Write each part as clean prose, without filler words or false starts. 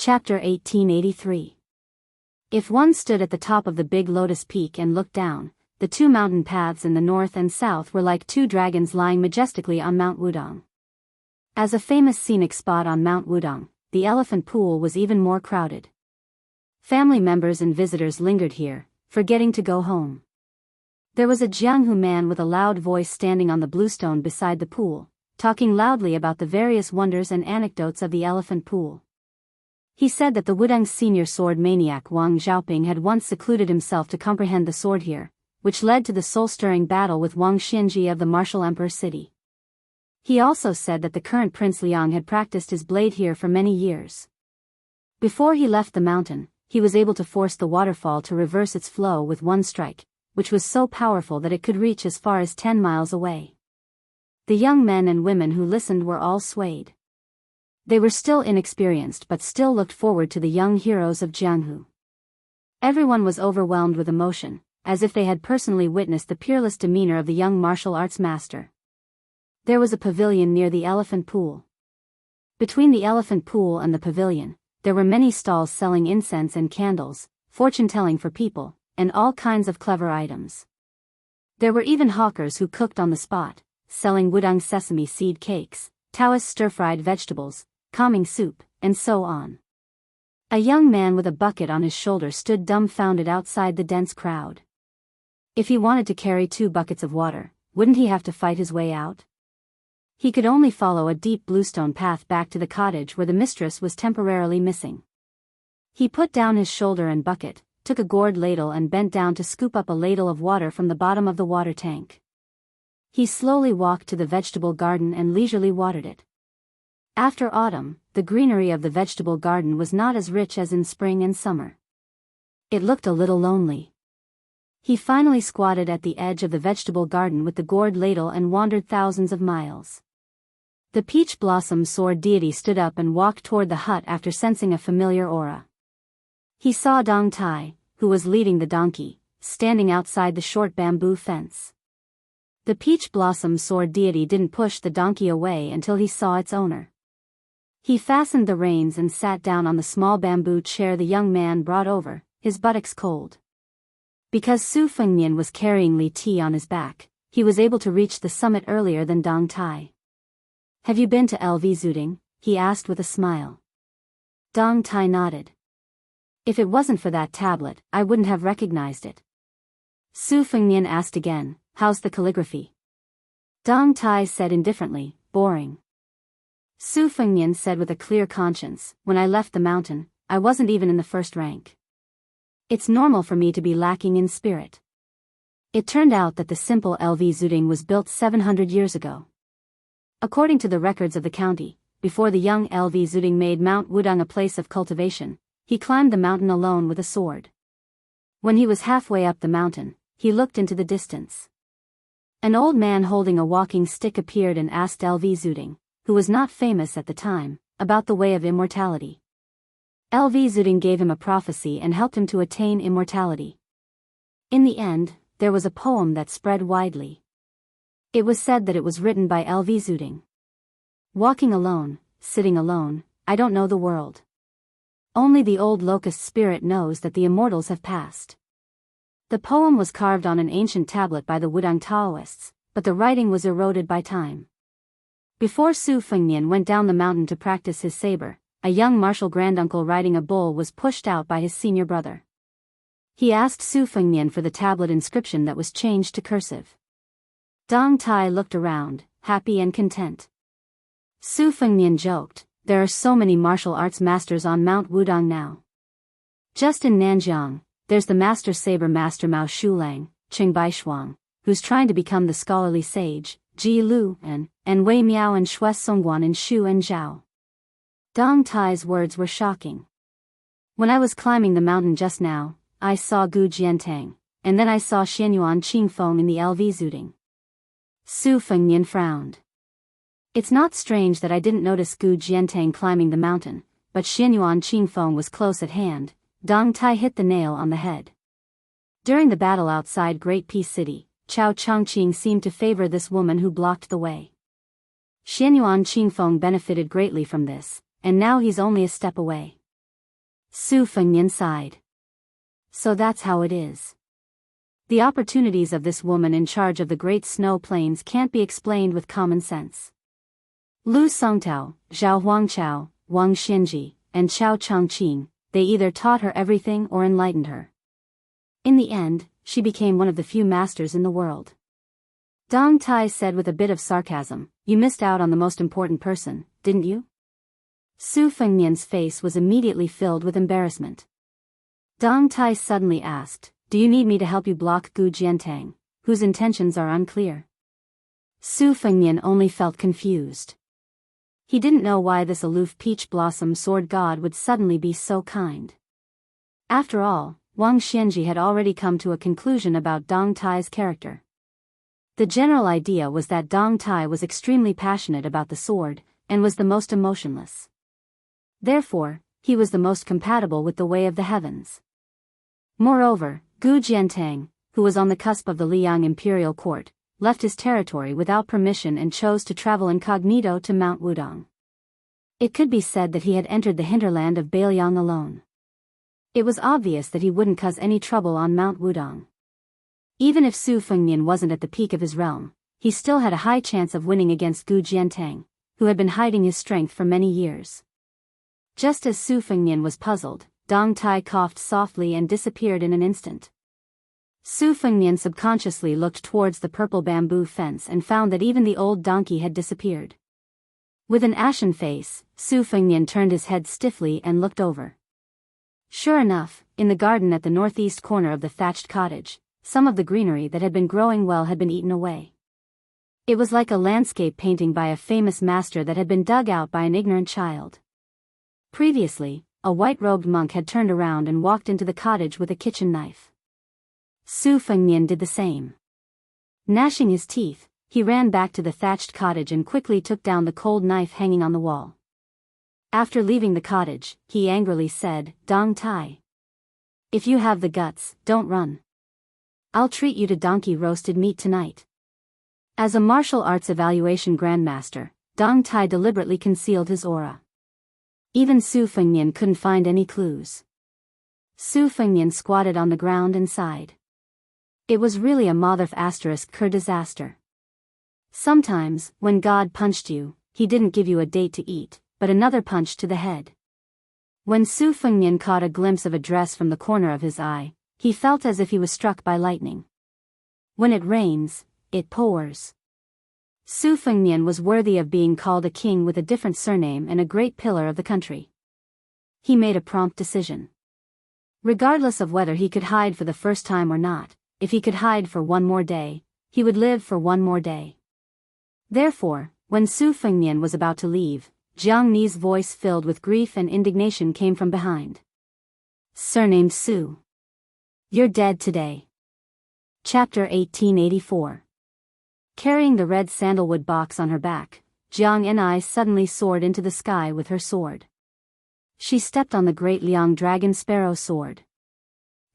Chapter 1883. If one stood at the top of the big Lotus Peak and looked down, the two mountain paths in the north and south were like two dragons lying majestically on Mount Wudong. As a famous scenic spot on Mount Wudong, the elephant pool was even more crowded. Family members and visitors lingered here, forgetting to go home. There was a Jianghu man with a loud voice standing on the bluestone beside the pool, talking loudly about the various wonders and anecdotes of the elephant pool. He said that the Wudang senior sword maniac Wang Xiaoping had once secluded himself to comprehend the sword here, which led to the soul-stirring battle with Wang Xianji of the martial emperor city. He also said that the current Prince Liang had practiced his blade here for many years. Before he left the mountain, he was able to force the waterfall to reverse its flow with one strike, which was so powerful that it could reach as far as 10 miles away. The young men and women who listened were all swayed. They were still inexperienced but still looked forward to the young heroes of Jianghu. Everyone was overwhelmed with emotion, as if they had personally witnessed the peerless demeanor of the young martial arts master. There was a pavilion near the elephant pool. Between the elephant pool and the pavilion, there were many stalls selling incense and candles, fortune-telling for people, and all kinds of clever items. There were even hawkers who cooked on the spot, selling Wudang sesame seed cakes, Taoist stir-fried vegetables, calming soup, and so on. A young man with a bucket on his shoulder stood dumbfounded outside the dense crowd. If he wanted to carry 2 buckets of water, wouldn't he have to fight his way out? He could only follow a deep bluestone path back to the cottage where the mistress was temporarily missing. He put down his shoulder and bucket, took a gourd ladle and bent down to scoop up a ladle of water from the bottom of the water tank. He slowly walked to the vegetable garden and leisurely watered it. After autumn, the greenery of the vegetable garden was not as rich as in spring and summer. It looked a little lonely. He finally squatted at the edge of the vegetable garden with the gourd ladle and wandered thousands of miles. The peach blossom sword deity stood up and walked toward the hut after sensing a familiar aura. He saw Dong Tai, who was leading the donkey, standing outside the short bamboo fence. The peach blossom sword deity didn't push the donkey away until he saw its owner. He fastened the reins and sat down on the small bamboo chair the young man brought over, his buttocks cold. Because Su Fengnian was carrying Li Ti on his back, he was able to reach the summit earlier than Dong Tai. "Have you been to LV Zuding?" he asked with a smile. Dong Tai nodded. "If it wasn't for that tablet, I wouldn't have recognized it." Su Fengnian asked again, "How's the calligraphy?" Dong Tai said indifferently, "Boring." Su Fengnian said with a clear conscience, "When I left the mountain, I wasn't even in the first rank. It's normal for me to be lacking in spirit." It turned out that the simple LV Zuding was built 700 years ago. According to the records of the county, before the young LV Zuding made Mount Wudang a place of cultivation, he climbed the mountain alone with a sword. When he was halfway up the mountain, he looked into the distance. An old man holding a walking stick appeared and asked LV Zuding, who was not famous at the time, about the way of immortality. LV Zuding gave him a prophecy and helped him to attain immortality. In the end, there was a poem that spread widely. It was said that it was written by LV Zuding. "Walking alone, sitting alone, I don't know the world. Only the old locust spirit knows that the immortals have passed." The poem was carved on an ancient tablet by the Wudang Taoists, but the writing was eroded by time. Before Su Fengnian went down the mountain to practice his saber, a young martial granduncle riding a bull was pushed out by his senior brother. He asked Su Fengnian for the tablet inscription that was changed to cursive. Dong Tai looked around, happy and content. Su Fengnian joked, "There are so many martial arts masters on Mount Wudang now. Just in Nanjiang, there's the master saber master Mao Shulang, Qing Baishuang, who's trying to become the scholarly sage, Ji Lu, and Wei Miao and Shui Songguan in Shu and Zhao." Dong Tai's words were shocking. "When I was climbing the mountain just now, I saw Gu Jiantang, and then I saw Xianyuan Qingfeng in the LV Zuding." Su Fengnian frowned. "It's not strange that I didn't notice Gu Jiantang climbing the mountain, but Xianyuan Qingfeng was close at hand." Dong Tai hit the nail on the head. During the battle outside Great Peace City, Chao Chongqing seemed to favor this woman who blocked the way. Xianyuan Qingfeng benefited greatly from this, and now he's only a step away. Su Fengnian sighed. So that's how it is. The opportunities of this woman in charge of the great snow plains can't be explained with common sense. Lu Songtao, Zhao Huangchao, Wang Xianji, and Chao Chongqing, they either taught her everything or enlightened her. In the end, she became one of the few masters in the world. Dong Tai said with a bit of sarcasm, "You missed out on the most important person, didn't you?" Su Fengnian's face was immediately filled with embarrassment. Dong Tai suddenly asked, "Do you need me to help you block Gu Jiantang, whose intentions are unclear?" Su Fengnian only felt confused. He didn't know why this aloof peach blossom sword god would suddenly be so kind. After all, Wang Xianji had already come to a conclusion about Dong Tai's character. The general idea was that Dong Tai was extremely passionate about the sword, and was the most emotionless. Therefore, he was the most compatible with the way of the heavens. Moreover, Gu Jiantang, who was on the cusp of the Liang imperial court, left his territory without permission and chose to travel incognito to Mount Wudong. It could be said that he had entered the hinterland of Biyao alone. It was obvious that he wouldn't cause any trouble on Mount Wudong. Even if Su Fengnian wasn't at the peak of his realm, he still had a high chance of winning against Gu Jiantang, who had been hiding his strength for many years. Just as Su Fengnian was puzzled, Dong Tai coughed softly and disappeared in an instant. Su Fengnian subconsciously looked towards the purple bamboo fence and found that even the old donkey had disappeared. With an ashen face, Su Fengnian turned his head stiffly and looked over. Sure enough, in the garden at the northeast corner of the thatched cottage, some of the greenery that had been growing well had been eaten away. It was like a landscape painting by a famous master that had been dug out by an ignorant child. Previously, a white-robed monk had turned around and walked into the cottage with a kitchen knife. Su Fengnian did the same. Gnashing his teeth, he ran back to the thatched cottage and quickly took down the cold knife hanging on the wall. After leaving the cottage, he angrily said, "Dong Tai. If you have the guts, don't run. I'll treat you to donkey roasted meat tonight." As a martial arts evaluation grandmaster, Dong Tai deliberately concealed his aura. Even Su Fengnian couldn't find any clues. Su Fengnian squatted on the ground and sighed. It was really a mother-***** disaster. Sometimes, when God punched you, he didn't give you a date to eat, but another punch to the head. When Su Fengnian caught a glimpse of a dress from the corner of his eye, he felt as if he was struck by lightning. When it rains, it pours. Su Fengnian was worthy of being called a king with a different surname and a great pillar of the country. He made a prompt decision. Regardless of whether he could hide for the first time or not, if he could hide for one more day, he would live for one more day. Therefore, when Su Fengnian was about to leave, Jianghu's voice filled with grief and indignation came from behind. "Surnamed Su. You're dead today." Chapter 1884. Carrying the red sandalwood box on her back, Jianghu suddenly soared into the sky with her sword. She stepped on the great Liang dragon sparrow sword.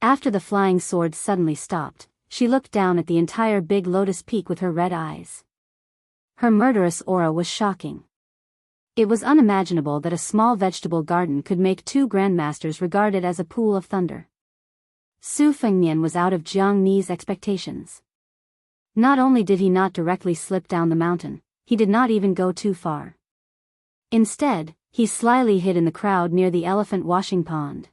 After the flying sword suddenly stopped, she looked down at the entire big lotus peak with her red eyes. Her murderous aura was shocking. It was unimaginable that a small vegetable garden could make two grandmasters regarded as a pool of thunder. Su Fengnian was out of Jianghu's expectations. Not only did he not directly slip down the mountain, he did not even go too far. Instead, he slyly hid in the crowd near the elephant washing pond.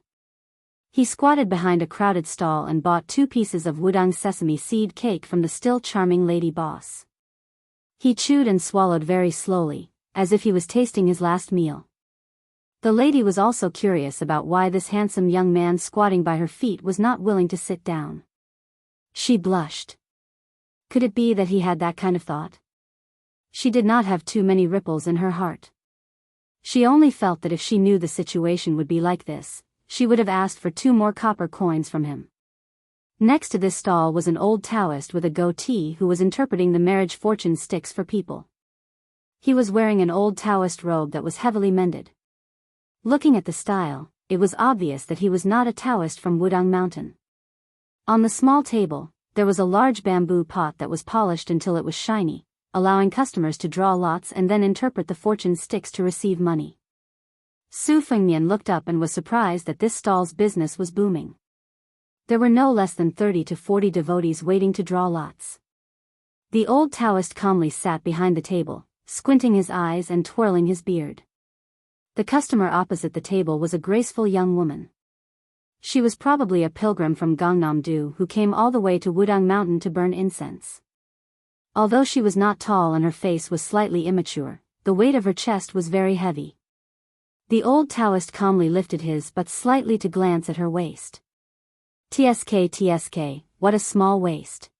He squatted behind a crowded stall and bought 2 pieces of Wudang sesame seed cake from the still charming lady boss. He chewed and swallowed very slowly, as if he was tasting his last meal. The lady was also curious about why this handsome young man squatting by her feet was not willing to sit down. She blushed. Could it be that he had that kind of thought? She did not have too many ripples in her heart. She only felt that if she knew the situation would be like this, she would have asked for 2 more copper coins from him. Next to this stall was an old Taoist with a goatee who was interpreting the marriage fortune sticks for people. He was wearing an old Taoist robe that was heavily mended. Looking at the style, it was obvious that he was not a Taoist from Wudang Mountain. On the small table, there was a large bamboo pot that was polished until it was shiny, allowing customers to draw lots and then interpret the fortune sticks to receive money. Su Fengnian looked up and was surprised that this stall's business was booming. There were no less than 30 to 40 devotees waiting to draw lots. The old Taoist calmly sat behind the table, squinting his eyes and twirling his beard. The customer opposite the table was a graceful young woman. She was probably a pilgrim from Gangnam-do who came all the way to Wudang Mountain to burn incense. Although she was not tall and her face was slightly immature, the weight of her chest was very heavy. The old Taoist calmly lifted his but slightly to glance at her waist. TSK, what a small waist.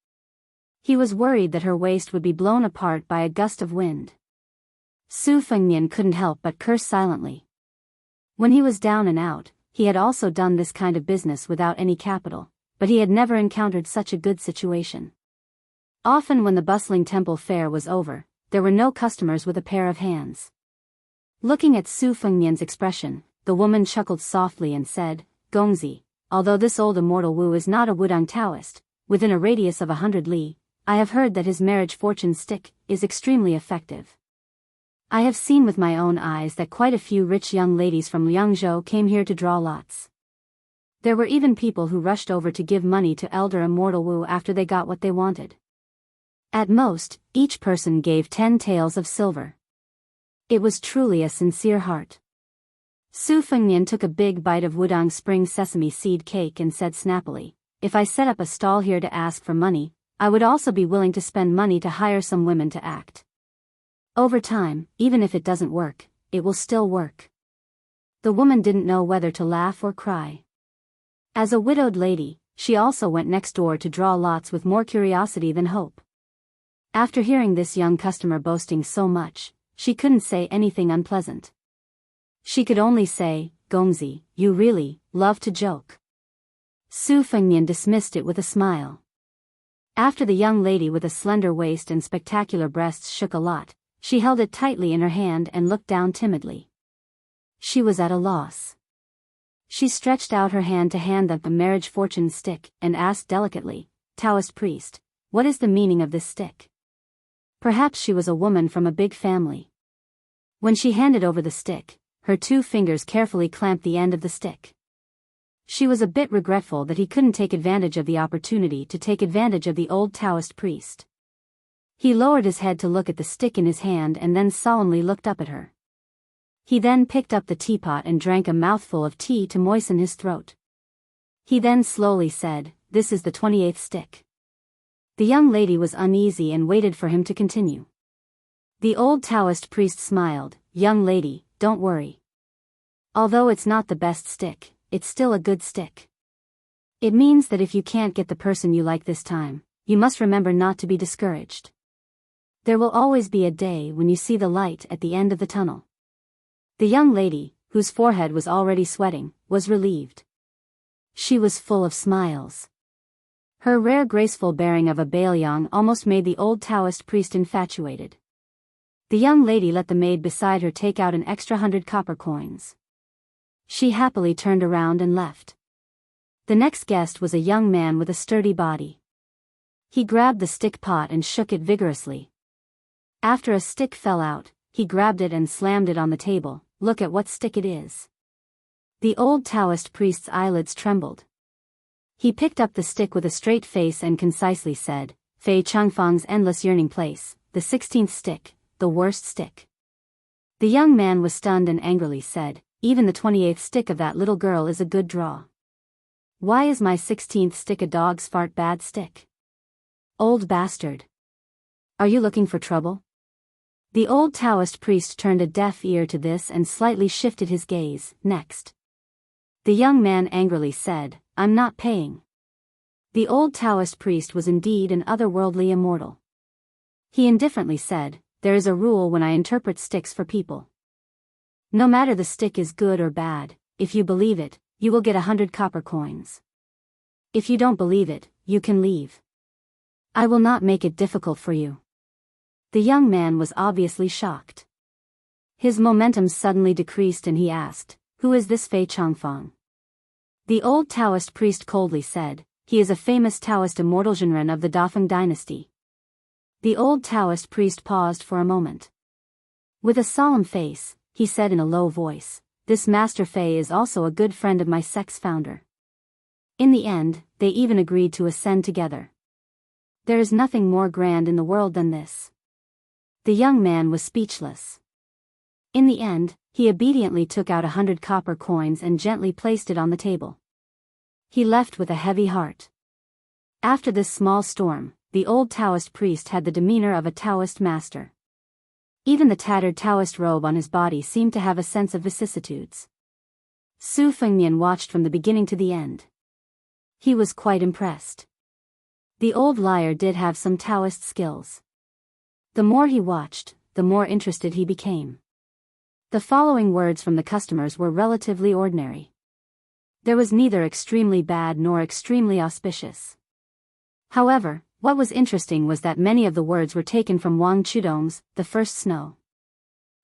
He was worried that her waist would be blown apart by a gust of wind. Su Fengnian couldn't help but curse silently. When he was down and out, he had also done this kind of business without any capital, but he had never encountered such a good situation. Often when the bustling temple fair was over, there were no customers with a pair of hands. Looking at Su Fengnian's expression, the woman chuckled softly and said, "Gongzi, although this old immortal Wu is not a Wudang Taoist, within a radius of 100 li, I have heard that his marriage fortune stick is extremely effective. I have seen with my own eyes that quite a few rich young ladies from Liangzhou came here to draw lots. There were even people who rushed over to give money to elder immortal Wu after they got what they wanted. At most, each person gave 10 taels of silver. It was truly a sincere heart." Su Fengnian took a big bite of Wudang spring sesame seed cake and said snappily, "If I set up a stall here to ask for money, I would also be willing to spend money to hire some women to act. Over time, even if it doesn't work, it will still work." The woman didn't know whether to laugh or cry. As a widowed lady, she also went next door to draw lots with more curiosity than hope. After hearing this young customer boasting so much, she couldn't say anything unpleasant. She could only say, "Gongzi, you really love to joke." Su Fengnian dismissed it with a smile. After the young lady with a slender waist and spectacular breasts shook a lot, she held it tightly in her hand and looked down timidly. She was at a loss. She stretched out her hand to hand them the marriage fortune stick and asked delicately, "Taoist priest, what is the meaning of this stick?" Perhaps she was a woman from a big family. When she handed over the stick, her 2 fingers carefully clamped the end of the stick. She was a bit regretful that he couldn't take advantage of the opportunity to take advantage of the old Taoist priest. He lowered his head to look at the stick in his hand and then solemnly looked up at her. He then picked up the teapot and drank a mouthful of tea to moisten his throat. He then slowly said, "This is the 28th stick." The young lady was uneasy and waited for him to continue. The old Taoist priest smiled, "Young lady, don't worry. Although it's not the best stick, it's still a good stick. It means that if you can't get the person you like this time, you must remember not to be discouraged. There will always be a day when you see the light at the end of the tunnel." The young lady, whose forehead was already sweating, was relieved. She was full of smiles. Her rare graceful bearing of a Biyao almost made the old Taoist priest infatuated. The young lady let the maid beside her take out an extra 100 copper coins. She happily turned around and left. The next guest was a young man with a sturdy body. He grabbed the stick pot and shook it vigorously. After a stick fell out, he grabbed it and slammed it on the table. "Look at what stick it is." The old Taoist priest's eyelids trembled. He picked up the stick with a straight face and concisely said, "Fei Changfang's endless yearning place, the 16th stick, the worst stick." The young man was stunned and angrily said, "Even the 28th stick of that little girl is a good draw. Why is my 16th stick a dog's fart bad stick? Old bastard. Are you looking for trouble?" The old Taoist priest turned a deaf ear to this and slightly shifted his gaze. "Next." The young man angrily said, "I'm not paying." The old Taoist priest was indeed an otherworldly immortal. He indifferently said, "There is a rule when I interpret sticks for people. No matter the stick is good or bad, if you believe it, you will get 100 copper coins. If you don't believe it, you can leave. I will not make it difficult for you." The young man was obviously shocked. His momentum suddenly decreased and he asked, "Who is this Fei Changfang?" The old Taoist priest coldly said, "He is a famous Taoist immortal Zhenren of the Dafeng dynasty." The old Taoist priest paused for a moment. With a solemn face, he said in a low voice, this Master Fei is also a good friend of my sect's founder." In the end, they even agreed to ascend together. There is nothing more grand in the world than this. The young man was speechless. In the end, he obediently took out 100 copper coins and gently placed it on the table. He left with a heavy heart. After this small storm, the old Taoist priest had the demeanor of a Taoist master. Even the tattered Taoist robe on his body seemed to have a sense of vicissitudes. Su Fengnian watched from the beginning to the end. He was quite impressed. The old liar did have some Taoist skills. The more he watched, the more interested he became. The following words from the customers were relatively ordinary. There was neither extremely bad nor extremely auspicious. However, what was interesting was that many of the words were taken from Wang Chudong's The First Snow.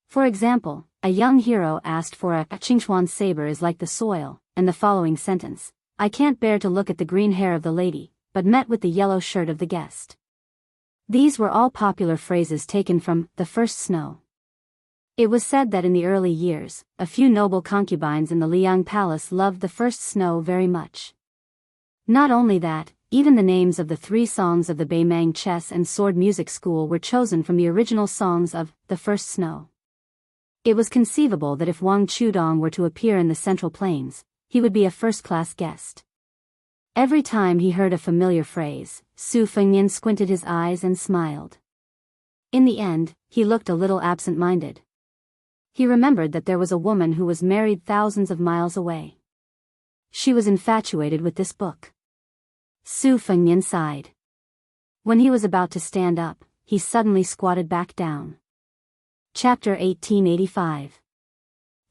For example, a young hero asked for a Qingchuan saber is like the soil, and the following sentence, "I can't bear to look at the green hair of the lady, but met with the yellow shirt of the guest." These were all popular phrases taken from The First Snow. It was said that in the early years, a few noble concubines in the Liang Palace loved The First Snow very much. Not only that, even the names of the 3 songs of the Beimang Chess and Sword Music School were chosen from the original songs of The First Snow. It was conceivable that if Wang Chudong were to appear in the Central Plains, he would be a first-class guest. Every time he heard a familiar phrase, Su Fengnian squinted his eyes and smiled. In the end, he looked a little absent-minded. He remembered that there was a woman who was married thousands of miles away. She was infatuated with this book. Su Fengnian sighed. When he was about to stand up, he suddenly squatted back down. Chapter 1885.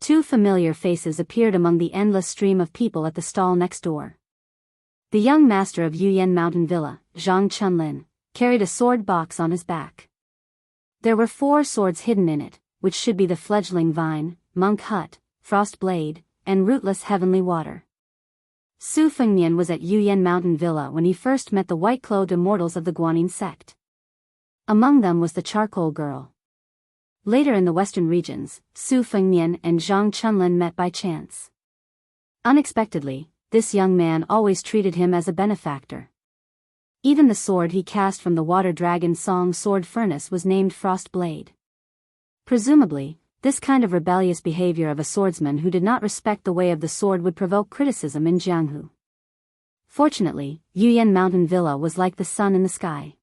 2 familiar faces appeared among the endless stream of people at the stall next door. The young master of Yuyan Mountain Villa, Zhang Chunlin, carried a sword box on his back. There were 4 swords hidden in it, which should be the fledgling vine, monk hut, frost blade, and rootless heavenly water. Su Fengnian was at Yuyan Mountain Villa when he first met the white-clothed immortals of the Guanyin sect. Among them was the charcoal girl. Later in the western regions, Su Fengnian and Zhang Chunlin met by chance. Unexpectedly, this young man always treated him as a benefactor. Even the sword he cast from the water dragon song Sword Furnace was named Frost Blade. Presumably, this kind of rebellious behavior of a swordsman who did not respect the way of the sword would provoke criticism in Jianghu. Fortunately, Yuyan Mountain Villa was like the sun in the sky.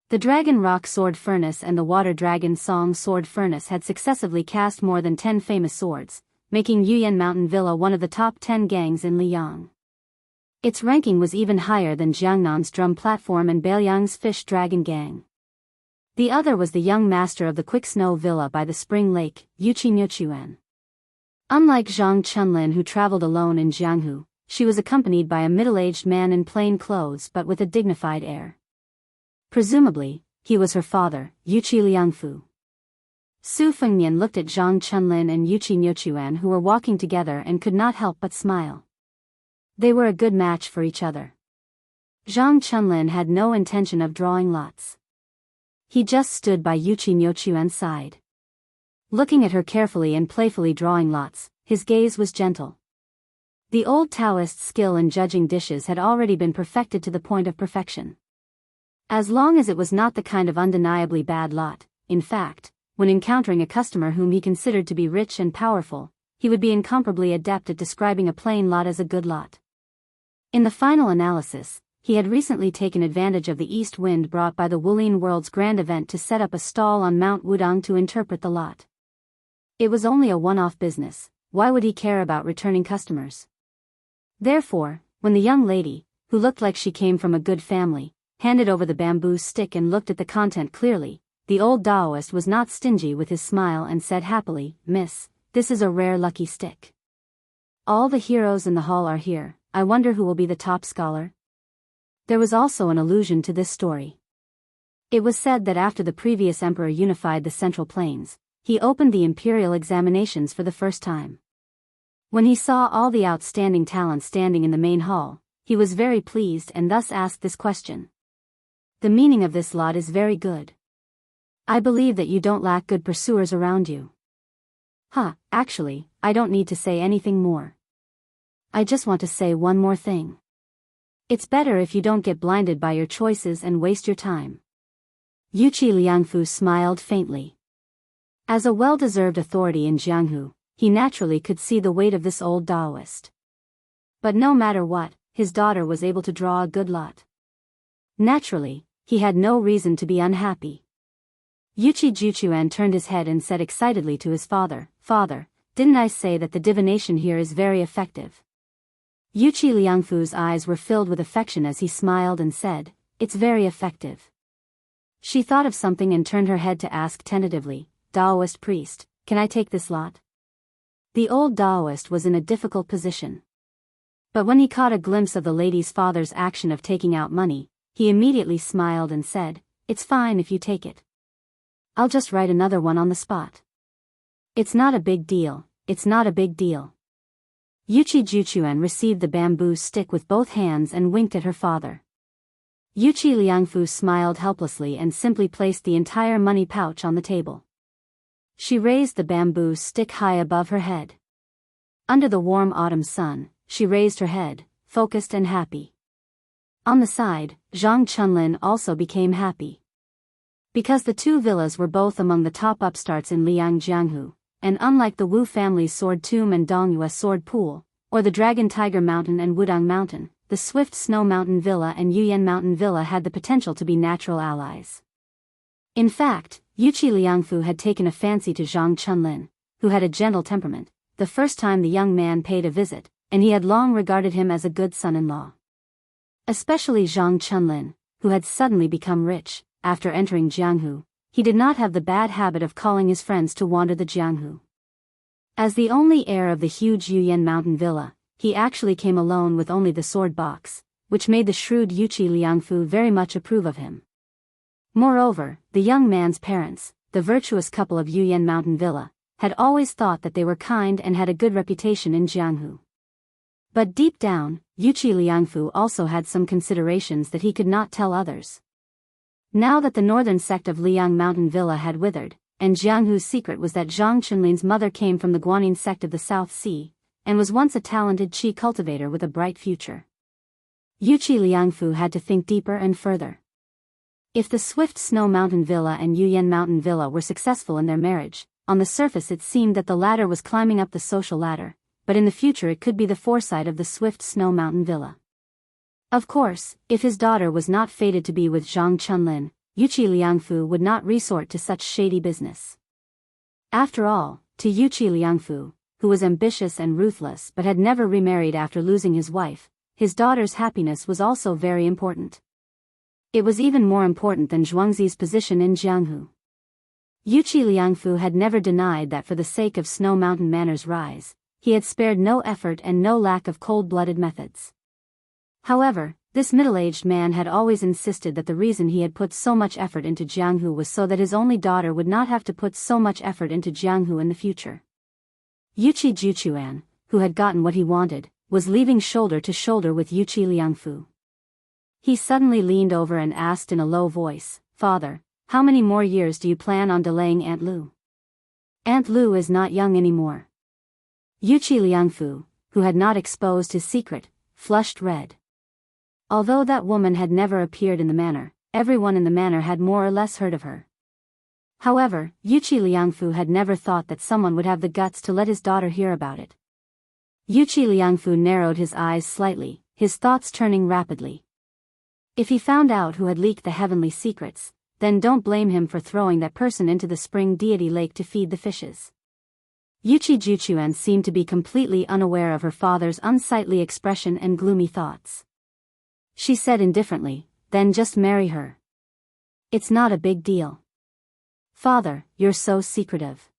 The Dragon Rock Sword Furnace and the Water Dragon Song Sword Furnace had successively cast more than 10 famous swords, making Yuyan Mountain Villa one of the top 10 gangs in Liang. Its ranking was even higher than Jiangnan's Drum Platform and Beiliang's Fish Dragon Gang. The other was the young master of the Quick Snow Villa by the Spring Lake, Yuchi Nyochuan. Unlike Zhang Chunlin who traveled alone in Jianghu, she was accompanied by a middle-aged man in plain clothes but with a dignified air. Presumably, he was her father, Yuchi Liangfu. Su Fengnian looked at Zhang Chunlin and Yuchi Nyochuan who were walking together and could not help but smile. They were a good match for each other. Zhang Chunlin had no intention of drawing lots. He just stood by Yuchi Nyochuan's side. Looking at her carefully and playfully drawing lots, his gaze was gentle. The old Taoist skill in judging dishes had already been perfected to the point of perfection. As long as it was not the kind of undeniably bad lot, in fact, when encountering a customer whom he considered to be rich and powerful, he would be incomparably adept at describing a plain lot as a good lot. In the final analysis, he had recently taken advantage of the east wind brought by the Wulin World's grand event to set up a stall on Mount Wudang to interpret the lot. It was only a one-off business, why would he care about returning customers? Therefore, when the young lady, who looked like she came from a good family, handed over the bamboo stick and looked at the content clearly, the old Taoist was not stingy with his smile and said happily, "Miss, this is a rare lucky stick. All the heroes in the hall are here, I wonder who will be the top scholar?" There was also an allusion to this story. It was said that after the previous emperor unified the Central Plains, he opened the imperial examinations for the first time. When he saw all the outstanding talent standing in the main hall, he was very pleased and thus asked this question. "The meaning of this lot is very good. I believe that you don't lack good pursuers around you." Actually, I don't need to say anything more. I just want to say one more thing. It's better if you don't get blinded by your choices and waste your time. Yuqi Liangfu smiled faintly. As a well-deserved authority in Jianghu, he naturally could see the weight of this old Taoist. But no matter what, his daughter was able to draw a good lot. Naturally, he had no reason to be unhappy. Yuqi Juchuan turned his head and said excitedly to his father, "Father, didn't I say that the divination here is very effective?" Yuqi Liangfu's eyes were filled with affection as he smiled and said, "It's very effective." She thought of something and turned her head to ask tentatively, "Taoist priest, can I take this lot?" The old Taoist was in a difficult position. But when he caught a glimpse of the lady's father's action of taking out money, he immediately smiled and said, "It's fine if you take it. I'll just write another one on the spot. It's not a big deal, it's not a big deal." Yuqi Juchuan received the bamboo stick with both hands and winked at her father. Yuqi Liangfu smiled helplessly and simply placed the entire money pouch on the table. She raised the bamboo stick high above her head. Under the warm autumn sun, she raised her head, focused and happy. On the side, Zhang Chunlin also became happy. Because the two villas were both among the top upstarts in Liang Jianghu, and unlike the Wu family's Sword Tomb and Dongyue Sword Pool, or the Dragon Tiger Mountain and Wudang Mountain, the Swift Snow Mountain Villa and Yuyan Mountain Villa had the potential to be natural allies. In fact, Yuqi Liangfu had taken a fancy to Zhang Chunlin, who had a gentle temperament, the first time the young man paid a visit, and he had long regarded him as a good son-in-law. Especially Zhang Chunlin, who had suddenly become rich. After entering Jianghu, he did not have the bad habit of calling his friends to wander the Jianghu. As the only heir of the huge Yuyan Mountain Villa, he actually came alone with only the sword box, which made the shrewd Yuqi Liangfu very much approve of him. Moreover, the young man's parents, the virtuous couple of Yuyan Mountain Villa, had always thought that they were kind and had a good reputation in Jianghu. But deep down, Yuqi Liangfu also had some considerations that he could not tell others. Now that the northern sect of Liang Mountain Villa had withered, and Jianghu's secret was that Zhang Chunlin's mother came from the Guanyin sect of the South Sea, and was once a talented qi cultivator with a bright future. Yuqi Liangfu had to think deeper and further. If the Swift Snow Mountain Villa and Yuyan Mountain Villa were successful in their marriage, on the surface it seemed that the latter was climbing up the social ladder, but in the future it could be the foresight of the Swift Snow Mountain Villa. Of course, if his daughter was not fated to be with Zhang Chunlin, Yuqi Liangfu would not resort to such shady business. After all, to Yuqi Liangfu, who was ambitious and ruthless but had never remarried after losing his wife, his daughter's happiness was also very important. It was even more important than Zhuangzi's position in Jianghu. Yuqi Liangfu had never denied that for the sake of Snow Mountain Manor's rise, he had spared no effort and no lack of cold-blooded methods. However, this middle-aged man had always insisted that the reason he had put so much effort into Jianghu was so that his only daughter would not have to put so much effort into Jianghu in the future. Yuqi Juchuan, who had gotten what he wanted, was leaving shoulder to shoulder with Yuqi Liangfu. He suddenly leaned over and asked in a low voice, "Father, how many more years do you plan on delaying Aunt Lu?" "Aunt Lu is not young anymore." Yuqi Liangfu, who had not exposed his secret, flushed red. Although that woman had never appeared in the manor, everyone in the manor had more or less heard of her. However, Yuqi Liangfu had never thought that someone would have the guts to let his daughter hear about it. Yuqi Liangfu narrowed his eyes slightly, his thoughts turning rapidly. If he found out who had leaked the heavenly secrets, then don't blame him for throwing that person into the spring deity lake to feed the fishes. Yuqi Juchuan seemed to be completely unaware of her father's unsightly expression and gloomy thoughts. She said indifferently, "Then just marry her. It's not a big deal." "Father, you're so secretive.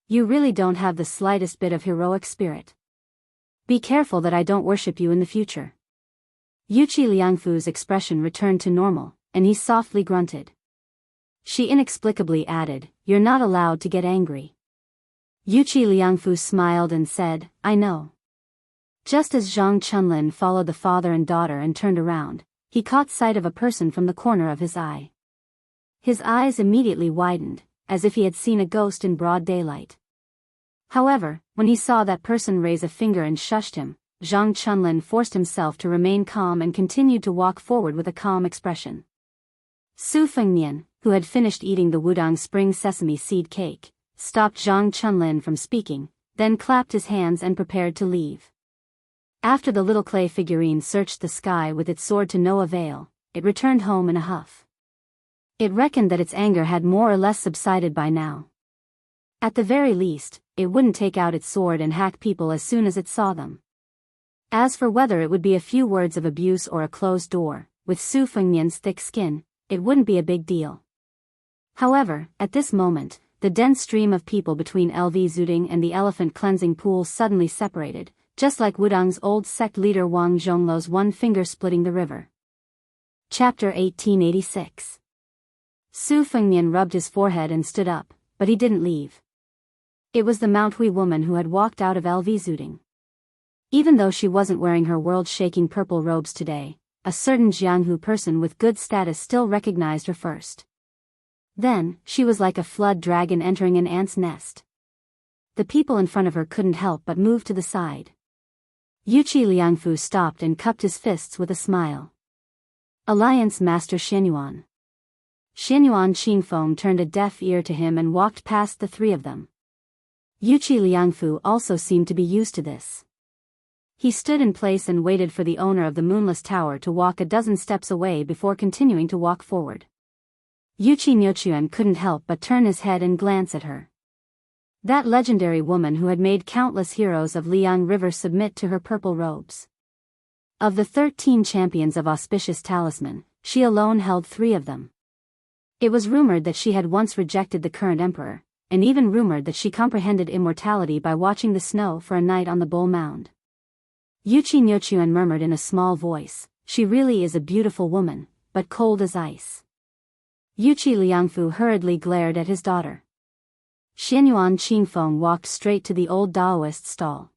You really don't have the slightest bit of heroic spirit. Be careful that I don't worship you in the future." Yuqi Liangfu's expression returned to normal, and he softly grunted. She inexplicably added, "You're not allowed to get angry." Yuqi Liangfu smiled and said, "I know." Just as Zhang Chunlin followed the father and daughter and turned around, he caught sight of a person from the corner of his eye. His eyes immediately widened, as if he had seen a ghost in broad daylight. However, when he saw that person raise a finger and shushed him, Zhang Chunlin forced himself to remain calm and continued to walk forward with a calm expression. Su Fengnian, who had finished eating the Wudang spring sesame seed cake, stopped Zhang Chunlin from speaking, then clapped his hands and prepared to leave. After the little clay figurine searched the sky with its sword to no avail, it returned home in a huff. It reckoned that its anger had more or less subsided by now. At the very least, it wouldn't take out its sword and hack people as soon as it saw them. As for whether it would be a few words of abuse or a closed door, with Su Fengnian's thick skin, it wouldn't be a big deal. However, at this moment, the dense stream of people between LV Zuding and the elephant cleansing pool suddenly separated, just like Wudang's old sect leader Wang Zhongluo's one finger splitting the river. Chapter 1886. Su Fengnian rubbed his forehead and stood up, but he didn't leave. It was the Mount Hui woman who had walked out of LV Zuding. Even though she wasn't wearing her world-shaking purple robes today, a certain Jianghu person with good status still recognized her first. Then, she was like a flood dragon entering an ant's nest. The people in front of her couldn't help but move to the side. Yuqi Liangfu stopped and cupped his fists with a smile. Alliance Master Xianyuan. Xianyuan Qingfeng turned a deaf ear to him and walked past the three of them. Yuqi Liangfu also seemed to be used to this. He stood in place and waited for the owner of the Moonless Tower to walk a dozen steps away before continuing to walk forward. Yuqi Nyochuan couldn't help but turn his head and glance at her. That legendary woman who had made countless heroes of Liang River submit to her purple robes. Of the 13 champions of auspicious talisman, she alone held 3 of them. It was rumored that she had once rejected the current emperor, and even rumored that she comprehended immortality by watching the snow for a night on the Bull Mound. Yuqi Nyochuan murmured in a small voice, "She really is a beautiful woman, but cold as ice." Yuqi Liangfu hurriedly glared at his daughter. Xianyuan Qingfeng walked straight to the old Daoist stall.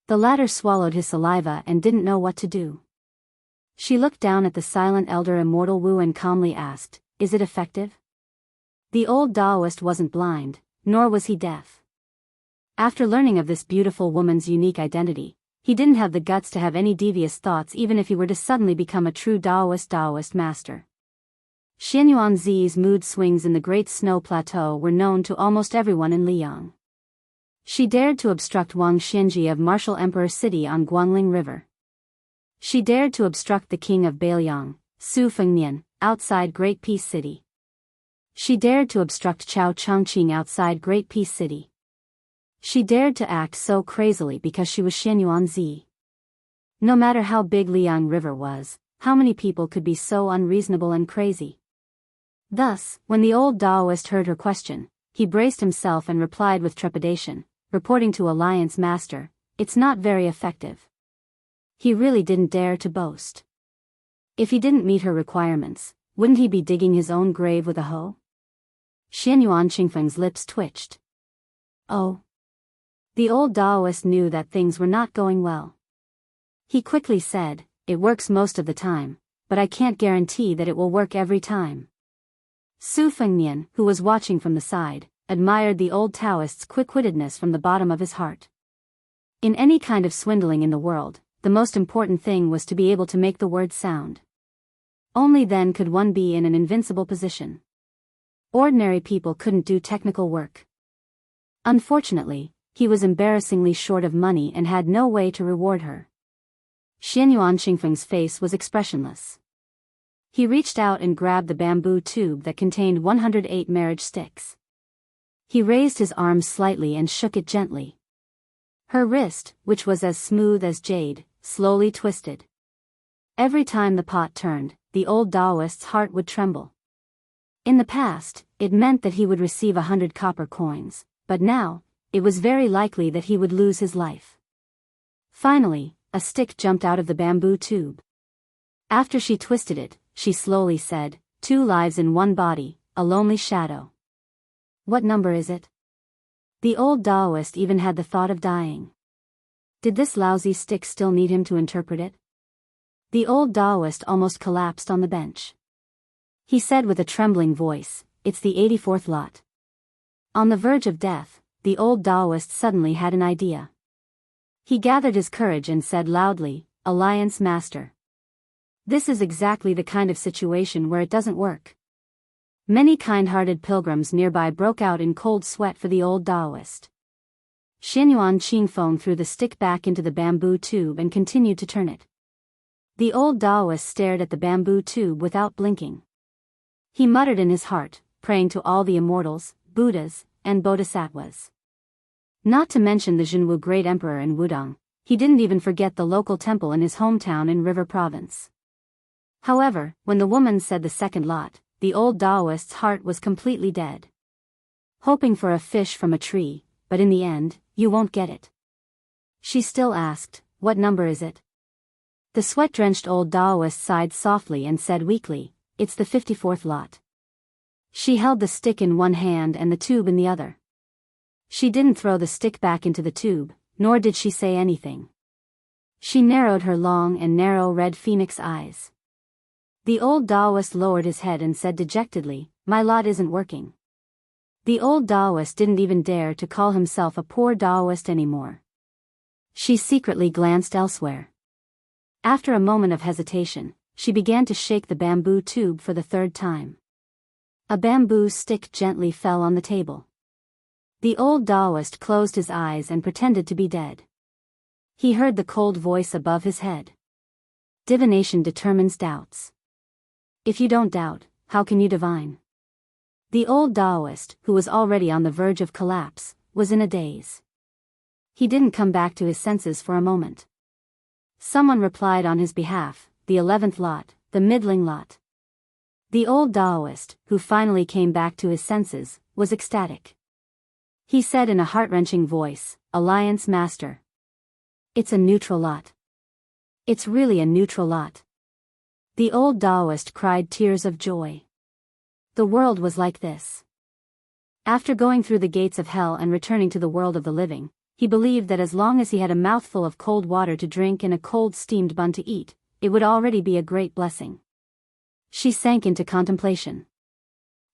The latter swallowed his saliva and didn't know what to do. She looked down at the silent elder Immortal Wu and calmly asked, "Is it effective?" The old Daoist wasn't blind, nor was he deaf. After learning of this beautiful woman's unique identity, he didn't have the guts to have any devious thoughts even if he were to suddenly become a true Daoist master. Xianyuan Zi's mood swings in the Great Snow Plateau were known to almost everyone in Liyang. She dared to obstruct Wang Xianji of Martial Emperor City on Guangling River. She dared to obstruct the king of Beiliang, Su Fengnian, outside Great Peace City. She dared to obstruct Chao Chongqing outside Great Peace City. She dared to act so crazily because she was Xianyuan Zi. No matter how big Liang River was, how many people could be so unreasonable and crazy? Thus, when the old Daoist heard her question, he braced himself and replied with trepidation, reporting to Alliance Master, "It's not very effective." He really didn't dare to boast. If he didn't meet her requirements, wouldn't he be digging his own grave with a hoe? Xianyuan Qingfeng's lips twitched. Oh. The old Daoist knew that things were not going well. He quickly said, "It works most of the time, but I can't guarantee that it will work every time." Su Fengnian, who was watching from the side, admired the old Taoist's quick-wittedness from the bottom of his heart. In any kind of swindling in the world, the most important thing was to be able to make the word sound. Only then could one be in an invincible position. Ordinary people couldn't do technical work. Unfortunately, he was embarrassingly short of money and had no way to reward her. Xianyuan Qingfeng's face was expressionless. He reached out and grabbed the bamboo tube that contained 108 marriage sticks. He raised his arm slightly and shook it gently. Her wrist, which was as smooth as jade, slowly twisted. Every time the pot turned, the old Daoist's heart would tremble. In the past, it meant that he would receive 100 copper coins, but now, it was very likely that he would lose his life. Finally, a stick jumped out of the bamboo tube. After she twisted it, she slowly said, "2 lives in one body, a lonely shadow." "What number is it?" The old Daoist even had the thought of dying. Did this lousy stick still need him to interpret it? The old Daoist almost collapsed on the bench. He said with a trembling voice, "It's the 84th lot." On the verge of death, the old Taoist suddenly had an idea. He gathered his courage and said loudly, "Alliance Master. This is exactly the kind of situation where it doesn't work." Many kind-hearted pilgrims nearby broke out in cold sweat for the old Taoist. Xianyuan Qingfeng threw the stick back into the bamboo tube and continued to turn it. The old Taoist stared at the bamboo tube without blinking. He muttered in his heart, praying to all the immortals, Buddhas, and Bodhisattvas. Not to mention the Jianghu great emperor in Wudong, he didn't even forget the local temple in his hometown in River Province. However, when the woman said the second lot, the old Taoist's heart was completely dead. Hoping for a fish from a tree, but in the end, you won't get it. She still asked, "What number is it?" The sweat-drenched old Taoist sighed softly and said weakly, "It's the 54th lot." She held the stick in one hand and the tube in the other. She didn't throw the stick back into the tube, nor did she say anything. She narrowed her long and narrow red phoenix eyes. The old Taoist lowered his head and said dejectedly, "My lot isn't working." The old Taoist didn't even dare to call himself a poor Taoist anymore. She secretly glanced elsewhere. After a moment of hesitation, she began to shake the bamboo tube for the third time. A bamboo stick gently fell on the table. The old Taoist closed his eyes and pretended to be dead. He heard the cold voice above his head. Divination determines doubts. If you don't doubt, how can you divine? The old Taoist, who was already on the verge of collapse, was in a daze. He didn't come back to his senses for a moment. Someone replied on his behalf, "The 11th lot, the middling lot." The old Taoist, who finally came back to his senses, was ecstatic. He said in a heart-wrenching voice, "Alliance Master. It's a neutral lot. It's really a neutral lot." The old Taoist cried tears of joy. The world was like this. After going through the gates of hell and returning to the world of the living, he believed that as long as he had a mouthful of cold water to drink and a cold steamed bun to eat, it would already be a great blessing. She sank into contemplation.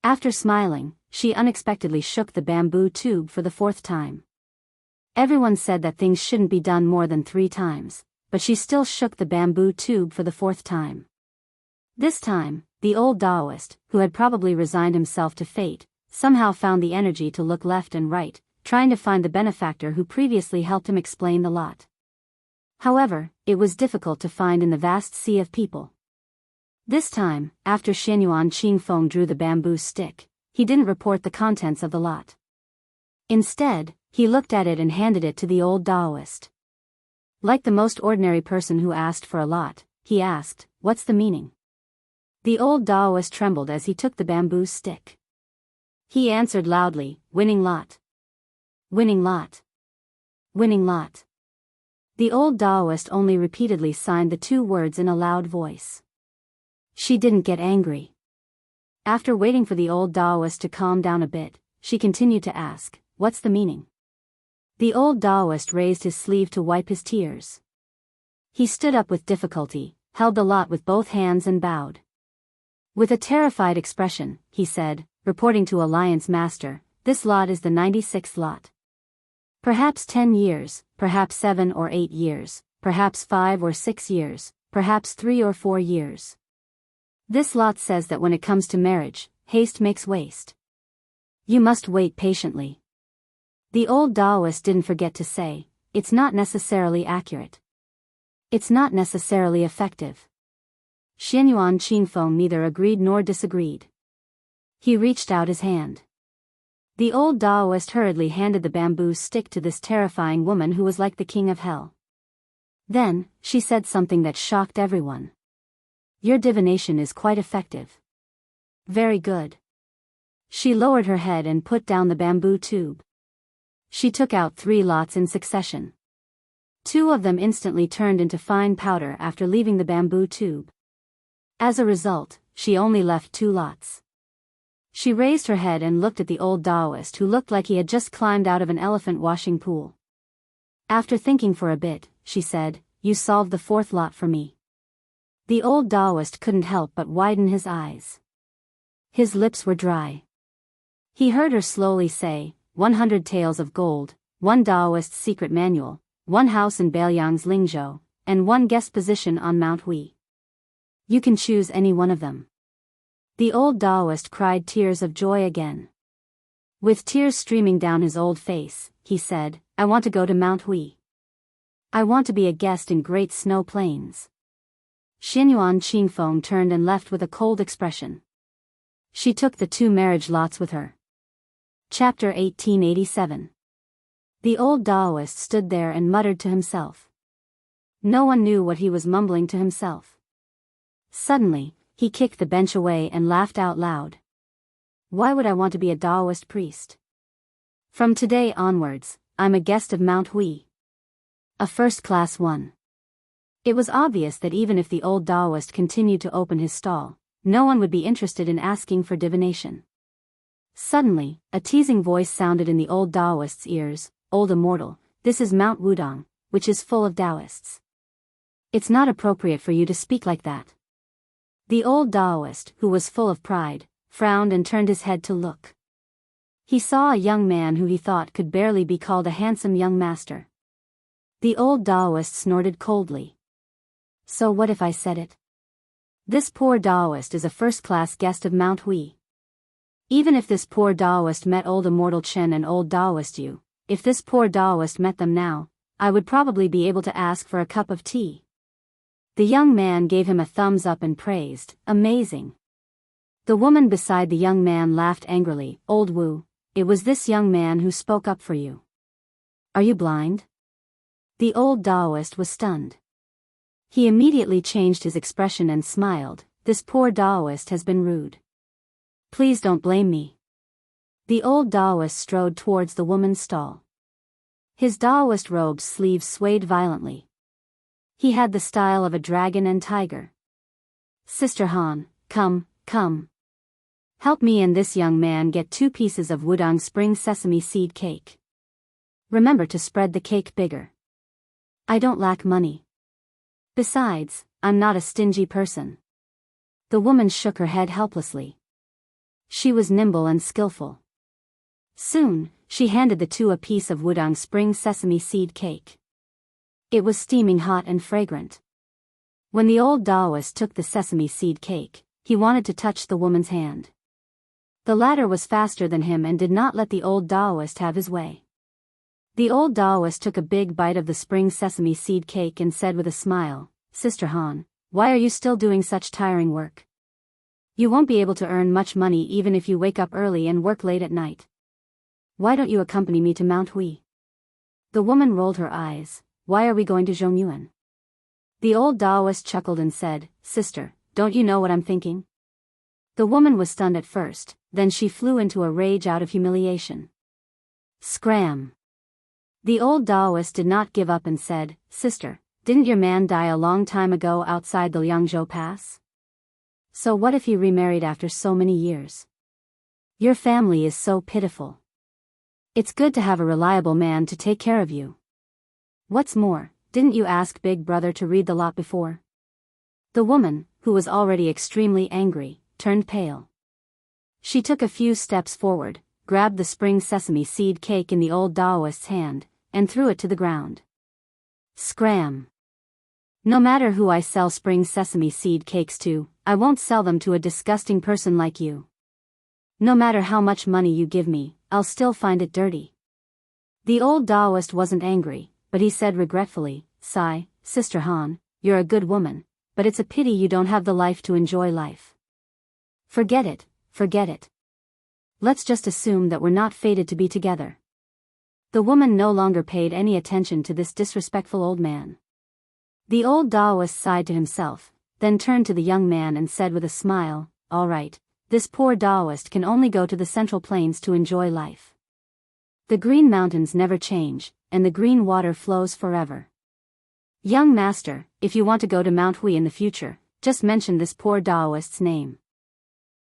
After smiling, she unexpectedly shook the bamboo tube for the 4th time. Everyone said that things shouldn't be done more than 3 times, but she still shook the bamboo tube for the 4th time. This time, the old Taoist, who had probably resigned himself to fate, somehow found the energy to look left and right, trying to find the benefactor who previously helped him explain the lot. However, it was difficult to find in the vast sea of people. This time, after Xianyuan Qingfeng drew the bamboo stick, he didn't report the contents of the lot. Instead, he looked at it and handed it to the old Taoist. Like the most ordinary person who asked for a lot, he asked, "What's the meaning?" The old Taoist trembled as he took the bamboo stick. He answered loudly, "Winning lot. Winning lot. Winning lot." The old Taoist only repeatedly signed the 2 words in a loud voice. She didn't get angry. After waiting for the old Taoist to calm down a bit, she continued to ask, "What's the meaning?" The old Taoist raised his sleeve to wipe his tears. He stood up with difficulty, held the lot with both hands and bowed. With a terrified expression, he said, reporting to Alliance Master, "This lot is the 96th lot. Perhaps 10 years, perhaps 7 or 8 years, perhaps 5 or 6 years, perhaps 3 or 4 years. This lot says that when it comes to marriage, haste makes waste. You must wait patiently." The old Taoist didn't forget to say, "It's not necessarily accurate. It's not necessarily effective." Xianyuan Qingfeng neither agreed nor disagreed. He reached out his hand. The old Taoist hurriedly handed the bamboo stick to this terrifying woman who was like the king of hell. Then, she said something that shocked everyone. "Your divination is quite effective. Very good." She lowered her head and put down the bamboo tube. She took out 3 lots in succession. 2 of them instantly turned into fine powder after leaving the bamboo tube. As a result, she only left 2 lots. She raised her head and looked at the old Taoist who looked like he had just climbed out of an elephant washing pool. After thinking for a bit, she said, "You solved the 4th lot for me." The old Taoist couldn't help but widen his eyes. His lips were dry. He heard her slowly say, 100 Tales of Gold, 1 Daoist Secret Manual, 1 House in Beiliang's Lingzhou, and 1 Guest Position on Mount Hui. You can choose any one of them. The old Daoist cried tears of joy again. With tears streaming down his old face, he said, I want to go to Mount Hui. I want to be a guest in Great Snow Plains. Xinyuan Qingfeng turned and left with a cold expression. She took the 2 marriage lots with her. Chapter 1887. The old Daoist stood there and muttered to himself. No one knew what he was mumbling to himself. Suddenly, he kicked the bench away and laughed out loud. Why would I want to be a Daoist priest? From today onwards, I'm a guest of Mount Hui. A first-class one. It was obvious that even if the old Daoist continued to open his stall, no one would be interested in asking for divination. Suddenly, a teasing voice sounded in the old Daoist's ears, Old immortal, this is Mount Wudong, which is full of Daoists. It's not appropriate for you to speak like that. The old Daoist, who was full of pride, frowned and turned his head to look. He saw a young man who he thought could barely be called a handsome young master. The old Daoist snorted coldly. So what if I said it? This poor Daoist is a first-class guest of Mount Hui. Even if this poor Daoist met old immortal Chen and old Daoist Yu, if this poor Daoist met them now, I would probably be able to ask for a cup of tea. The young man gave him a thumbs up and praised, amazing. The woman beside the young man laughed angrily, Old Wu, it was this young man who spoke up for you. Are you blind? The old Daoist was stunned. He immediately changed his expression and smiled, this poor Daoist has been rude. Please don't blame me. The old Daoist strode towards the woman's stall. His Daoist robe's sleeves swayed violently. He had the style of a dragon and tiger. Sister Han, come, come. Help me and this young man get 2 pieces of Wudong spring sesame seed cake. Remember to spread the cake bigger. I don't lack money. Besides, I'm not a stingy person. The woman shook her head helplessly. She was nimble and skillful. Soon, she handed the 2 a piece of Wudong spring sesame seed cake. It was steaming hot and fragrant. When the old Daoist took the sesame seed cake, he wanted to touch the woman's hand. The latter was faster than him and did not let the old Daoist have his way. The old Daoist took a big bite of the spring sesame seed cake and said with a smile, Sister Han, why are you still doing such tiring work? You won't be able to earn much money even if you wake up early and work late at night. Why don't you accompany me to Mount Hui? The woman rolled her eyes. Why are we going to Zhongyuan? The old Daoist chuckled and said, Sister, don't you know what I'm thinking? The woman was stunned at first, then she flew into a rage out of humiliation. Scram! The old Daoist did not give up and said, Sister, didn't your man die a long time ago outside the Liangzhou Pass? So what if he remarried after so many years? Your family is so pitiful. It's good to have a reliable man to take care of you. What's more, didn't you ask Big Brother to read the lot before? The woman, who was already extremely angry, turned pale. She took a few steps forward, grabbed the spring sesame seed cake in the old Daoist's hand, and threw it to the ground. Scram! No matter who I sell spring sesame seed cakes to, I won't sell them to a disgusting person like you. No matter how much money you give me, I'll still find it dirty. The old Daoist wasn't angry, but he said regretfully, Sigh, Sister Han, you're a good woman, but it's a pity you don't have the life to enjoy life. Forget it, forget it. Let's just assume that we're not fated to be together. The woman no longer paid any attention to this disrespectful old man. The old Daoist sighed to himself, then turned to the young man and said with a smile, All right, this poor Daoist can only go to the Central Plains to enjoy life. The green mountains never change, and the green water flows forever. Young master, if you want to go to Mount Hui in the future, just mention this poor Daoist's name.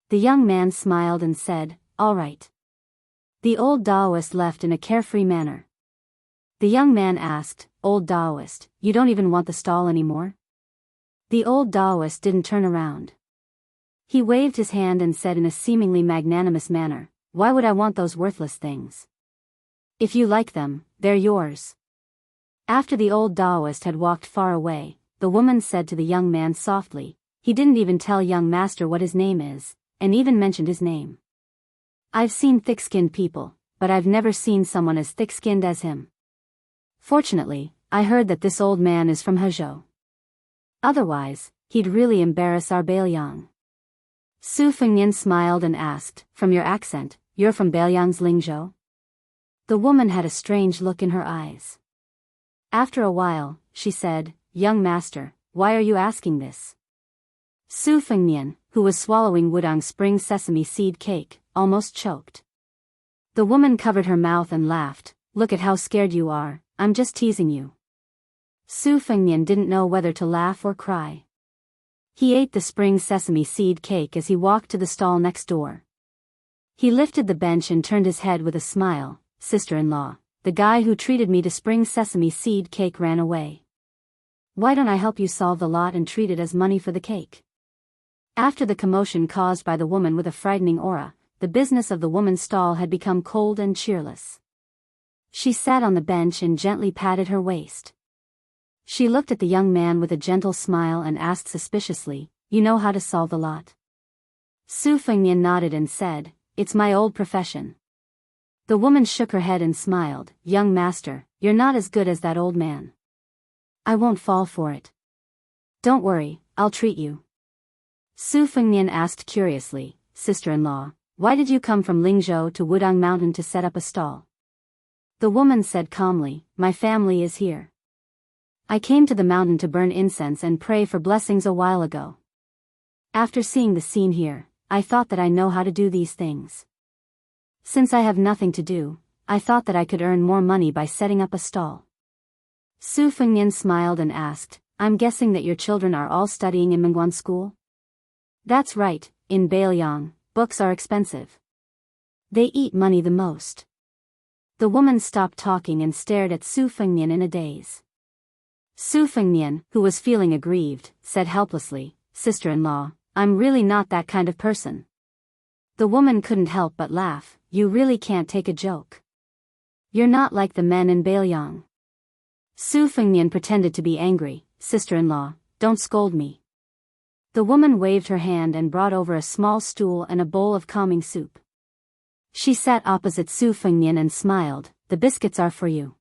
The young man smiled and said, All right. The old Daoist left in a carefree manner. The young man asked, Old Daoist, you don't even want the stall anymore? The old Daoist didn't turn around. He waved his hand and said in a seemingly magnanimous manner, Why would I want those worthless things? If you like them, they're yours. After the old Taoist had walked far away, the woman said to the young man softly, he didn't even tell young master what his name is, and even mentioned his name. I've seen thick-skinned people, but I've never seen someone as thick-skinned as him. Fortunately, I heard that this old man is from Hezhou. Otherwise, he'd really embarrass our Biyao. Su Fengnian smiled and asked, from your accent, you're from Biyang's Lingzhou? The woman had a strange look in her eyes. After a while, she said, young master, why are you asking this? Su Fengnian, who was swallowing Wudang spring sesame seed cake, almost choked. The woman covered her mouth and laughed, look at how scared you are, I'm just teasing you. Su Fengnian didn't know whether to laugh or cry. He ate the spring sesame seed cake as he walked to the stall next door. He lifted the bench and turned his head with a smile, sister-in-law, the guy who treated me to spring sesame seed cake ran away. Why don't I help you solve the lot and treat it as money for the cake? After the commotion caused by the woman with a frightening aura, the business of the woman's stall had become cold and cheerless. She sat on the bench and gently patted her waist. She looked at the young man with a gentle smile and asked suspiciously, you know how to solve the lot? Su Fengnian nodded and said, it's my old profession. The woman shook her head and smiled, young master, you're not as good as that old man. I won't fall for it. Don't worry, I'll treat you. Su Fengnian asked curiously, sister-in-law, why did you come from Lingzhou to Wudang Mountain to set up a stall? The woman said calmly, my family is here. I came to the mountain to burn incense and pray for blessings a while ago. After seeing the scene here, I thought that I know how to do these things. Since I have nothing to do, I thought that I could earn more money by setting up a stall. Su Fengnian smiled and asked, I'm guessing that your children are all studying in Mingguan school? That's right, in Biyao, books are expensive. They eat money the most. The woman stopped talking and stared at Su Fengnian in a daze. Su Fengnian, who was feeling aggrieved, said helplessly, sister-in-law, I'm really not that kind of person. The woman couldn't help but laugh, you really can't take a joke. You're not like the men in Biyao. Su Fengnian pretended to be angry, sister-in-law, don't scold me. The woman waved her hand and brought over a small stool and a bowl of calming soup. She sat opposite Su Fengnian and smiled, the biscuits are for you.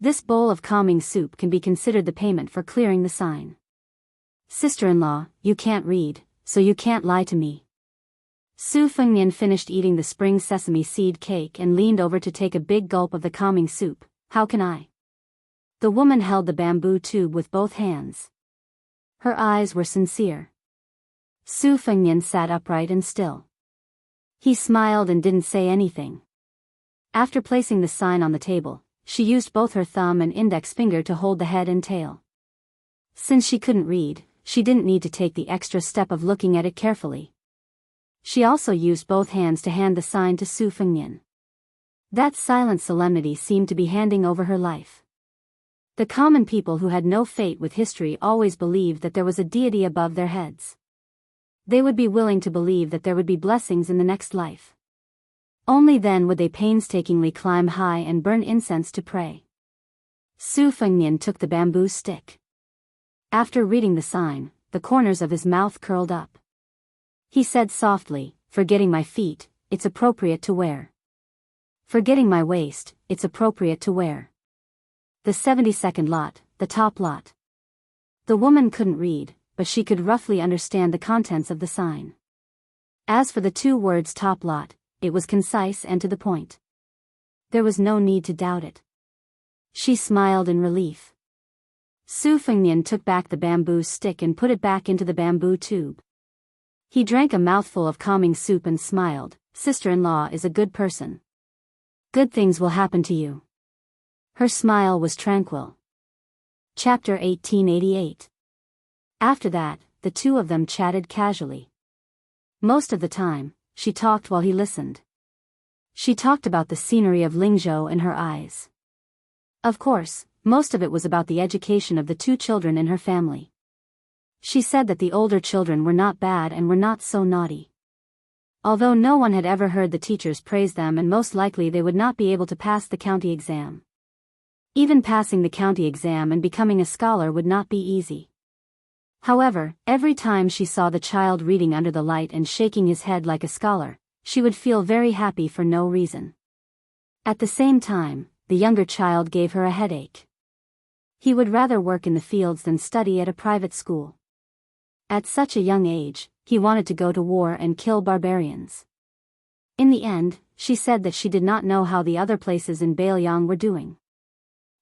This bowl of calming soup can be considered the payment for clearing the sign. Sister-in-law, you can't read, so you can't lie to me. Su Fengnian finished eating the spring sesame seed cake and leaned over to take a big gulp of the calming soup. How can I? The woman held the bamboo tube with both hands. Her eyes were sincere. Su Fengnian sat upright and still. He smiled and didn't say anything. After placing the sign on the table, she used both her thumb and index finger to hold the head and tail. Since she couldn't read, she didn't need to take the extra step of looking at it carefully. She also used both hands to hand the sign to Su Fengnian. That silent solemnity seemed to be handing over her life. The common people who had no fate with history always believed that there was a deity above their heads. They would be willing to believe that there would be blessings in the next life. Only then would they painstakingly climb high and burn incense to pray. Su Fengnian took the bamboo stick. After reading the sign, the corners of his mouth curled up. He said softly, forgetting my feet, it's appropriate to wear. Forgetting my waist, it's appropriate to wear. The 72nd lot, the top lot. The woman couldn't read, but she could roughly understand the contents of the sign. As for the 2 words top lot, it was concise and to the point. There was no need to doubt it. She smiled in relief. Su Fengnian took back the bamboo stick and put it back into the bamboo tube. He drank a mouthful of calming soup and smiled, sister-in-law is a good person. Good things will happen to you. Her smile was tranquil. Chapter 1888. After that, the two of them chatted casually. Most of the time, she talked while he listened. She talked about the scenery of Lingzhou in her eyes. Of course, most of it was about the education of the 2 children in her family. She said that the older children were not bad and were not so naughty. although no one had ever heard the teachers praise them, and most likely they would not be able to pass the county exam. Even passing the county exam and becoming a scholar would not be easy. However, every time she saw the child reading under the light and shaking his head like a scholar, she would feel very happy for no reason. At the same time, the younger child gave her a headache. He would rather work in the fields than study at a private school. At such a young age, he wanted to go to war and kill barbarians. In the end, she said that she did not know how the other places in Biyao were doing.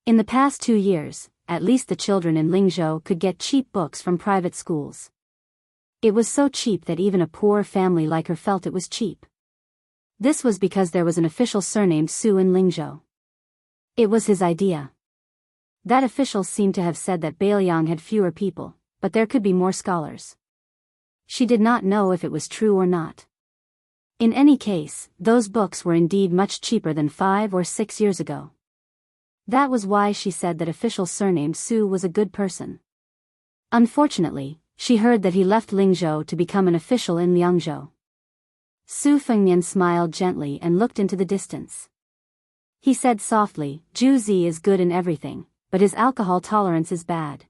In the past 2 years, at least the children in Lingzhou could get cheap books from private schools. It was so cheap that even a poor family like her felt it was cheap. This was because there was an official surnamed Su in Lingzhou. It was his idea. That official seemed to have said that Biyao had fewer people, but there could be more scholars. She did not know if it was true or not. In any case, those books were indeed much cheaper than 5 or 6 years ago. That was why she said that official surnamed Su was a good person. Unfortunately, she heard that he left Lingzhou to become an official in Liangzhou. Su Fengnian smiled gently and looked into the distance. He said softly, Zhu Zi is good in everything, but his alcohol tolerance is bad.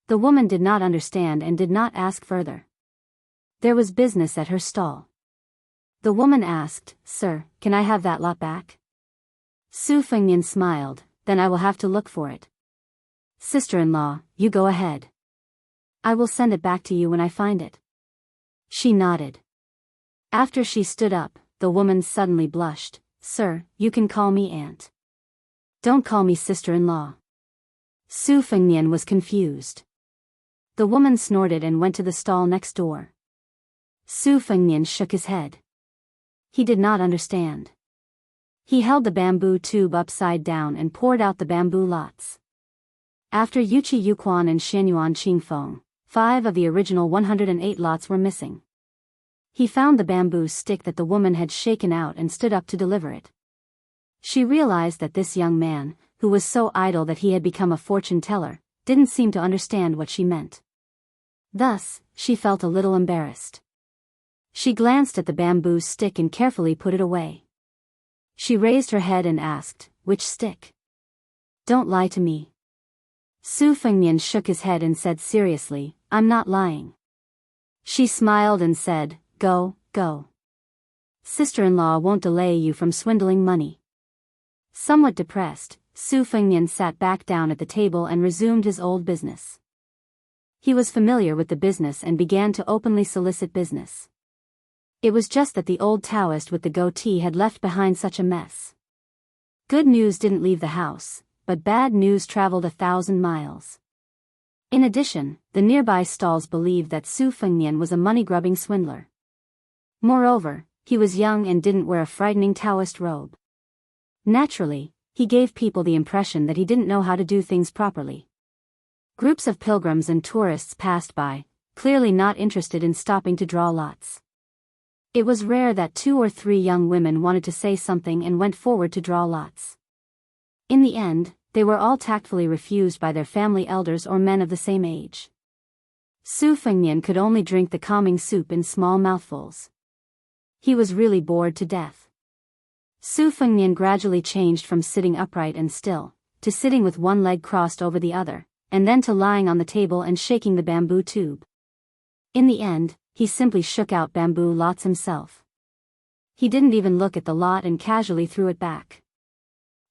The woman did not understand and did not ask further. There was business at her stall. The woman asked, Sir, can I have that lot back? Su Fengnian smiled, then I will have to look for it. Sister-in-law, you go ahead. I will send it back to you when I find it. She nodded. After she stood up, the woman suddenly blushed. Sir, you can call me aunt. Don't call me sister-in-law. Su Fengnian was confused. The woman snorted and went to the stall next door. Su Fengnian shook his head. He did not understand. He held the bamboo tube upside down and poured out the bamboo lots. After Yuqi Yuquan and Xianyuan Qingfeng, 5 of the original 108 lots were missing. He found the bamboo stick that the woman had shaken out and stood up to deliver it. She realized that this young man, who was so idle that he had become a fortune teller, didn't seem to understand what she meant. Thus, she felt a little embarrassed. She glanced at the bamboo stick and carefully put it away. She raised her head and asked, Which stick? Don't lie to me. Su Fengnian shook his head and said seriously, I'm not lying. She smiled and said, Go, go. Sister-in-law won't delay you from swindling money. Somewhat depressed, Su Fengnian sat back down at the table and resumed his old business. He was familiar with the business and began to openly solicit business. It was just that the old Taoist with the goatee had left behind such a mess. Good news didn't leave the house, but bad news traveled 1,000 miles. In addition, the nearby stalls believed that Su Fengnian was a money-grubbing swindler. Moreover, he was young and didn't wear a frightening Taoist robe. Naturally, he gave people the impression that he didn't know how to do things properly. Groups of pilgrims and tourists passed by, clearly not interested in stopping to draw lots. It was rare that 2 or 3 young women wanted to say something and went forward to draw lots. In the end, they were all tactfully refused by their family elders or men of the same age. Su Fengnian could only drink the calming soup in small mouthfuls. He was really bored to death. Su Fengnian gradually changed from sitting upright and still, to sitting with one leg crossed over the other, and then to lying on the table and shaking the bamboo tube. In the end, he simply shook out bamboo lots himself. He didn't even look at the lot and casually threw it back.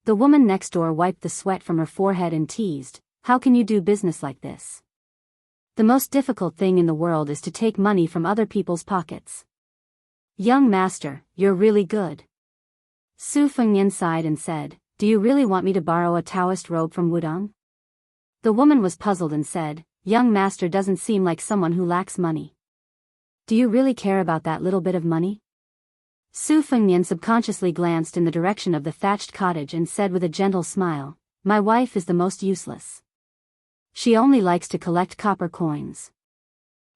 The woman next door wiped the sweat from her forehead and teased, How can you do business like this? The most difficult thing in the world is to take money from other people's pockets. Young master, you're really good. Su Fengnian sighed and said, Do you really want me to borrow a Taoist robe from Wudong? The woman was puzzled and said, Young master doesn't seem like someone who lacks money. Do you really care about that little bit of money? Su Fengnian subconsciously glanced in the direction of the thatched cottage and said with a gentle smile, My wife is the most useless. She only likes to collect copper coins.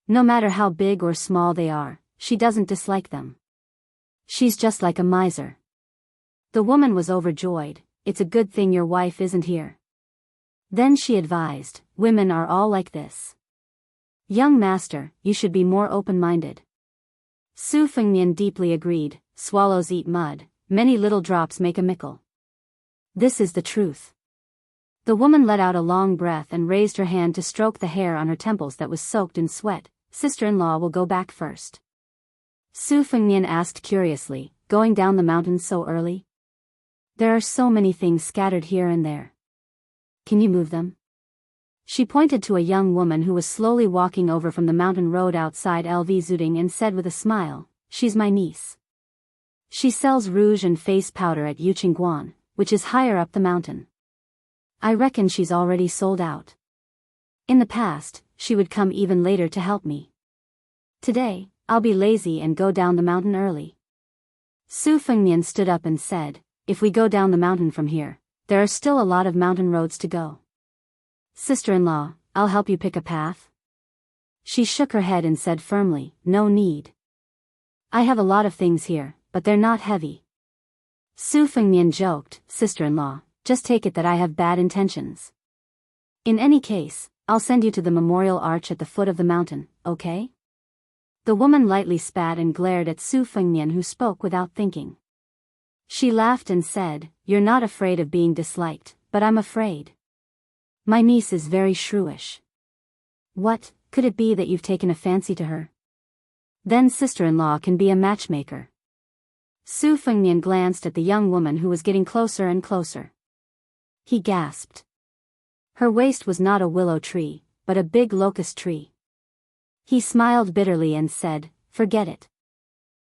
No matter how big or small they are, she doesn't dislike them. She's just like a miser. The woman was overjoyed. It's a good thing your wife isn't here. Then she advised, Women are all like this. Young master, you should be more open-minded. Su Fengnian deeply agreed, swallows eat mud, many little drops make a mickle. This is the truth. The woman let out a long breath and raised her hand to stroke the hair on her temples that was soaked in sweat. Sister-in-law will go back first. Su Fengnian asked curiously, going down the mountain so early? There are so many things scattered here and there. Can you move them? She pointed to a young woman who was slowly walking over from the mountain road outside LV Zuding and said with a smile, she's my niece. She sells rouge and face powder at Yuqingguan, which is higher up the mountain. I reckon she's already sold out. In the past, she would come even later to help me. Today, I'll be lazy and go down the mountain early. Su Fengnian stood up and said, if we go down the mountain from here, there are still a lot of mountain roads to go. Sister-in-law, I'll help you pick a path. She shook her head and said firmly, no need. I have a lot of things here, but they're not heavy. Su Fengnian joked, sister-in-law, just take it that I have bad intentions. In any case, I'll send you to the memorial arch at the foot of the mountain, okay? The woman lightly spat and glared at Su Fengnian, who spoke without thinking. She laughed and said, you're not afraid of being disliked, but I'm afraid. My niece is very shrewish. What, could it be that you've taken a fancy to her? Then sister-in-law can be a matchmaker. Su Fengnian glanced at the young woman who was getting closer and closer. He gasped. Her waist was not a willow tree, but a big locust tree. He smiled bitterly and said, forget it.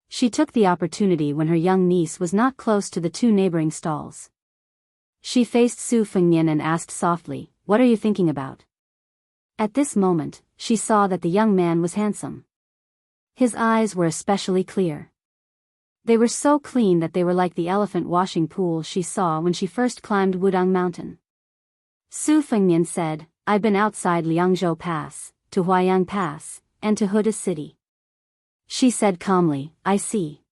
She took the opportunity when her young niece was not close to the two neighboring stalls. She faced Su Fengnian and asked softly, what are you thinking about? At this moment, she saw that the young man was handsome. His eyes were especially clear. They were so clean that they were like the elephant washing pool she saw when she first climbed Wudang Mountain. Su Fengnian said, I've been outside Liangzhou Pass, to Huayang Pass, and to Huda City. She said calmly, I see.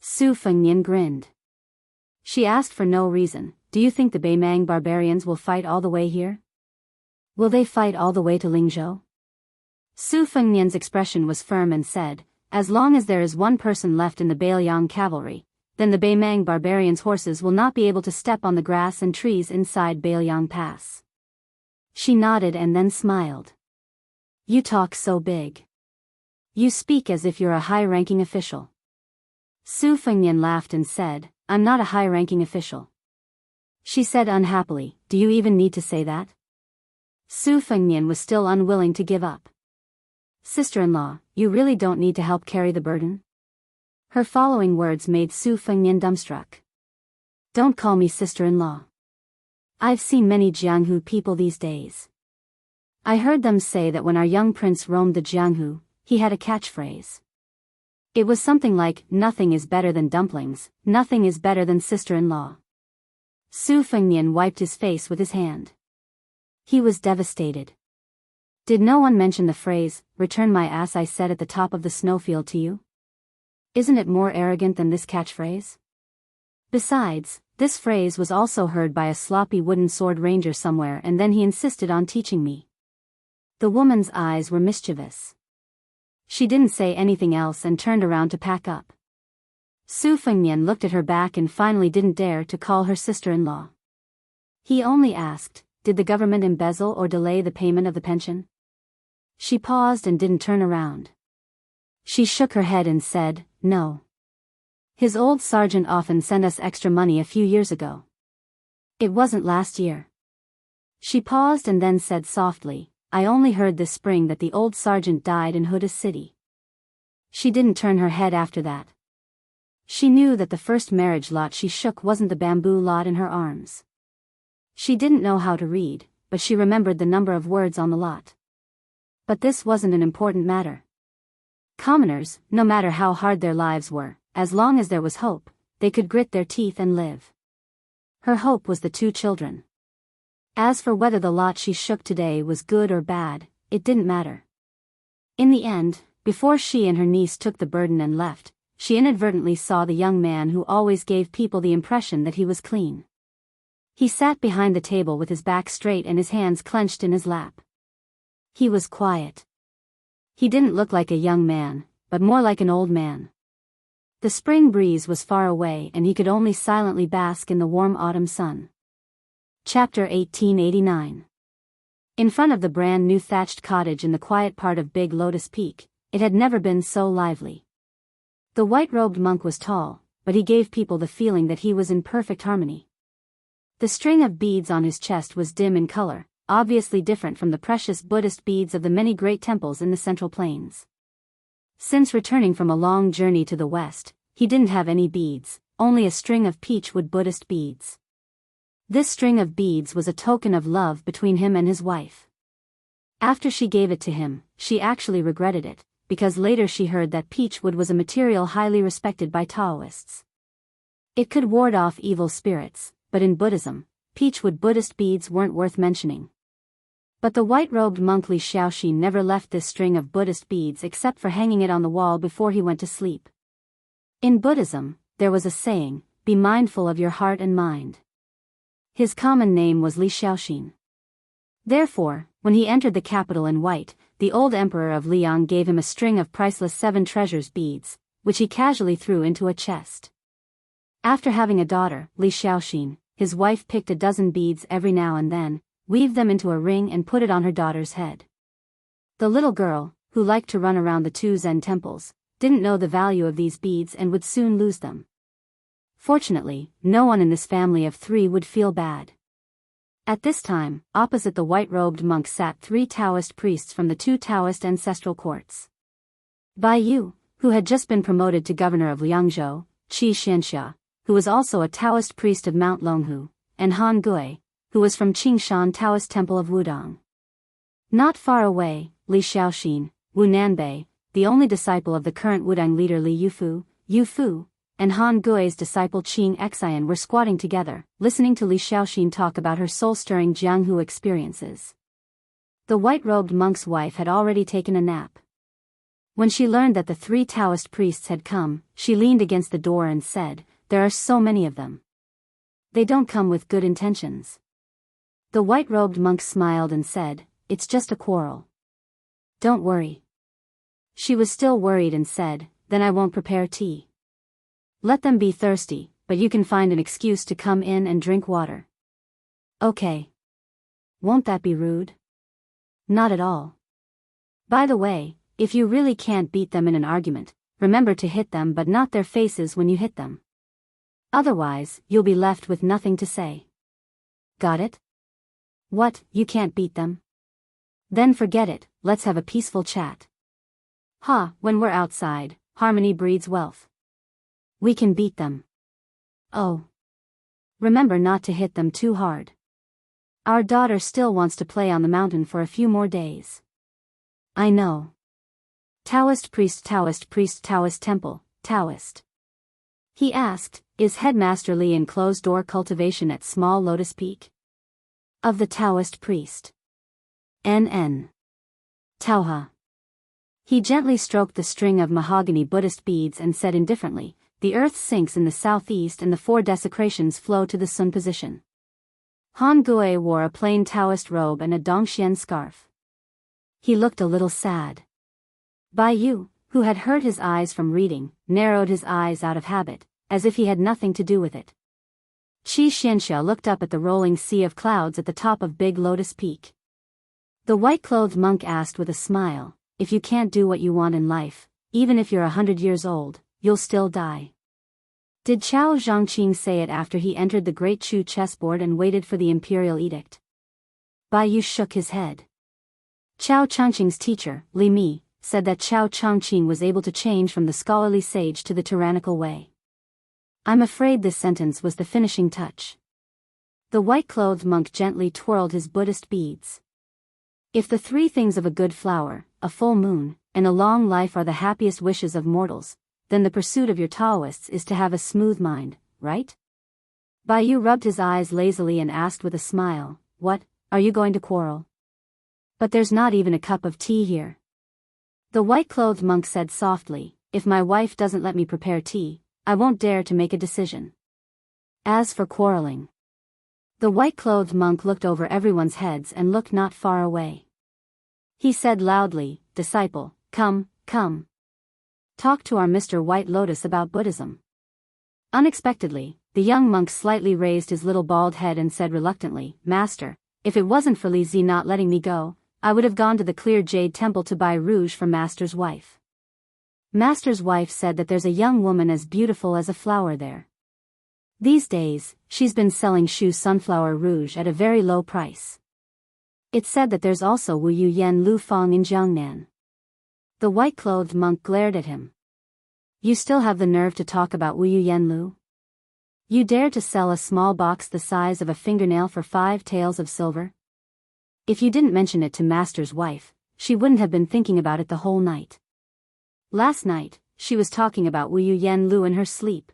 Su Fengnian grinned. She asked for no reason, do you think the Beimang barbarians will fight all the way here? Will they fight all the way to Lingzhou? Su Fengnian's expression was firm and said, as long as there is one person left in the Beiliang cavalry, then the Beimang barbarians' horses will not be able to step on the grass and trees inside Beiliang Pass. She nodded and then smiled. You talk so big. You speak as if you're a high-ranking official. Su Fengnian laughed and said, I'm not a high-ranking official. She said unhappily, do you even need to say that? Su Fengnian was still unwilling to give up. Sister-in-law, you really don't need to help carry the burden? Her following words made Su Fengnian dumbstruck. Don't call me sister-in-law. I've seen many Jianghu people these days. I heard them say that when our young prince roamed the Jianghu, he had a catchphrase. It was something like, nothing is better than dumplings, nothing is better than sister-in-law. Su Fengnian wiped his face with his hand. He was devastated. Did no one mention the phrase, return my ass I said at the top of the snowfield to you? Isn't it more arrogant than this catchphrase? Besides, this phrase was also heard by a sloppy wooden sword ranger somewhere, and then he insisted on teaching me. The woman's eyes were mischievous. She didn't say anything else and turned around to pack up. Su Fengnian looked at her back and finally didn't dare to call her sister-in-law. He only asked, did the government embezzle or delay the payment of the pension? She paused and didn't turn around. She shook her head and said, no. His old sergeant often sent us extra money a few years ago. It wasn't last year. She paused and then said softly, I only heard this spring that the old sergeant died in Huda City. She didn't turn her head after that. She knew that the first marriage lot she shook wasn't the bamboo lot in her arms. She didn't know how to read, but she remembered the number of words on the lot. But this wasn't an important matter. Commoners, no matter how hard their lives were, as long as there was hope, they could grit their teeth and live. Her hope was the two children. As for whether the lot she shook today was good or bad, it didn't matter. In the end, before she and her niece took the burden and left, she inadvertently saw the young man who always gave people the impression that he was clean. He sat behind the table with his back straight and his hands clenched in his lap. He was quiet. He didn't look like a young man, but more like an old man. The spring breeze was far away and he could only silently bask in the warm autumn sun. Chapter 1889. In front of the brand new thatched cottage in the quiet part of Big Lotus Peak, it had never been so lively. The white-robed monk was tall, but he gave people the feeling that he was in perfect harmony. The string of beads on his chest was dim in color, obviously different from the precious Buddhist beads of the many great temples in the Central Plains. Since returning from a long journey to the west, he didn't have any beads, only a string of peachwood Buddhist beads. This string of beads was a token of love between him and his wife. After she gave it to him, she actually regretted it, because later she heard that peachwood was a material highly respected by Taoists. It could ward off evil spirits, but in Buddhism, peachwood Buddhist beads weren't worth mentioning. But the white-robed monk Li Shaoxin never left this string of Buddhist beads except for hanging it on the wall before he went to sleep. In Buddhism, there was a saying, "Be mindful of your heart and mind." His common name was Li Shaoxin. Therefore, when he entered the capital in white, the old emperor of Liang gave him a string of priceless 7 treasures beads, which he casually threw into a chest. After having a daughter, Li Shaoxin, his wife picked a dozen beads every now and then, weaved them into a ring and put it on her daughter's head. The little girl, who liked to run around the 2 Zen temples, didn't know the value of these beads and would soon lose them. Fortunately, no one in this family of 3 would feel bad. At this time, opposite the white-robed monk sat 3 Taoist priests from the 2 Taoist ancestral courts. Biyao, who had just been promoted to governor of Liangzhou, Qi Xianxia, who was also a Taoist priest of Mount Longhu, and Han Gui, who was from Qingshan Taoist Temple of Wudong. Not far away, Li Shaoxin, Wu Nanbei, the only disciple of the current Wudang leader Li Yufu, and Han Gui's disciple Qing Xian were squatting together, listening to Li Shaoxin talk about her soul-stirring Jianghu experiences. The white-robed monk's wife had already taken a nap. When she learned that the 3 Taoist priests had come, she leaned against the door and said, "There are so many of them. They don't come with good intentions." The white-robed monk smiled and said, "It's just a quarrel. Don't worry." She was still worried and said, "Then I won't prepare tea. Let them be thirsty, but you can find an excuse to come in and drink water." "Okay. Won't that be rude?" "Not at all. By the way, if you really can't beat them in an argument, remember to hit them but not their faces when you hit them. Otherwise, you'll be left with nothing to say. Got it?" "What, you can't beat them? Then forget it, let's have a peaceful chat." "Ha, when we're outside, harmony breeds wealth. We can beat them." "Oh. Remember not to hit them too hard. Our daughter still wants to play on the mountain for a few more days." "I know. Taoist priest, Taoist temple, Taoist." He asked, "Is Headmaster Li in closed-door cultivation at Small Lotus Peak?" "Of the Taoist priest. NN. Taoha." He gently stroked the string of mahogany Buddhist beads and said indifferently, "The earth sinks in the southeast and the 4 desecrations flow to the sun position." Han Gui wore a plain Taoist robe and a Dongxian scarf. He looked a little sad. Biyao, who had hurt his eyes from reading, narrowed his eyes out of habit, as if he had nothing to do with it. Qi Xianxia looked up at the rolling sea of clouds at the top of Big Lotus Peak. The white-clothed monk asked with a smile, "If you can't do what you want in life, even if you're 100 years old, you'll still die." Did Chao Zhangqing say it after he entered the Great Chu chessboard and waited for the imperial edict? Biyao shook his head. Chao Changqing's teacher, Li Mi, said that Chao Changqing was able to change from the scholarly sage to the tyrannical way. I'm afraid this sentence was the finishing touch. The white-clothed monk gently twirled his Buddhist beads. If the 3 things of a good flower, a full moon, and a long life are the happiest wishes of mortals, then the pursuit of your Taoists is to have a smooth mind, right? Biyao rubbed his eyes lazily and asked with a smile, "What, are you going to quarrel? But there's not even a cup of tea here." The white-clothed monk said softly, "If my wife doesn't let me prepare tea, I won't dare to make a decision." As for quarreling. The white-clothed monk looked over everyone's heads and looked not far away. He said loudly, "Disciple, come, come. talk to our Mr. White Lotus about Buddhism. Unexpectedly, the young monk slightly raised his little bald head and said reluctantly, Master, if it wasn't for Li Zi not letting me go, I would have gone to the clear jade temple to buy rouge for Master's wife. Master's wife said that there's a young woman as beautiful as a flower there. These days, she's been selling Shu sunflower rouge at a very low price. It's said that there's also Wu Yu Yen Lu Fong in Jiangnan. The white-clothed monk glared at him. You still have the nerve to talk about Wu Yu Yen Lu? You dare to sell a small box the size of a fingernail for 5 taels of silver? If you didn't mention it to Master's wife, she wouldn't have been thinking about it the whole night. Last night, she was talking about Wu Yu Yen Lu in her sleep.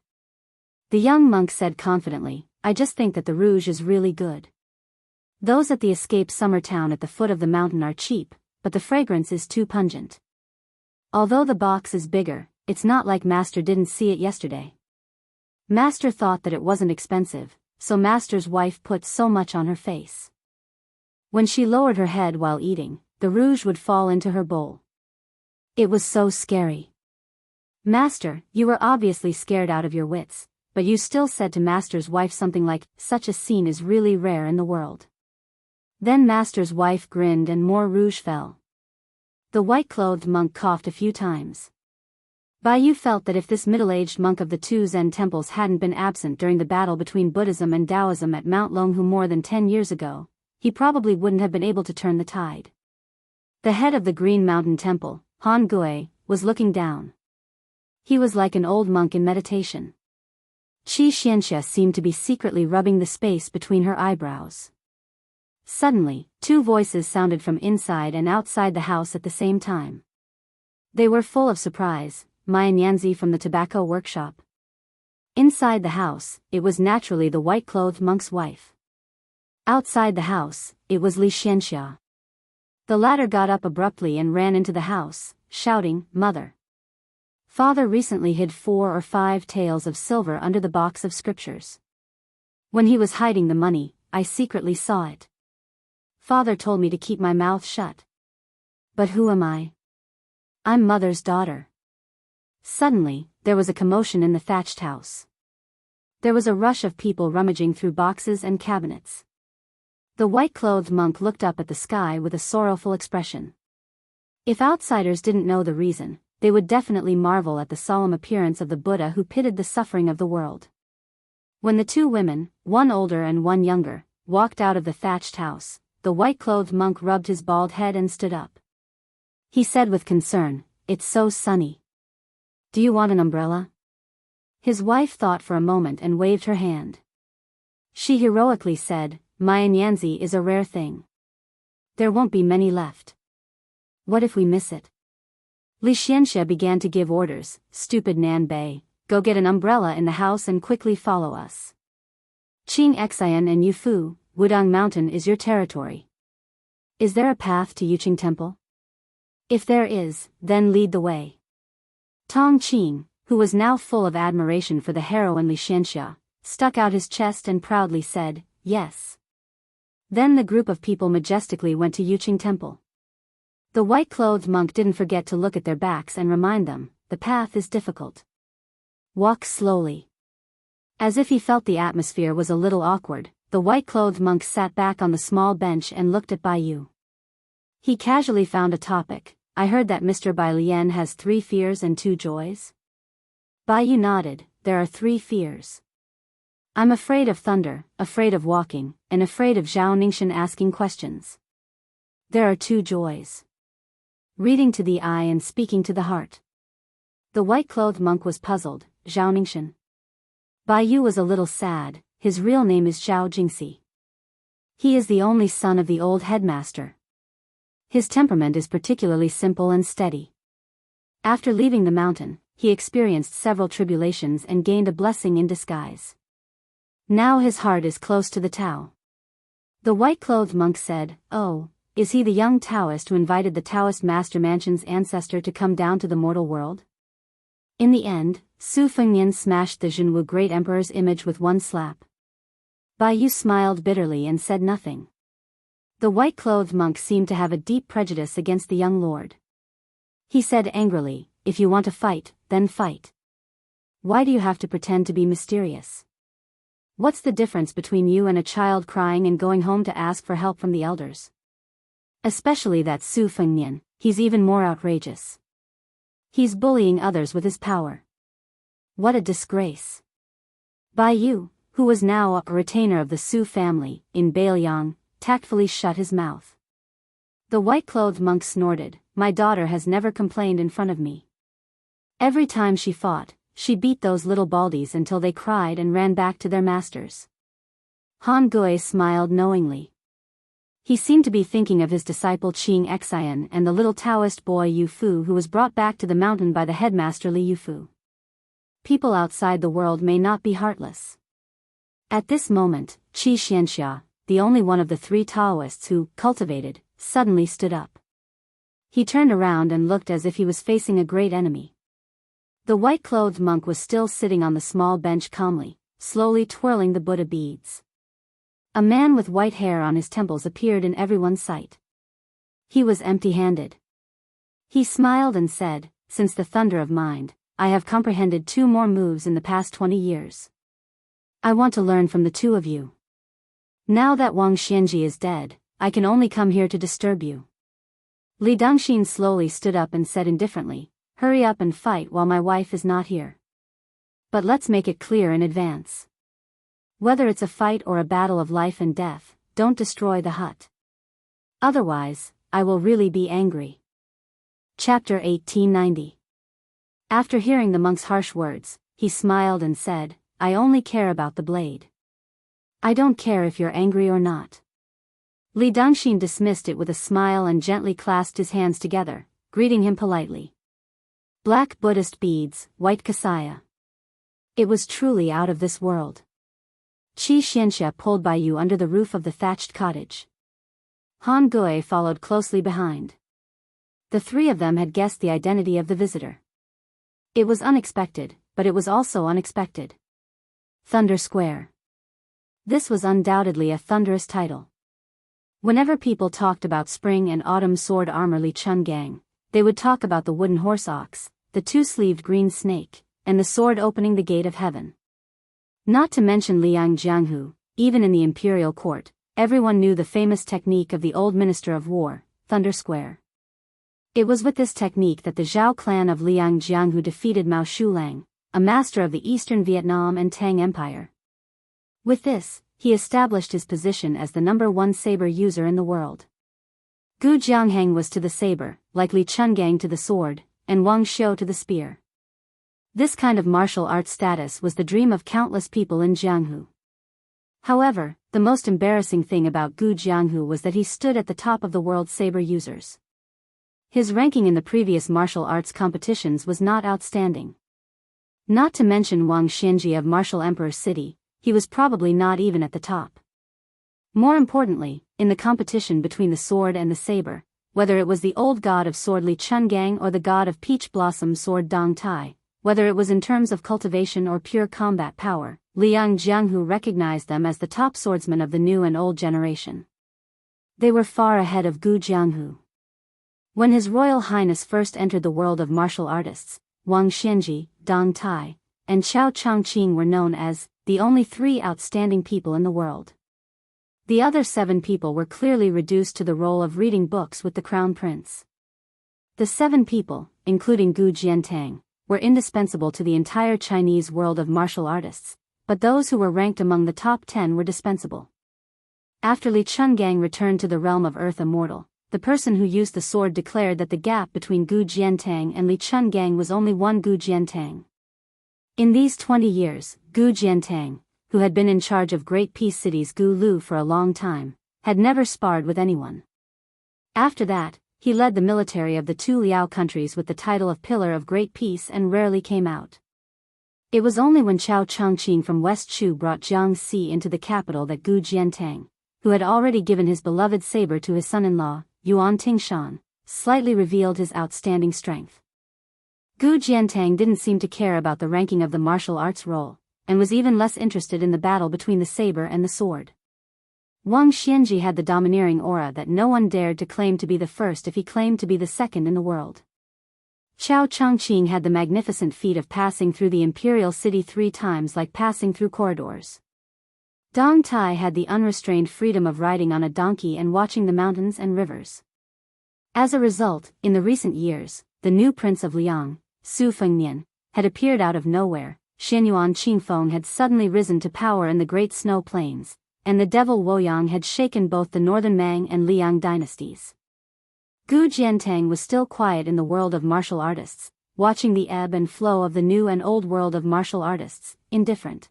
The young monk said confidently, I just think that the rouge is really good. Those at the escape summer town at the foot of the mountain are cheap, but the fragrance is too pungent. Although the box is bigger, it's not like Master didn't see it yesterday. Master thought that it wasn't expensive, so Master's wife put so much on her face. When she lowered her head while eating, the rouge would fall into her bowl. It was so scary. Master, you were obviously scared out of your wits, but you still said to Master's wife something like, such a scene is really rare in the world. Then Master's wife grinned and more rouge fell. The white-clothed monk coughed a few times. Biyao felt that if this middle-aged monk of the 2 Zen temples hadn't been absent during the battle between Buddhism and Taoism at Mount Longhu more than 10 years ago, he probably wouldn't have been able to turn the tide. The head of the Green Mountain Temple, Han Gui, was looking down. He was like an old monk in meditation. Qi Xianxia seemed to be secretly rubbing the space between her eyebrows. Suddenly, 2 voices sounded from inside and outside the house at the same time. They were full of surprise, Mai and Yanzi from the tobacco workshop. Inside the house, it was naturally the white-clothed monk's wife. Outside the house, it was Li Xianxia. The latter got up abruptly and ran into the house, shouting, Mother. Father recently hid 4 or 5 taels of silver under the box of scriptures. When he was hiding the money, I secretly saw it. Father told me to keep my mouth shut. But who am I? I'm Mother's daughter. Suddenly, there was a commotion in the thatched house. There was a rush of people rummaging through boxes and cabinets. The white-clothed monk looked up at the sky with a sorrowful expression. If outsiders didn't know the reason, they would definitely marvel at the solemn appearance of the Buddha who pitied the suffering of the world. When the 2 women, one older and one younger, walked out of the thatched house, the white-clothed monk rubbed his bald head and stood up. He said with concern, It's so sunny. Do you want an umbrella? His wife thought for a moment and waved her hand. She heroically said, My Yanzi is a rare thing. There won't be many left. What if we miss it? Li Xianxia began to give orders, Stupid Nan Bei, go get an umbrella in the house and quickly follow us. Qing Xian and Yufu, Wudong Mountain is your territory. Is there a path to Yuqing Temple? If there is, then lead the way. Tong Qing, who was now full of admiration for the heroine Li Xianxia, stuck out his chest and proudly said, Yes. Then the group of people majestically went to Yuqing Temple. The white-clothed monk didn't forget to look at their backs and remind them, the path is difficult. Walk slowly. As if he felt the atmosphere was a little awkward, the white-clothed monk sat back on the small bench and looked at Biyao. He casually found a topic. I heard that Mr. Bai Lian has 3 fears and 2 joys. Biyao nodded, there are 3 fears. I'm afraid of thunder, afraid of walking, and afraid of Zhao Ningxian asking questions. There are 2 joys. Reading to the eye and speaking to the heart. The white-clothed monk was puzzled, Zhao Ningxian. Biyao was a little sad, his real name is Zhao Jingxi. He is the only son of the old headmaster. His temperament is particularly simple and steady. After leaving the mountain, he experienced several tribulations and gained a blessing in disguise. Now his heart is close to the Tao. The white-clothed monk said, Oh, is he the young Taoist who invited the Taoist Master Mansion's ancestor to come down to the mortal world? In the end, Su Fengnian smashed the Jianghu Great Emperor's image with one slap. Biyao smiled bitterly and said nothing. The white-clothed monk seemed to have a deep prejudice against the young lord. He said angrily, If you want to fight, then fight. Why do you have to pretend to be mysterious? What's the difference between you and a child crying and going home to ask for help from the elders? Especially that Su Fengnian, he's even more outrageous. He's bullying others with his power. What a disgrace. Biyao, who was now a retainer of the Su family, in Biyao, tactfully shut his mouth. The white-clothed monk snorted, "My daughter has never complained in front of me. Every time she fought, she beat those little baldies until they cried and ran back to their masters." Han Gui smiled knowingly. He seemed to be thinking of his disciple Qing Xian and the little Taoist boy Yu Fu who was brought back to the mountain by the headmaster Li Yufu. People outside the world may not be heartless. At this moment, Qi Xianxia, the only one of the three Taoists who cultivated, suddenly stood up. He turned around and looked as if he was facing a great enemy. The white-clothed monk was still sitting on the small bench calmly, slowly twirling the Buddha beads. A man with white hair on his temples appeared in everyone's sight. He was empty-handed. He smiled and said, "Since the thunder of mind, I have comprehended 2 more moves in the past 20 years. I want to learn from the 2 of you. Now that Wang Xianji is dead, I can only come here to disturb you." Li Dongxin slowly stood up and said indifferently, "Hurry up and fight while my wife is not here. But let's make it clear in advance. Whether it's a fight or a battle of life and death, don't destroy the hut. Otherwise, I will really be angry." Chapter 1890. After hearing the monk's harsh words, he smiled and said, "I only care about the blade. I don't care if you're angry or not." Li Dongxin dismissed it with a smile and gently clasped his hands together, greeting him politely. Black Buddhist beads, white kasaya. It was truly out of this world. Qi Xianxia pulled Biyao under the roof of the thatched cottage. Han Gui followed closely behind. The 3 of them had guessed the identity of the visitor. It was unexpected, but it was also unexpected. Thunder Square. This was undoubtedly a thunderous title. Whenever people talked about spring and autumn sword armor Li Chungang, they would talk about the wooden horse ox, the 2-sleeved green snake, and the sword opening the gate of heaven. Not to mention Liang Jianghu, even in the imperial court, everyone knew the famous technique of the old minister of war, Thunder Square. It was with this technique that the Zhao clan of Liang Jianghu defeated Mao Shulang, a master of the Eastern Vietnam and Tang Empire. With this, he established his position as the #1 saber user in the world. Gu Jiangheng was to the saber, like Li Chungang to the sword, and Wang Xiu to the spear. This kind of martial arts status was the dream of countless people in Jianghu. However, the most embarrassing thing about Gu Jianghu was that he stood at the top of the world's saber users. His ranking in the previous martial arts competitions was not outstanding. Not to mention Wang Xianji of Martial Emperor City, he was probably not even at the top. More importantly, in the competition between the sword and the saber, whether it was the old god of sword Li Chungang or the god of peach blossom sword Dong Tai, whether it was in terms of cultivation or pure combat power, Liang Jianghu recognized them as the top swordsmen of the new and old generation. They were far ahead of Gu Jianghu. When His Royal Highness first entered the world of martial artists, Wang Xianji, Dong Tai, and Chao Chongqing were known as the only 3 outstanding people in the world. The other 7 people were clearly reduced to the role of reading books with the crown prince. The 7 people, including Gu Jiantang, were indispensable to the entire Chinese world of martial artists, but those who were ranked among the top 10 were dispensable. After Li Chungang returned to the realm of Earth Immortal, the person who used the sword declared that the gap between Gu Jiantang and Li Chungang was only 1 Gu Jiantang. In these 20 years, Gu Jiantang, who had been in charge of Great Peace City's Gu Lu for a long time, had never sparred with anyone. After that, he led the military of the 2 Liao countries with the title of Pillar of Great Peace and rarely came out. It was only when Chao Chongqing from West Chu brought Jiangxi into the capital that Gu Jiantang, who had already given his beloved saber to his son-in-law, Yuan Tingshan, slightly revealed his outstanding strength. Gu Jiantang didn't seem to care about the ranking of the martial arts role, and was even less interested in the battle between the saber and the sword. Wang Xianji had the domineering aura that no one dared to claim to be the first if he claimed to be the second in the world. Xiao Chongqing had the magnificent feat of passing through the imperial city 3 times like passing through corridors. Dong Tai had the unrestrained freedom of riding on a donkey and watching the mountains and rivers. As a result, in the recent years, the new prince of Liang, Su Fengnian, had appeared out of nowhere. Xianyuan Qingfeng had suddenly risen to power in the Great Snow Plains, and the devil Woyang had shaken both the northern Mang and Liang dynasties. Gu Jiantang was still quiet in the world of martial artists, watching the ebb and flow of the new and old world of martial artists, indifferent.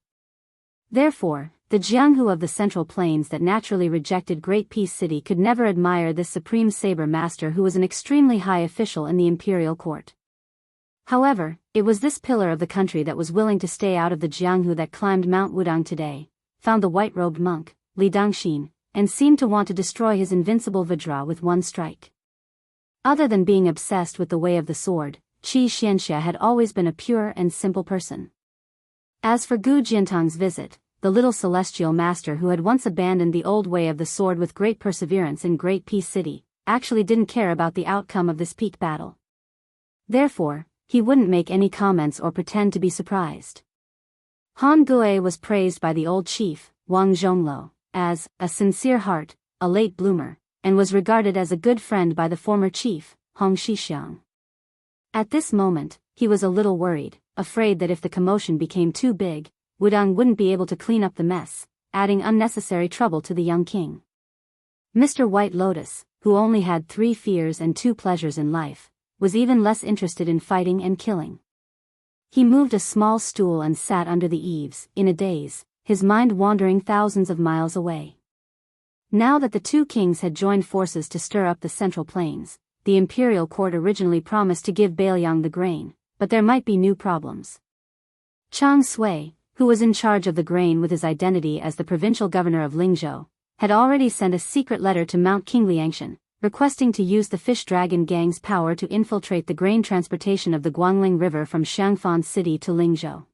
Therefore, the Jianghu of the Central Plains that naturally rejected Great Peace City could never admire this supreme saber master who was an extremely high official in the imperial court. However, it was this pillar of the country that was willing to stay out of the Jianghu that climbed Mount Wudang today, found the white-robed monk, Li Dangxin, and seemed to want to destroy his invincible Vajra with one strike. Other than being obsessed with the way of the sword, Qi Xianxia had always been a pure and simple person. As for Gu Jiantang's visit, the little celestial master who had once abandoned the old way of the sword with great perseverance in Great Peace City, actually didn't care about the outcome of this peak battle. Therefore, he wouldn't make any comments or pretend to be surprised. Han Gui was praised by the old chief, Wang Zhonglo, as a sincere heart, a late bloomer, and was regarded as a good friend by the former chief, Hong Shixiang. At this moment, he was a little worried, afraid that if the commotion became too big, Wudang wouldn't be able to clean up the mess, adding unnecessary trouble to the young king. Mr. White Lotus, who only had 3 fears and 2 pleasures in life, was even less interested in fighting and killing. He moved a small stool and sat under the eaves, in a daze, his mind wandering thousands of miles away. Now that the 2 kings had joined forces to stir up the Central Plains, the imperial court originally promised to give Bailiang the grain, but there might be new problems. Chang Sui, who was in charge of the grain with his identity as the provincial governor of Lingzhou, had already sent a secret letter to Mount Qingliangshan, requesting to use the Fish Dragon Gang's power to infiltrate the grain transportation of the Guangling River from Xiangfan City to Lingzhou.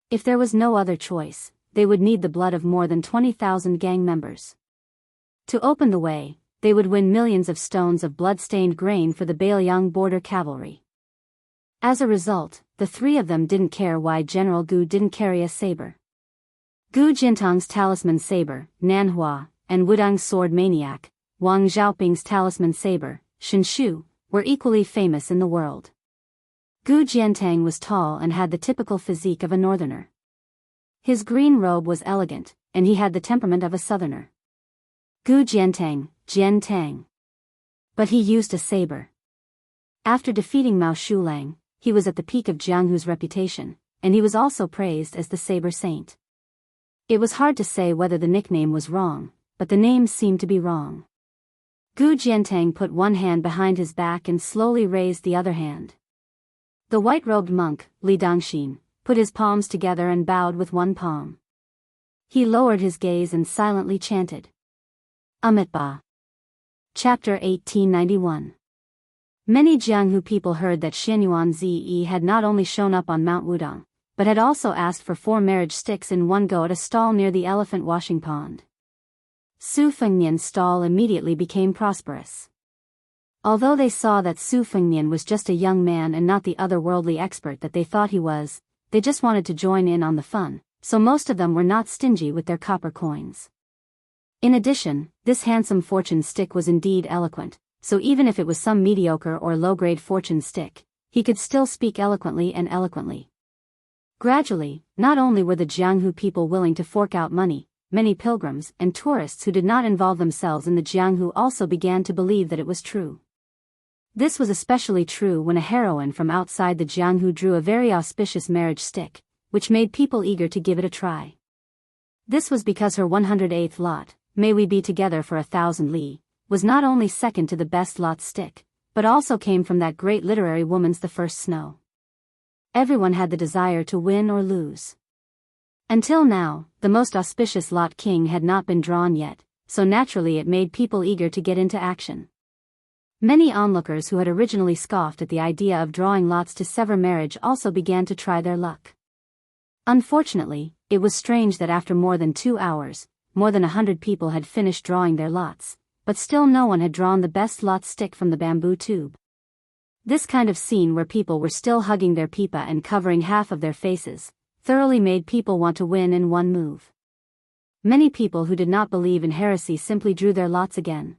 If there was no other choice, they would need the blood of more than 20,000 gang members. To open the way, they would win millions of stones of blood-stained grain for the Bailiang border cavalry. As a result, the 3 of them didn't care why General Gu didn't carry a saber. Gu Jiantang's talisman saber, Nanhua, and Wudang's sword maniac, Wang Xiaoping's talisman saber, Shinshu, were equally famous in the world. Gu Jiantang was tall and had the typical physique of a northerner. His green robe was elegant, and he had the temperament of a southerner. Gu Jiantang, Jian Tang. But he used a saber. After defeating Mao Shulang, he was at the peak of Jianghu's reputation, and he was also praised as the Saber Saint. It was hard to say whether the nickname was wrong, but the name seemed to be wrong. Gu Jiantang put one hand behind his back and slowly raised the other hand. The white-robed monk, Li Dangxin, put his palms together and bowed with one palm. He lowered his gaze and silently chanted. Amitabha. Chapter 1891. Many Jianghu people heard that Xianyuan Zi had not only shown up on Mount Wudang, but had also asked for 4 marriage sticks in one go at a stall near the elephant washing pond. Su Fengnian's stall immediately became prosperous. Although they saw that Su Fengnian was just a young man and not the otherworldly expert that they thought he was, they just wanted to join in on the fun, so most of them were not stingy with their copper coins. In addition, this handsome fortune stick was indeed eloquent, so even if it was some mediocre or low-grade fortune stick, he could still speak eloquently and eloquently. Gradually, not only were the Jianghu people willing to fork out money, many pilgrims and tourists who did not involve themselves in the Jianghu also began to believe that it was true. This was especially true when a heroine from outside the Jianghu drew a very auspicious marriage stick, which made people eager to give it a try. This was because her 108th lot, "May we be together for 1,000 li," was not only second to the best lot stick, but also came from that great literary woman's The First Snow. Everyone had the desire to win or lose. Until now, the most auspicious lot king had not been drawn yet, so naturally it made people eager to get into action. Many onlookers who had originally scoffed at the idea of drawing lots to sever marriage also began to try their luck. Unfortunately, it was strange that after more than 2 hours, more than 100 people had finished drawing their lots, but still no one had drawn the best lot stick from the bamboo tube. This kind of scene where people were still hugging their pipa and covering half of their faces, thoroughly made people want to win in one move. Many people who did not believe in heresy simply drew their lots again.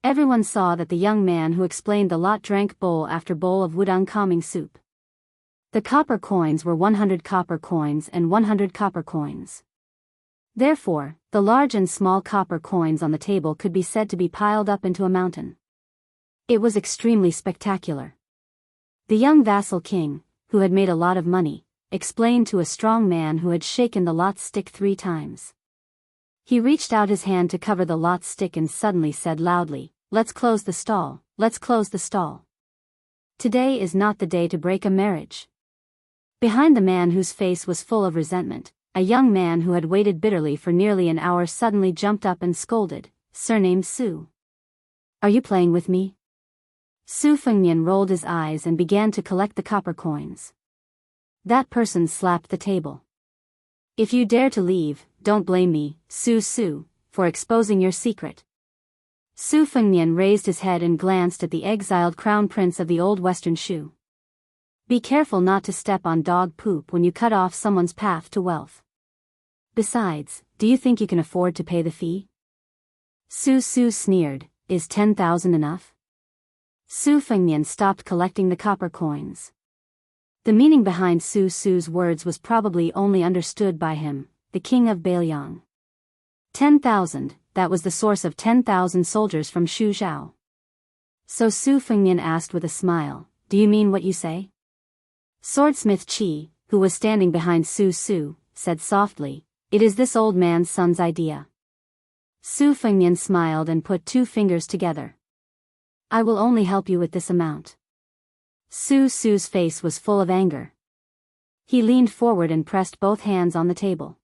Everyone saw that the young man who explained the lot drank bowl after bowl of wudang calming soup. The copper coins were 100 copper coins and 100 copper coins. Therefore, the large and small copper coins on the table could be said to be piled up into a mountain. It was extremely spectacular. The young vassal king, who had made a lot of money, explained to a strong man who had shaken the lot stick 3 times. He reached out his hand to cover the lot stick and suddenly said loudly, "Let's close the stall, let's close the stall. Today is not the day to break a marriage." Behind the man whose face was full of resentment, a young man who had waited bitterly for nearly an hour suddenly jumped up and scolded, "Surnamed Su. Are you playing with me?" Su Fengnian rolled his eyes and began to collect the copper coins. That person slapped the table. "If you dare to leave, don't blame me, Su, for exposing your secret." Su Fengnian raised his head and glanced at the exiled crown prince of the old western Shu. "Be careful not to step on dog poop when you cut off someone's path to wealth. Besides, do you think you can afford to pay the fee?" Su sneered, "Is 10,000 enough?" Su Fengnian stopped collecting the copper coins. The meaning behind Su's words was probably only understood by him, the king of Biyao. 10,000, that was the source of 10,000 soldiers from Shu Zhao. So Su Fengnian asked with a smile, "Do you mean what you say?" Swordsmith Qi, who was standing behind Su, said softly, "It is this old man's son's idea." Su Fengnian smiled and put 2 fingers together. "I will only help you with this amount." Su's face was full of anger. He leaned forward and pressed both hands on the table.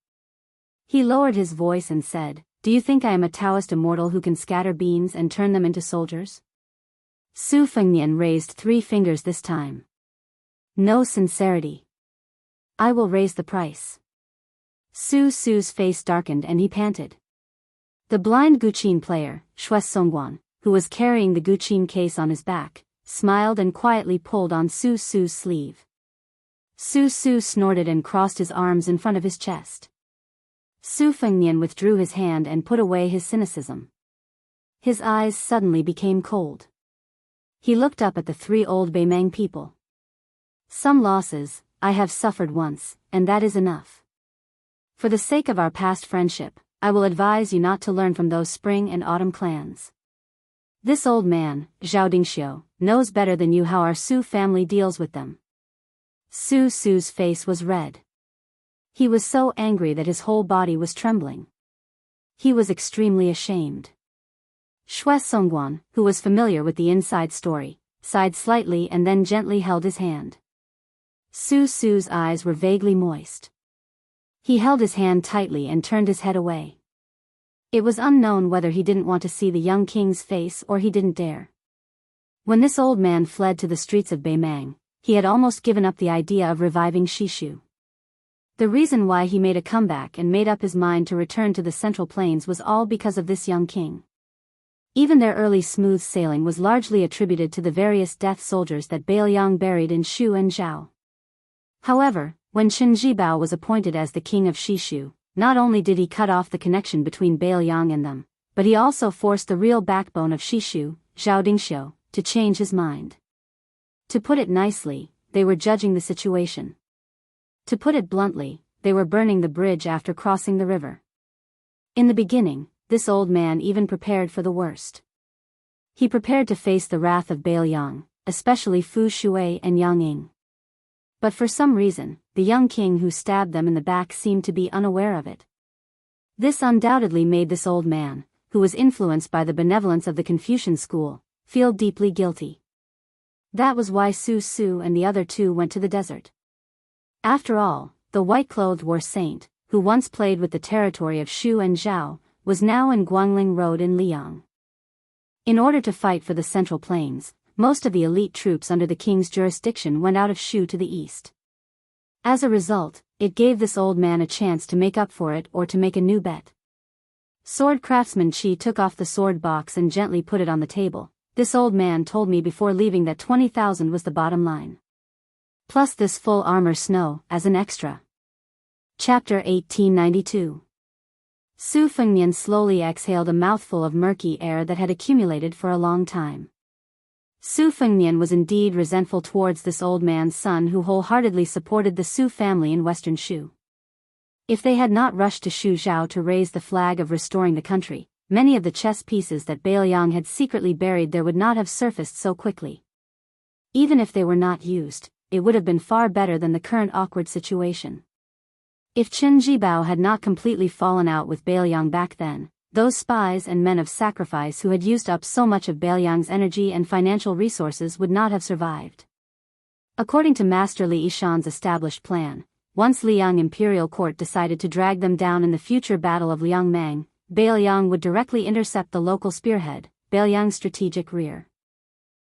He lowered his voice and said, "Do you think I am a Taoist immortal who can scatter beans and turn them into soldiers?" Su Fengnian raised 3 fingers this time. "No sincerity. I will raise the price." Su's face darkened and he panted. The blind guqin player, Shui Songguan, who was carrying the guqin case on his back, smiled and quietly pulled on Su's sleeve. Su snorted and crossed his arms in front of his chest. Su Fengnian withdrew his hand and put away his cynicism. His eyes suddenly became cold. He looked up at the 3 old Beimang people. "Some losses, I have suffered once, and that is enough. For the sake of our past friendship, I will advise you not to learn from those spring and autumn clans. This old man, Zhao Dingxiu, knows better than you how our Su family deals with them." Su's face was red. He was so angry that his whole body was trembling. He was extremely ashamed. Shui Songguan, who was familiar with the inside story, sighed slightly and then gently held his hand. Su's eyes were vaguely moist. He held his hand tightly and turned his head away. It was unknown whether he didn't want to see the young king's face or he didn't dare. When this old man fled to the streets of Beimang, he had almost given up the idea of reviving Shishu. The reason why he made a comeback and made up his mind to return to the Central Plains was all because of this young king. Even their early smooth sailing was largely attributed to the various death soldiers that Beiliang buried in Shu and Zhao. However, when Chen Jibao was appointed as the king of Shishu, not only did he cut off the connection between Beiliang and them, but he also forced the real backbone of Shishu, Zhao Dingxiu, to change his mind. To put it nicely, they were judging the situation. To put it bluntly, they were burning the bridge after crossing the river. In the beginning, this old man even prepared for the worst. He prepared to face the wrath of Beiliang, especially Fu Shui and Yang Ying. But for some reason, the young king who stabbed them in the back seemed to be unaware of it. This undoubtedly made this old man, who was influenced by the benevolence of the Confucian school, feel deeply guilty. That was why Su and the other 2 went to the desert. After all, the white-clothed war saint, who once played with the territory of Shu and Zhao, was now in Guangling Road in Liang. In order to fight for the Central Plains, most of the elite troops under the king's jurisdiction went out of Shu to the east. As a result, it gave this old man a chance to make up for it or to make a new bet. Sword craftsman Qi took off the sword box and gently put it on the table, This old man told me before leaving that 20,000 was the bottom line. Plus this full armor snow, as an extra. Chapter 1892. Su Fengnian slowly exhaled a mouthful of murky air that had accumulated for a long time. Su Fengnian was indeed resentful towards this old man's son who wholeheartedly supported the Su family in western Shu. If they had not rushed to Shuzhou to raise the flag of restoring the country, many of the chess pieces that Biyao had secretly buried there would not have surfaced so quickly. Even if they were not used, it would have been far better than the current awkward situation. If Qin Jibao had not completely fallen out with Biyao back then, those spies and men of sacrifice who had used up so much of Beiliang's energy and financial resources would not have survived. According to Master Li Yishan's established plan, once Liang Imperial Court decided to drag them down in the future Battle of Liangmang, Beiliang would directly intercept the local spearhead, Beiliang's strategic rear.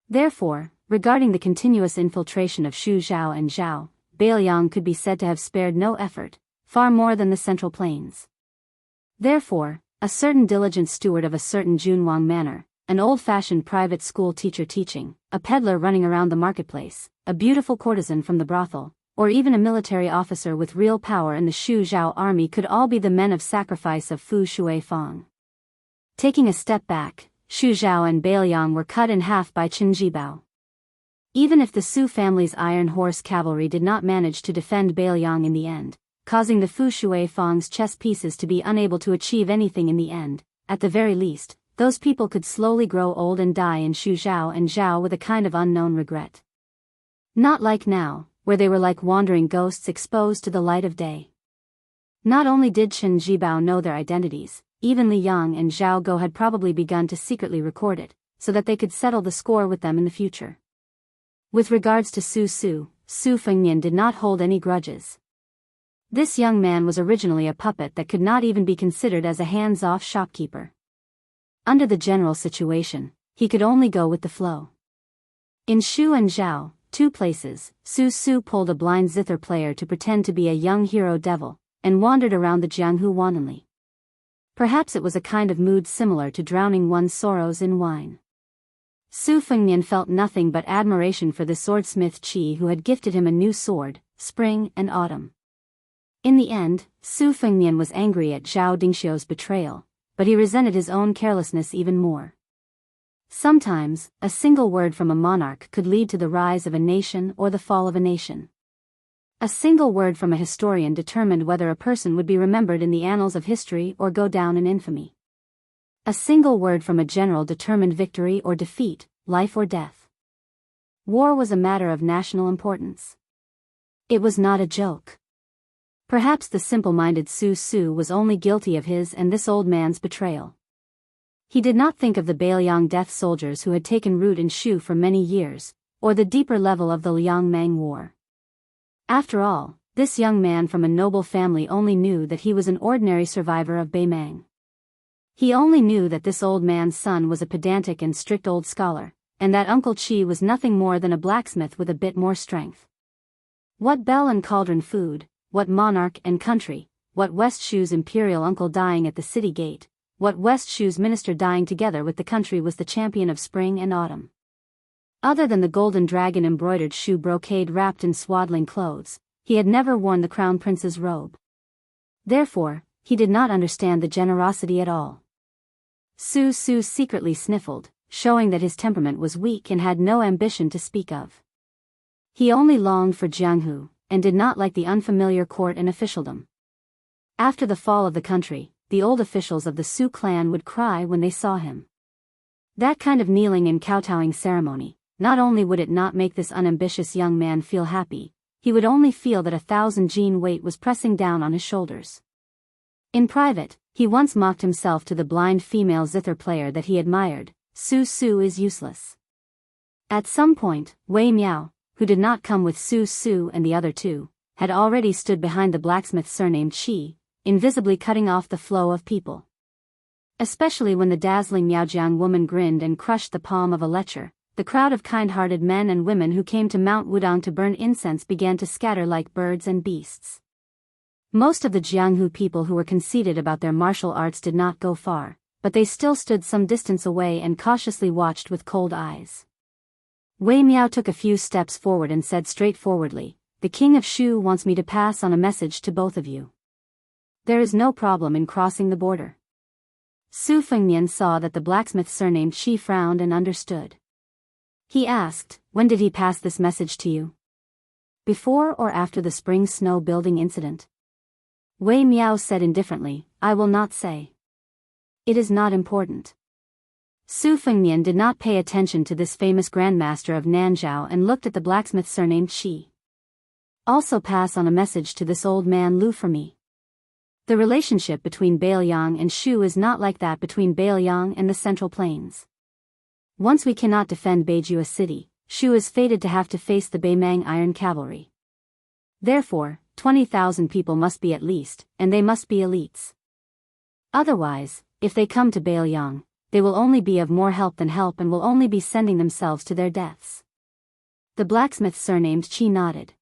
Therefore, regarding the continuous infiltration of Shuzhou and Zhao, Beiliang could be said to have spared no effort, far more than the Central Plains. Therefore, a certain diligent steward of a certain Junwang manor, an old-fashioned private school teacher teaching, a peddler running around the marketplace, a beautiful courtesan from the brothel, or even a military officer with real power in the Shu Zhao army could all be the men of sacrifice of Fu Shuifang. Taking a step back, Shu Zhao and Beiliang were cut in half by Qin Jibao. Even if the Su family's Iron Horse cavalry did not manage to defend Beiliang in the end, causing the Fu Shuifang's chess pieces to be unable to achieve anything in the end, at the very least, those people could slowly grow old and die in Shu Zhao and Zhao with a kind of unknown regret. Not like now, where they were like wandering ghosts exposed to the light of day. Not only did Qin Jibao know their identities, even Li Yang and Zhao Go had probably begun to secretly record it, so that they could settle the score with them in the future. With regards to Su Fengnian did not hold any grudges. This young man was originally a puppet that could not even be considered as a hands-off shopkeeper. Under the general situation, he could only go with the flow. In Shu and Zhao, two places, Su pulled a blind zither player to pretend to be a young hero devil, and wandered around the Jianghu wantonly. Perhaps it was a kind of mood similar to drowning one's sorrows in wine. Su Fengnian felt nothing but admiration for the swordsmith Qi who had gifted him a new sword, Spring and Autumn. In the end, Su Fengnian was angry at Zhao Dingxiu's betrayal, but he resented his own carelessness even more. Sometimes, a single word from a monarch could lead to the rise of a nation or the fall of a nation. A single word from a historian determined whether a person would be remembered in the annals of history or go down in infamy. A single word from a general determined victory or defeat, life or death. War was a matter of national importance. It was not a joke. Perhaps the simple-minded Su was only guilty of his and this old man's betrayal. He did not think of the Beiliang death soldiers who had taken root in Shu for many years, or the deeper level of the Liangmang War. After all, this young man from a noble family only knew that he was an ordinary survivor of Beimang. He only knew that this old man's son was a pedantic and strict old scholar, and that Uncle Qi was nothing more than a blacksmith with a bit more strength. What bell and cauldron food, what monarch and country, what West Shu's imperial uncle dying at the city gate, what West Shu's minister dying together with the country was the champion of spring and autumn. Other than the golden dragon embroidered Shu brocade wrapped in swaddling clothes, he had never worn the crown prince's robe. Therefore, he did not understand the generosity at all. Su secretly sniffled, showing that his temperament was weak and had no ambition to speak of. He only longed for Jianghu, and did not like the unfamiliar court and officialdom. After the fall of the country, the old officials of the Su clan would cry when they saw him. That kind of kneeling and kowtowing ceremony, not only would it not make this unambitious young man feel happy, he would only feel that 1,000 gene weight was pressing down on his shoulders. In private, he once mocked himself to the blind female zither player that he admired, Su is useless. At some point, Wei Miao, who did not come with Su and the other two, had already stood behind the blacksmith surnamed Qi, invisibly cutting off the flow of people. Especially when the dazzling Miaojiang woman grinned and crushed the palm of a lecher, the crowd of kind-hearted men and women who came to Mount Wudang to burn incense began to scatter like birds and beasts. Most of the Jianghu people who were conceited about their martial arts did not go far. but they still stood some distance away and cautiously watched with cold eyes. Wei Miao took a few steps forward and said straightforwardly, "The king of Shu wants me to pass on a message to both of you. There is no problem in crossing the border." Su Fengnian saw that the blacksmith surnamed Shi frowned and understood. He asked, "When did he pass this message to you? Before or after the spring snow building incident?" Wei Miao said indifferently, "I will not say. It is not important." Su Fengnian did not pay attention to this famous grandmaster of Nanzhao and looked at the blacksmith surnamed Shi. "Also pass on a message to this old man Lu for me. The relationship between Beiliang and Shu is not like that between Beiliang and the Central Plains. Once we cannot defend Beiju city, Shu is fated to have to face the Beimang Iron Cavalry. Therefore, 20,000 people must be at least, and they must be elites. Otherwise, if they come to Beiliang, they will only be of more help than help and will only be sending themselves to their deaths." The blacksmith surnamed Qi nodded.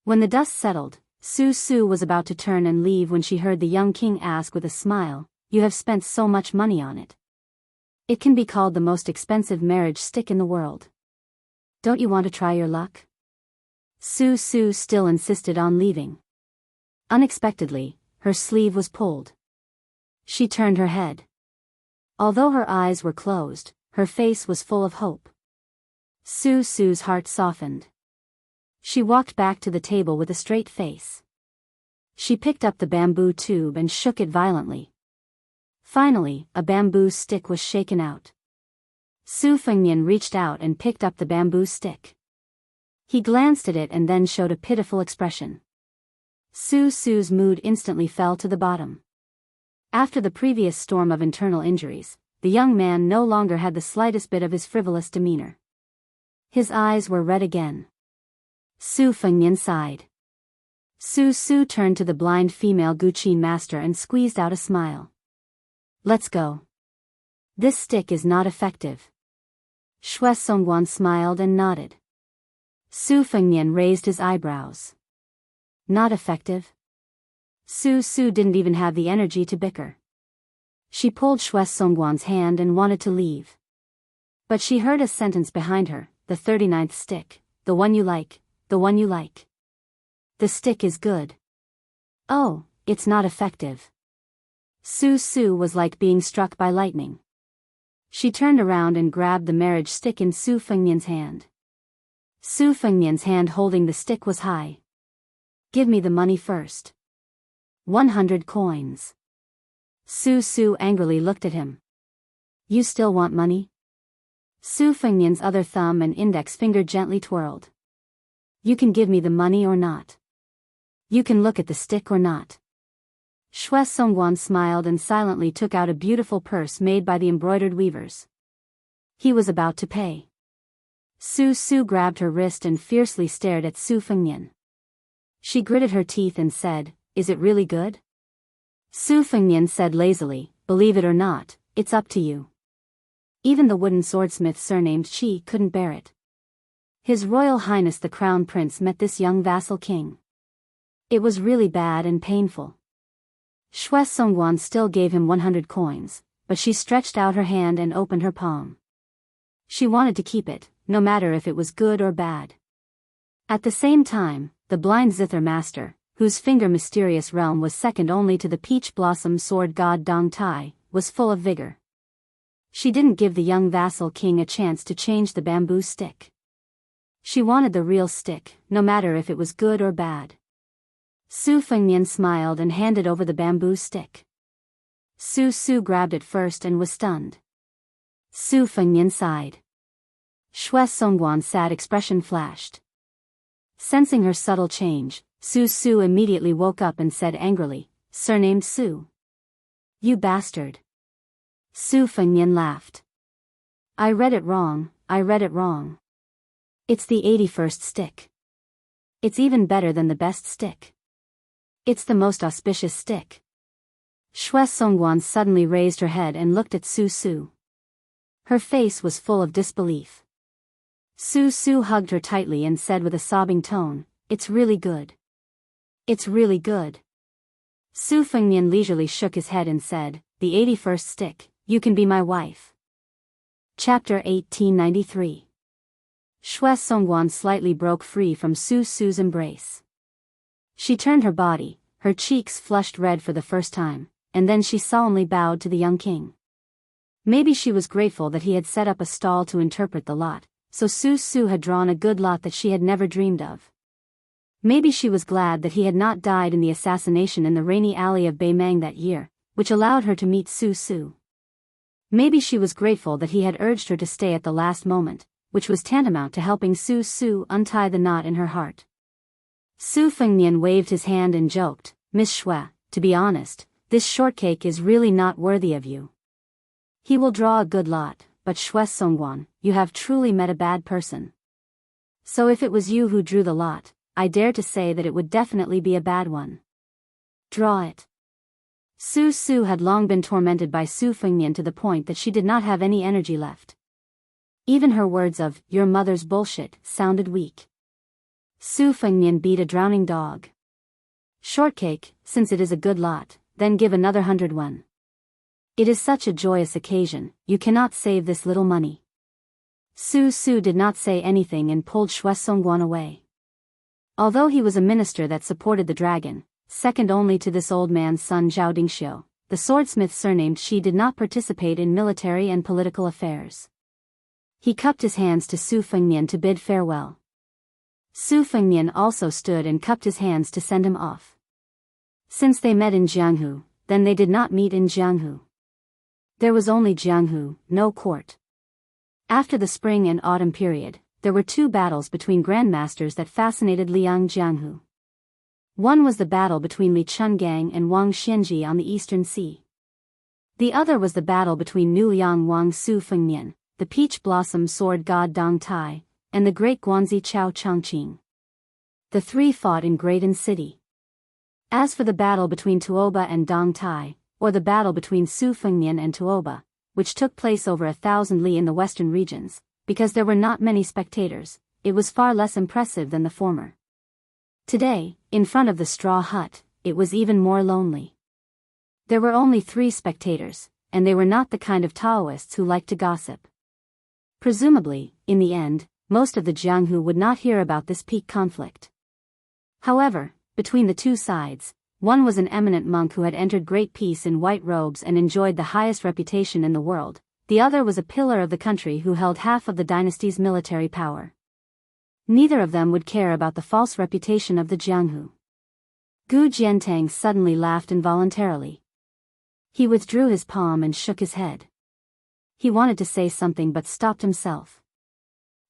When the dust settled, Su was about to turn and leave when she heard the young king ask with a smile, "You have spent so much money on it. It can be called the most expensive marriage stick in the world. Don't you want to try your luck?" Su still insisted on leaving. Unexpectedly, her sleeve was pulled. She turned her head. Although her eyes were closed, her face was full of hope. Su's heart softened. She walked back to the table with a straight face. She picked up the bamboo tube and shook it violently. Finally, a bamboo stick was shaken out. Su Fengnian reached out and picked up the bamboo stick. He glanced at it and then showed a pitiful expression. Su's mood instantly fell to the bottom. After the previous storm of internal injuries, the young man no longer had the slightest bit of his frivolous demeanor. His eyes were red again. Su Fengnian sighed. Su turned to the blind female Guqin master and squeezed out a smile. "Let's go. This stick is not effective." Xue Songguan smiled and nodded. Su Fengnian raised his eyebrows. "Not effective?" Su didn't even have the energy to bicker. She pulled Xue Songguan's hand and wanted to leave. But she heard a sentence behind her, "The 39th stick, the one you like, the one you like. The stick is good." "Oh, it's not effective." Su was like being struck by lightning. She turned around and grabbed the marriage stick in Su Fengnian's hand. Su Fengnian's hand holding the stick was high. "Give me the money first." 100 coins. Su angrily looked at him. "You still want money?" Su Fengnian's other thumb and index finger gently twirled. "You can give me the money or not. You can look at the stick or not." Xue Songguan smiled and silently took out a beautiful purse made by the embroidered weavers. He was about to pay. Su grabbed her wrist and fiercely stared at Su Fengnian. She gritted her teeth and said, "Is it really good?" Su Fengnian said lazily, "Believe it or not, it's up to you." Even the wooden swordsmith surnamed Qi couldn't bear it. His Royal Highness the Crown Prince met this young vassal king. It was really bad and painful. Xue Songguan still gave him 100 coins, but she stretched out her hand and opened her palm. She wanted to keep it, no matter if it was good or bad. At the same time, the blind zither master, whose finger mysterious realm was second only to the peach blossom sword god Dong Tai, was full of vigor. She didn't give the young vassal king a chance to change the bamboo stick. She wanted the real stick, no matter if it was good or bad. Su Fengnian smiled and handed over the bamboo stick. Su grabbed it first and was stunned. Su Fengnian sighed. Xue Songguan's sad expression flashed. Sensing her subtle change, Su immediately woke up and said angrily, "Surnamed Su. You bastard." Su Fengnian laughed. I read it wrong. It's the 81st stick. It's even better than the best stick. It's the most auspicious stick." Xue Songguan suddenly raised her head and looked at Su. Her face was full of disbelief. Su hugged her tightly and said with a sobbing tone, "It's really good. It's really good." Su Fengnian leisurely shook his head and said, the 81st stick, you can be my wife. Chapter 1893. Xue Songguan slightly broke free from Su Su's embrace. She turned her body, her cheeks flushed red for the first time, and then she solemnly bowed to the young king. Maybe she was grateful that he had set up a stall to interpret the lot, so Su Su had drawn a good lot that she had never dreamed of. Maybe she was glad that he had not died in the assassination in the rainy alley of Beimang that year, which allowed her to meet Su Su. Maybe she was grateful that he had urged her to stay at the last moment, which was tantamount to helping Su Su untie the knot in her heart. Su Fengnian waved his hand and joked, "Miss Xue, to be honest, this shortcake is really not worthy of you. He will draw a good lot, but Xue Songguan, you have truly met a bad person. So if it was you who drew the lot, I dare to say that it would definitely be a bad one. Draw it." Su Su had long been tormented by Su Fengnian to the point that she did not have any energy left. Even her words of, "your mother's bullshit," sounded weak. Su Fengnian beat a drowning dog. "Shortcake, since it is a good lot, then give another 100 won. It is such a joyous occasion, you cannot save this little money." Su Su did not say anything and pulled Xue Songguan away. Although he was a minister that supported the dragon, second only to this old man's son Zhao Dingxiu, the swordsmith surnamed Shi did not participate in military and political affairs. He cupped his hands to Su Fengnian to bid farewell. Su Fengnian also stood and cupped his hands to send him off. Since they met in Jianghu, then they did not meet in Jianghu. There was only Jianghu, no court. After the spring and autumn period, there were two battles between grandmasters that fascinated Liang Jianghu. One was the battle between Li Chungang and Wang Xianji on the Eastern Sea. The other was the battle between Nu Liang Wang Su Fengnian, the peach blossom sword god Dong Tai, and the great Guanzi Chao Chongqing. The three fought in Graydon City. As for the battle between Tuoba and Dong Tai, or the battle between Su Fengnian and Tuoba, which took place over 1,000 li in the western regions, because there were not many spectators, it was far less impressive than the former. Today, in front of the straw hut, it was even more lonely. There were only 3 spectators, and they were not the kind of Taoists who liked to gossip. Presumably, in the end, most of the Jianghu would not hear about this peak conflict. However, between the two sides, one was an eminent monk who had entered great peace in white robes and enjoyed the highest reputation in the world. The other was a pillar of the country who held half of the dynasty's military power. Neither of them would care about the false reputation of the Jianghu. Gu Jiantang suddenly laughed involuntarily. He withdrew his palm and shook his head. He wanted to say something but stopped himself.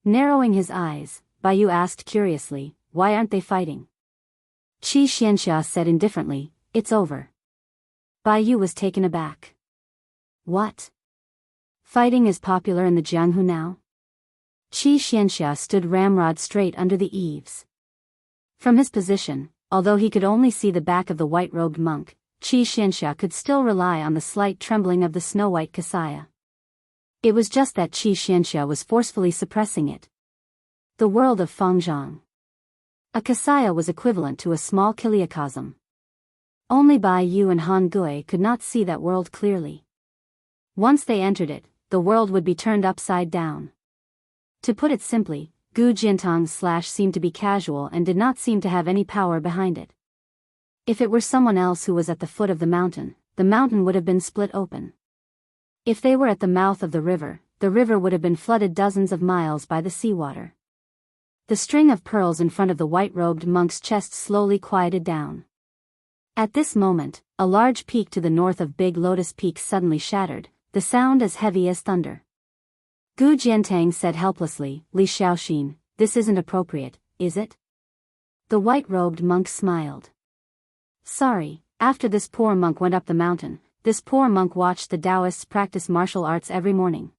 Narrowing his eyes, Biyao asked curiously, "Why aren't they fighting?" Qi Xianxia said indifferently, "It's over." Biyao was taken aback. What? Fighting is popular in the Jianghu now? Qi Xianxia stood ramrod straight under the eaves. From his position, although he could only see the back of the white-robed monk, Qi Xianxia could still rely on the slight trembling of the snow-white kasaya. It was just that Qi Xianxia was forcefully suppressing it. The world of Fangzhang. A kasaya was equivalent to a small kiliacosm. Only Biyao and Han Gui could not see that world clearly. Once they entered it, the world would be turned upside down. To put it simply, Gu Jiantang's slash seemed to be casual and did not seem to have any power behind it. If it were someone else who was at the foot of the mountain would have been split open. If they were at the mouth of the river would have been flooded dozens of miles by the seawater. The string of pearls in front of the white-robed monk's chest slowly quieted down. At this moment, a large peak to the north of Big Lotus Peak suddenly shattered, the sound as heavy as thunder. Gu Jiantang said helplessly, "Li Xiaoxin, this isn't appropriate, is it?" The white-robed monk smiled. "Sorry, after this poor monk went up the mountain, this poor monk watched the Taoists practice martial arts every morning.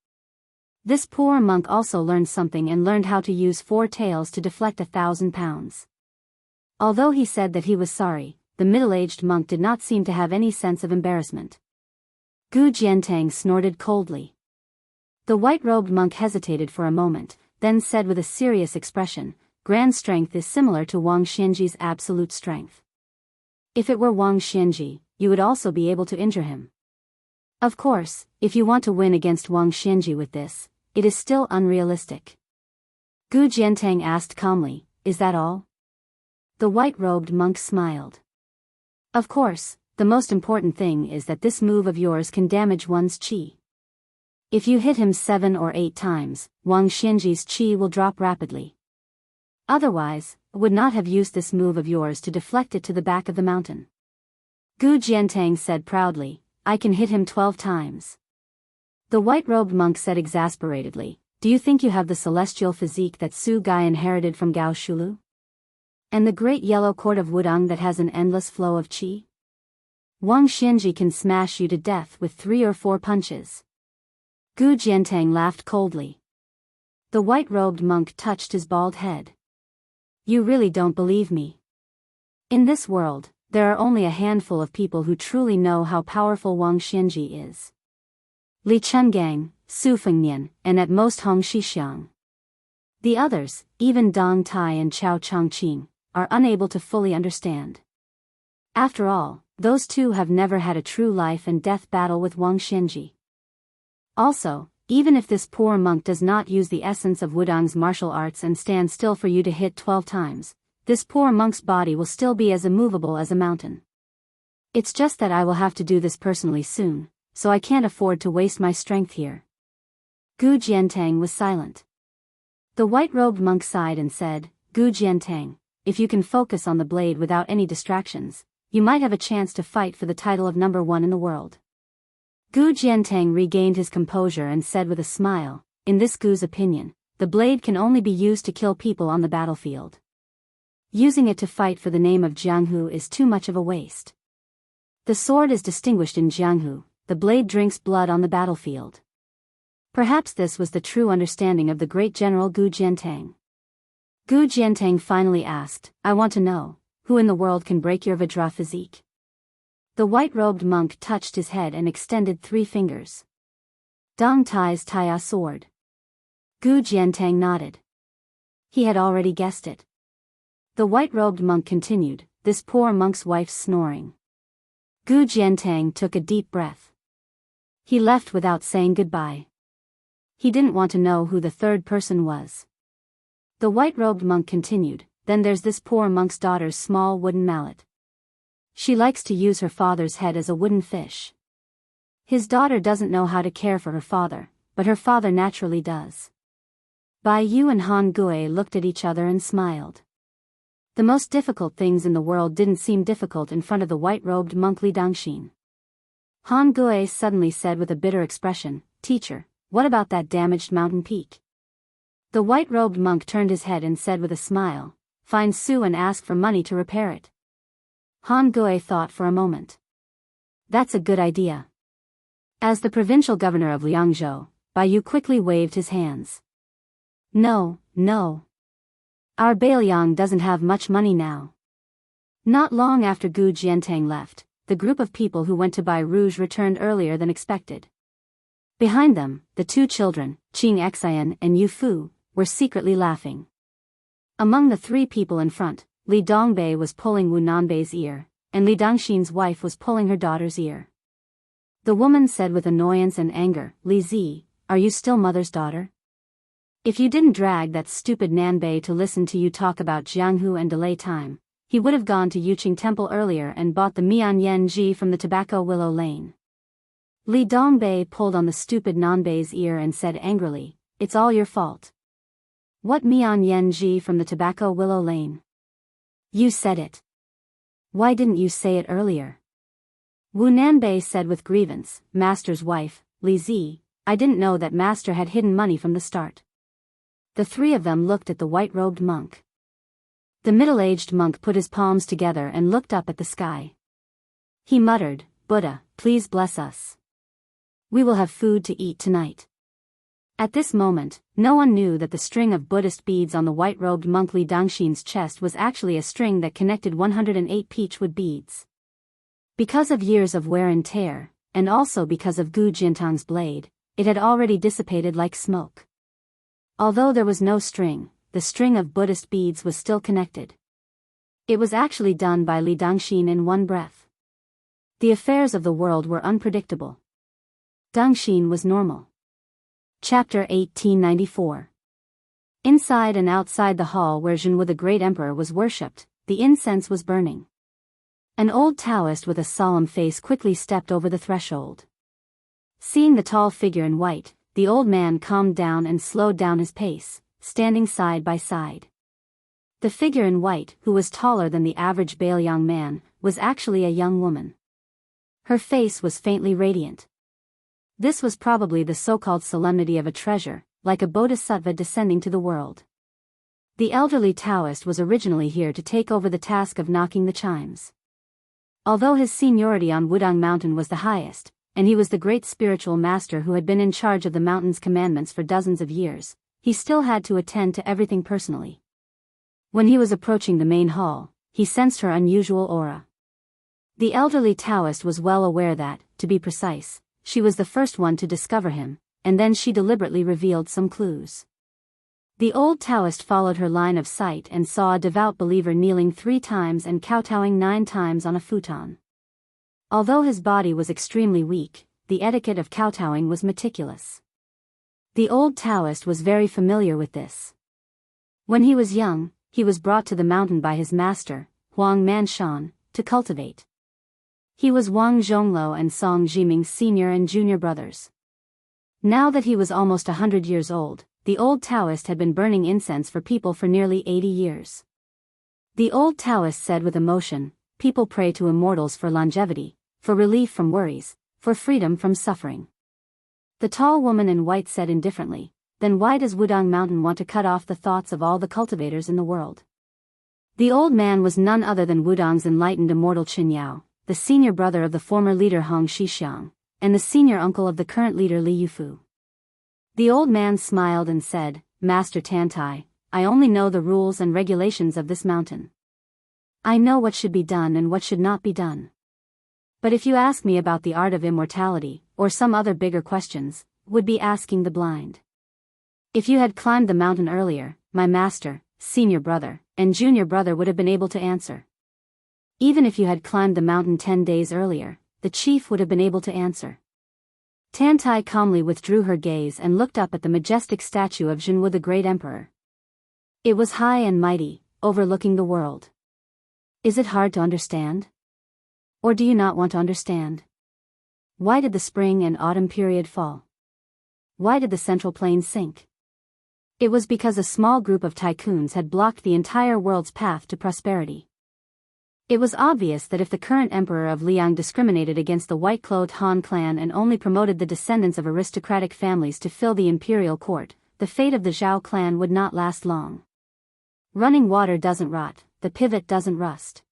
This poor monk also learned something and learned how to use 4 tails to deflect 1,000 pounds." Although he said that he was sorry, the middle-aged monk did not seem to have any sense of embarrassment. Gu Jiantang snorted coldly. The white-robed monk hesitated for a moment, then said with a serious expression, "Grand strength is similar to Wang Xianji's absolute strength. If it were Wang Xianji, you would also be able to injure him." Of course, if you want to win against Wang Xianji with this, it is still unrealistic. Gu Jiantang asked calmly, is that all? The white-robed monk smiled. Of course, the most important thing is that this move of yours can damage one's qi. If you hit him 7 or 8 times, Wang Xianji's qi will drop rapidly. Otherwise, would not have used this move of yours to deflect it to the back of the mountain. Gu Jiantang said proudly, I can hit him 12 times. The white-robed monk said exasperatedly, do you think you have the celestial physique that Su Gai inherited from Gao Shulu? And the great yellow cord of Wudang that has an endless flow of qi? Wang Xianji can smash you to death with 3 or 4 punches. Gu Jiantang laughed coldly. The white-robed monk touched his bald head. You really don't believe me. In this world, there are only a handful of people who truly know how powerful Wang Xianji is. Li Chungang, Su Fengnian, and at most Hong Shixiang. The others, even Dong Tai and Chao Chongqing, are unable to fully understand. After all, those two have never had a true life and death battle with Wang Xianji. Also, even if this poor monk does not use the essence of Wudang's martial arts and stand still for you to hit 12 times, this poor monk's body will still be as immovable as a mountain. It's just that I will have to do this personally soon, so I can't afford to waste my strength here. Gu Jiantang was silent. The white-robed monk sighed and said, Gu Jiantang, if you can focus on the blade without any distractions, you might have a chance to fight for the title of number 1 in the world. Gu Jiantang regained his composure and said with a smile, in this Gu's opinion, the blade can only be used to kill people on the battlefield. Using it to fight for the name of Jianghu is too much of a waste. The sword is distinguished in Jianghu, the blade drinks blood on the battlefield. Perhaps this was the true understanding of the great general Gu Jiantang. Gu Jiantang finally asked, I want to know, who in the world can break your Vajra physique? The white-robed monk touched his head and extended 3 fingers. Dong Tai's Taiya sword. Gu Jiantang nodded. He had already guessed it. The white-robed monk continued, this poor monk's wife's snoring. Gu Jiantang took a deep breath. He left without saying goodbye. He didn't want to know who the third person was. The white-robed monk continued, then there's this poor monk's daughter's small wooden mallet. She likes to use her father's head as a wooden fish. His daughter doesn't know how to care for her father, but her father naturally does. Biyao and Han Gui looked at each other and smiled. The most difficult things in the world didn't seem difficult in front of the white-robed monk Li Dangxin. Han Gui suddenly said with a bitter expression, Teacher, what about that damaged mountain peak? The white-robed monk turned his head and said with a smile, Find Su and ask for money to repair it. Han Gui thought for a moment. That's a good idea. As the provincial governor of Liangzhou, Biyao quickly waved his hands. No, no. Our Bailiang doesn't have much money now. Not long after Gu Jiantang left, the group of people who went to buy rouge returned earlier than expected. Behind them, the 2 children, Qing Xian and Yu Fu, were secretly laughing. Among the 3 people in front, Li Dongbei was pulling Wu Nanbei's ear, and Li Dangxin's wife was pulling her daughter's ear. The woman said with annoyance and anger, Li Zi, are you still mother's daughter? If you didn't drag that stupid Nanbei to listen to you talk about Jianghu and delay time, he would have gone to Yuqing Temple earlier and bought the Mian Yen Ji from the Tobacco Willow Lane. Li Dongbei pulled on the stupid Nanbei's ear and said angrily, it's all your fault. What Mian Yen Ji from the Tobacco Willow Lane? You said it. Why didn't you say it earlier? Wu Nanbei said with grievance, Master's wife, Li Zi, I didn't know that Master had hidden money from the start. The 3 of them looked at the white-robed monk. The middle-aged monk put his palms together and looked up at the sky. He muttered, Buddha, please bless us. We will have food to eat tonight. At this moment, no one knew that the string of Buddhist beads on the white-robed monk Li Dangxin's chest was actually a string that connected 108 peachwood beads. Because of years of wear and tear, and also because of Gu Jiantang's blade, it had already dissipated like smoke. Although there was no string, the string of Buddhist beads was still connected. It was actually done by Li Dangxin in one breath. The affairs of the world were unpredictable. Dengxin was normal. Chapter 1894. Inside and outside the hall where Jianghu the Great Emperor was worshipped, the incense was burning. An old Taoist with a solemn face quickly stepped over the threshold. Seeing the tall figure in white, the old man calmed down and slowed down his pace, standing side by side. The figure in white, who was taller than the average Biyao man, was actually a young woman. Her face was faintly radiant. This was probably the so-called solemnity of a treasure, like a bodhisattva descending to the world. The elderly Taoist was originally here to take over the task of knocking the chimes. Although his seniority on Wudang Mountain was the highest, and he was the great spiritual master who had been in charge of the mountain's commandments for dozens of years, he still had to attend to everything personally. When he was approaching the main hall, he sensed her unusual aura. The elderly Taoist was well aware that, to be precise, she was the first one to discover him, and then she deliberately revealed some clues. The old Taoist followed her line of sight and saw a devout believer kneeling 3 times and kowtowing 9 times on a futon. Although his body was extremely weak, the etiquette of kowtowing was meticulous. The old Taoist was very familiar with this. When he was young, he was brought to the mountain by his master, Huang Manshan, to cultivate. He was Wang Zhongluo and Song Jiming's senior and junior brothers. Now that he was almost 100 years old, the old Taoist had been burning incense for people for nearly 80 years. The old Taoist said with emotion, "People pray to immortals for longevity, for relief from worries, for freedom from suffering." The tall woman in white said indifferently, "Then why does Wudang Mountain want to cut off the thoughts of all the cultivators in the world?" The old man was none other than Wudang's enlightened immortal Qinyao, the senior brother of the former leader Hong Shixiang, and the senior uncle of the current leader Li Yufu. The old man smiled and said, "Master Tantai, I only know the rules and regulations of this mountain. I know what should be done and what should not be done. But if you ask me about the art of immortality, or some other bigger questions, would be asking the blind. If you had climbed the mountain earlier, my master, senior brother, and junior brother would have been able to answer. Even if you had climbed the mountain 10 days earlier, the chief would have been able to answer." Tantai calmly withdrew her gaze and looked up at the majestic statue of Jianghu the Great Emperor. It was high and mighty, overlooking the world. Is it hard to understand? Or do you not want to understand? Why did the spring and autumn period fall? Why did the central plain sink? It was because a small group of tycoons had blocked the entire world's path to prosperity. It was obvious that if the current emperor of Liang discriminated against the white-clothed Han clan and only promoted the descendants of aristocratic families to fill the imperial court, the fate of the Zhao clan would not last long. Running water doesn't rot, the pivot doesn't rust.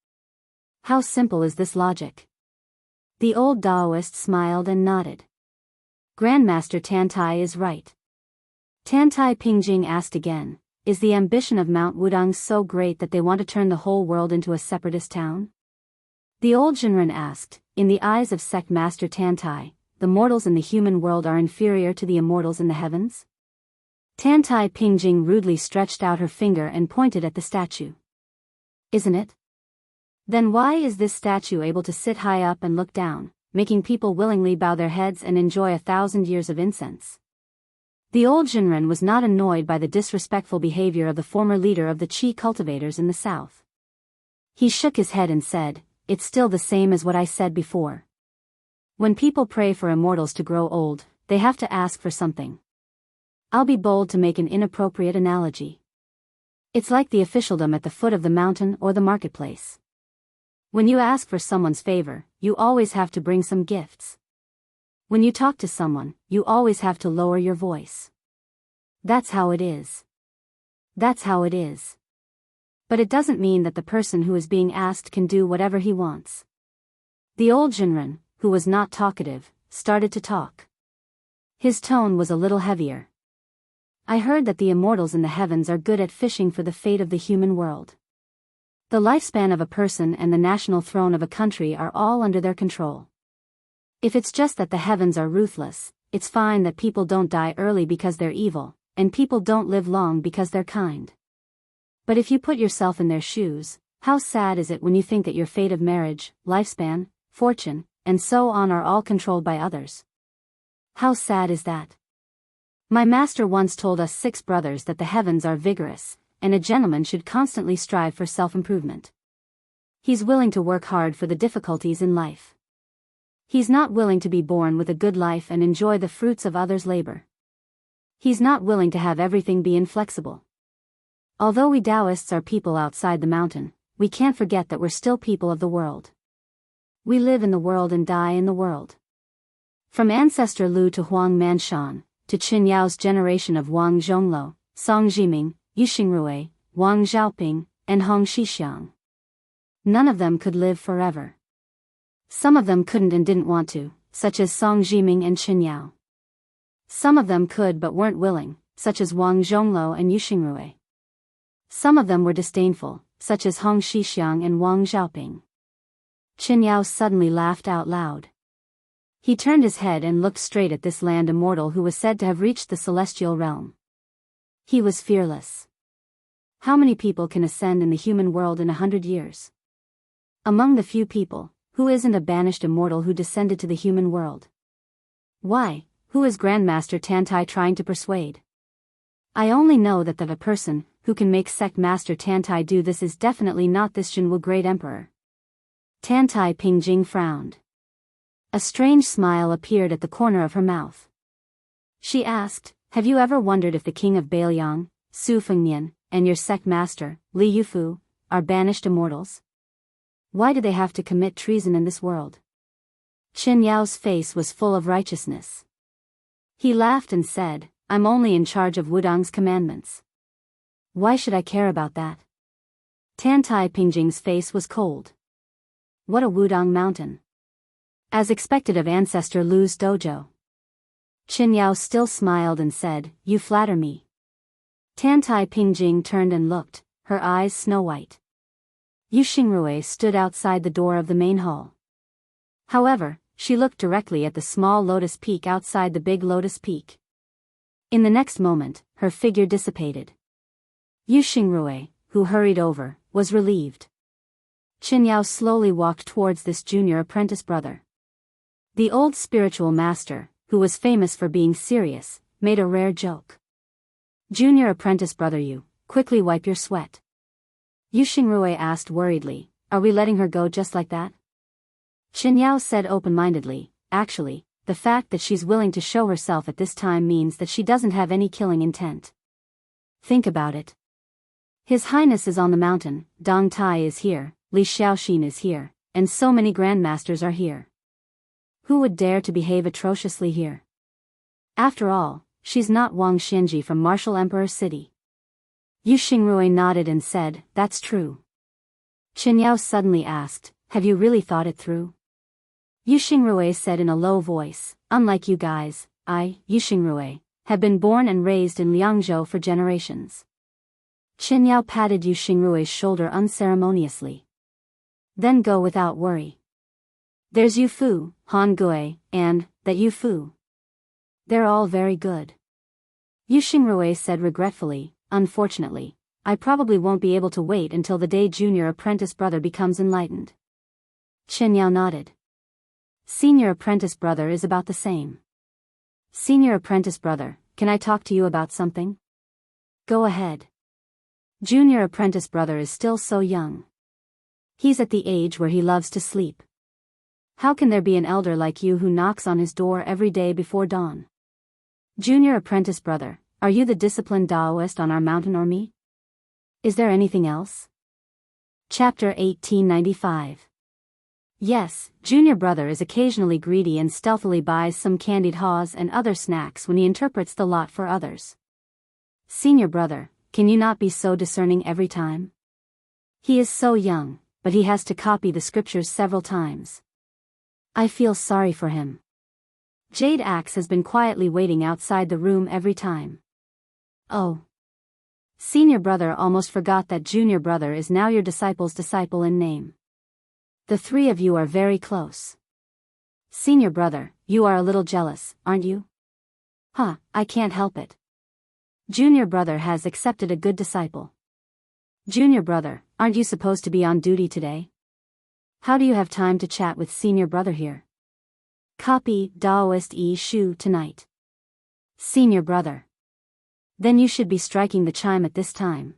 How simple is this logic? The old Taoist smiled and nodded. Grandmaster Tantai is right. Tantai Pingjing asked again, "Is the ambition of Mount Wudang so great that they want to turn the whole world into a separatist town?" The old Jinren asked, "In the eyes of sect master Tantai, the mortals in the human world are inferior to the immortals in the heavens?" Tantai Pingjing rudely stretched out her finger and pointed at the statue. "Isn't it? Then why is this statue able to sit high up and look down, making people willingly bow their heads and enjoy 1,000 years of incense?" The old Jinren was not annoyed by the disrespectful behavior of the former leader of the Qi cultivators in the south. He shook his head and said, "It's still the same as what I said before. When people pray for immortals to grow old, they have to ask for something. I'll be bold to make an inappropriate analogy. It's like the officialdom at the foot of the mountain or the marketplace. When you ask for someone's favor, you always have to bring some gifts. When you talk to someone, you always have to lower your voice. That's how it is. That's how it is. But it doesn't mean that the person who is being asked can do whatever he wants." The old Jinren, who was not talkative, started to talk. His tone was a little heavier. "I heard that the immortals in the heavens are good at fishing for the fate of the human world. The lifespan of a person and the national throne of a country are all under their control. If it's just that the heavens are ruthless, it's fine that people don't die early because they're evil, and people don't live long because they're kind. But if you put yourself in their shoes, how sad is it when you think that your fate of marriage, lifespan, fortune, and so on are all controlled by others? How sad is that? My master once told us 6 brothers that the heavens are vigorous, and a gentleman should constantly strive for self-improvement. He's willing to work hard for the difficulties in life. He's not willing to be born with a good life and enjoy the fruits of others' labor. He's not willing to have everything be inflexible. Although we Taoists are people outside the mountain, we can't forget that we're still people of the world. We live in the world and die in the world. From ancestor Lu to Huang Manshan, to Qin Yao's generation of Wang Zhongluo, Song Jiming, Yuxingrui, Wang Xiaoping, and Hong Xixiang. None of them could live forever. Some of them couldn't and didn't want to, such as Song Jiming and Qin Yao. Some of them could but weren't willing, such as Wang Zhongluo and Yuxingrui. Some of them were disdainful, such as Hong Xixiang and Wang Xiaoping. Qin Yao suddenly laughed out loud. He turned his head and looked straight at this land immortal who was said to have reached the celestial realm. He was fearless. How many people can ascend in the human world in 100 years? Among the few people, who isn't a banished immortal who descended to the human world? Why, who is Grandmaster Tantai trying to persuade? I only know that the person who can make Sect Master Tantai do this is definitely not this Jianghu Great Emperor. Tantai Pingjing frowned. A strange smile appeared at the corner of her mouth. She asked, "Have you ever wondered if the king of Biyao, Su Fengnian, and your sect master, Li Yufu, are banished immortals? Why do they have to commit treason in this world?" Qin Yao's face was full of righteousness. He laughed and said, "I'm only in charge of Wudong's commandments. Why should I care about that?" Tantai Pingjing's face was cold. What a Wudong mountain. As expected of ancestor Lu's dojo. Qin Yao still smiled and said, "You flatter me." Tantai Pingjing turned and looked, her eyes snow-white. Yuxingrui stood outside the door of the main hall. However, she looked directly at the small lotus peak outside the big lotus peak. In the next moment, her figure dissipated. Yuxingrui, who hurried over, was relieved. Qin Yao slowly walked towards this junior apprentice brother. The old spiritual master, who was famous for being serious, made a rare joke. "Junior apprentice brother, you, quickly wipe your sweat." Yuxingrui asked worriedly, "Are we letting her go just like that?" Qin Yao said open-mindedly, "Actually, the fact that she's willing to show herself at this time means that she doesn't have any killing intent. Think about it. His Highness is on the mountain, Dong Tai is here, Li Xiaoxin is here, and so many grandmasters are here. Who would dare to behave atrociously here? After all, she's not Wang Xianji from Martial Emperor City." Yuxingrui nodded and said, "That's true." Qin Yao suddenly asked, "Have you really thought it through?" Yuxingrui said in a low voice, "Unlike you guys, I, Yuxingrui, have been born and raised in Liangzhou for generations." Qin Yao patted Yuxingrui's shoulder unceremoniously. "Then go without worry. There's Yufu, Han Gui, and that Yufu. They're all very good." Yuxingrui said regretfully, "Unfortunately, I probably won't be able to wait until the day junior apprentice brother becomes enlightened." Qin Yao nodded. "Senior apprentice brother is about the same." "Senior apprentice brother, can I talk to you about something?" "Go ahead." "Junior apprentice brother is still so young. He's at the age where he loves to sleep. How can there be an elder like you who knocks on his door every day before dawn? Junior apprentice brother, are you the disciplined Taoist on our mountain or me? Is there anything else?" Chapter 1895. Yes, junior brother is occasionally greedy and stealthily buys some candied haws and other snacks when he interprets the lot for others. Senior brother, can you not be so discerning every time? He is so young, but he has to copy the scriptures several times. I feel sorry for him. Jade Axe has been quietly waiting outside the room every time. Oh. Senior brother almost forgot that junior brother is now your disciple's disciple in name. The three of you are very close. Senior brother, you are a little jealous, aren't you? Huh, I can't help it. Junior brother has accepted a good disciple. Junior brother, aren't you supposed to be on duty today? How do you have time to chat with senior brother here? Copy, Daoist Shu tonight. Senior brother. Then you should be striking the chime at this time.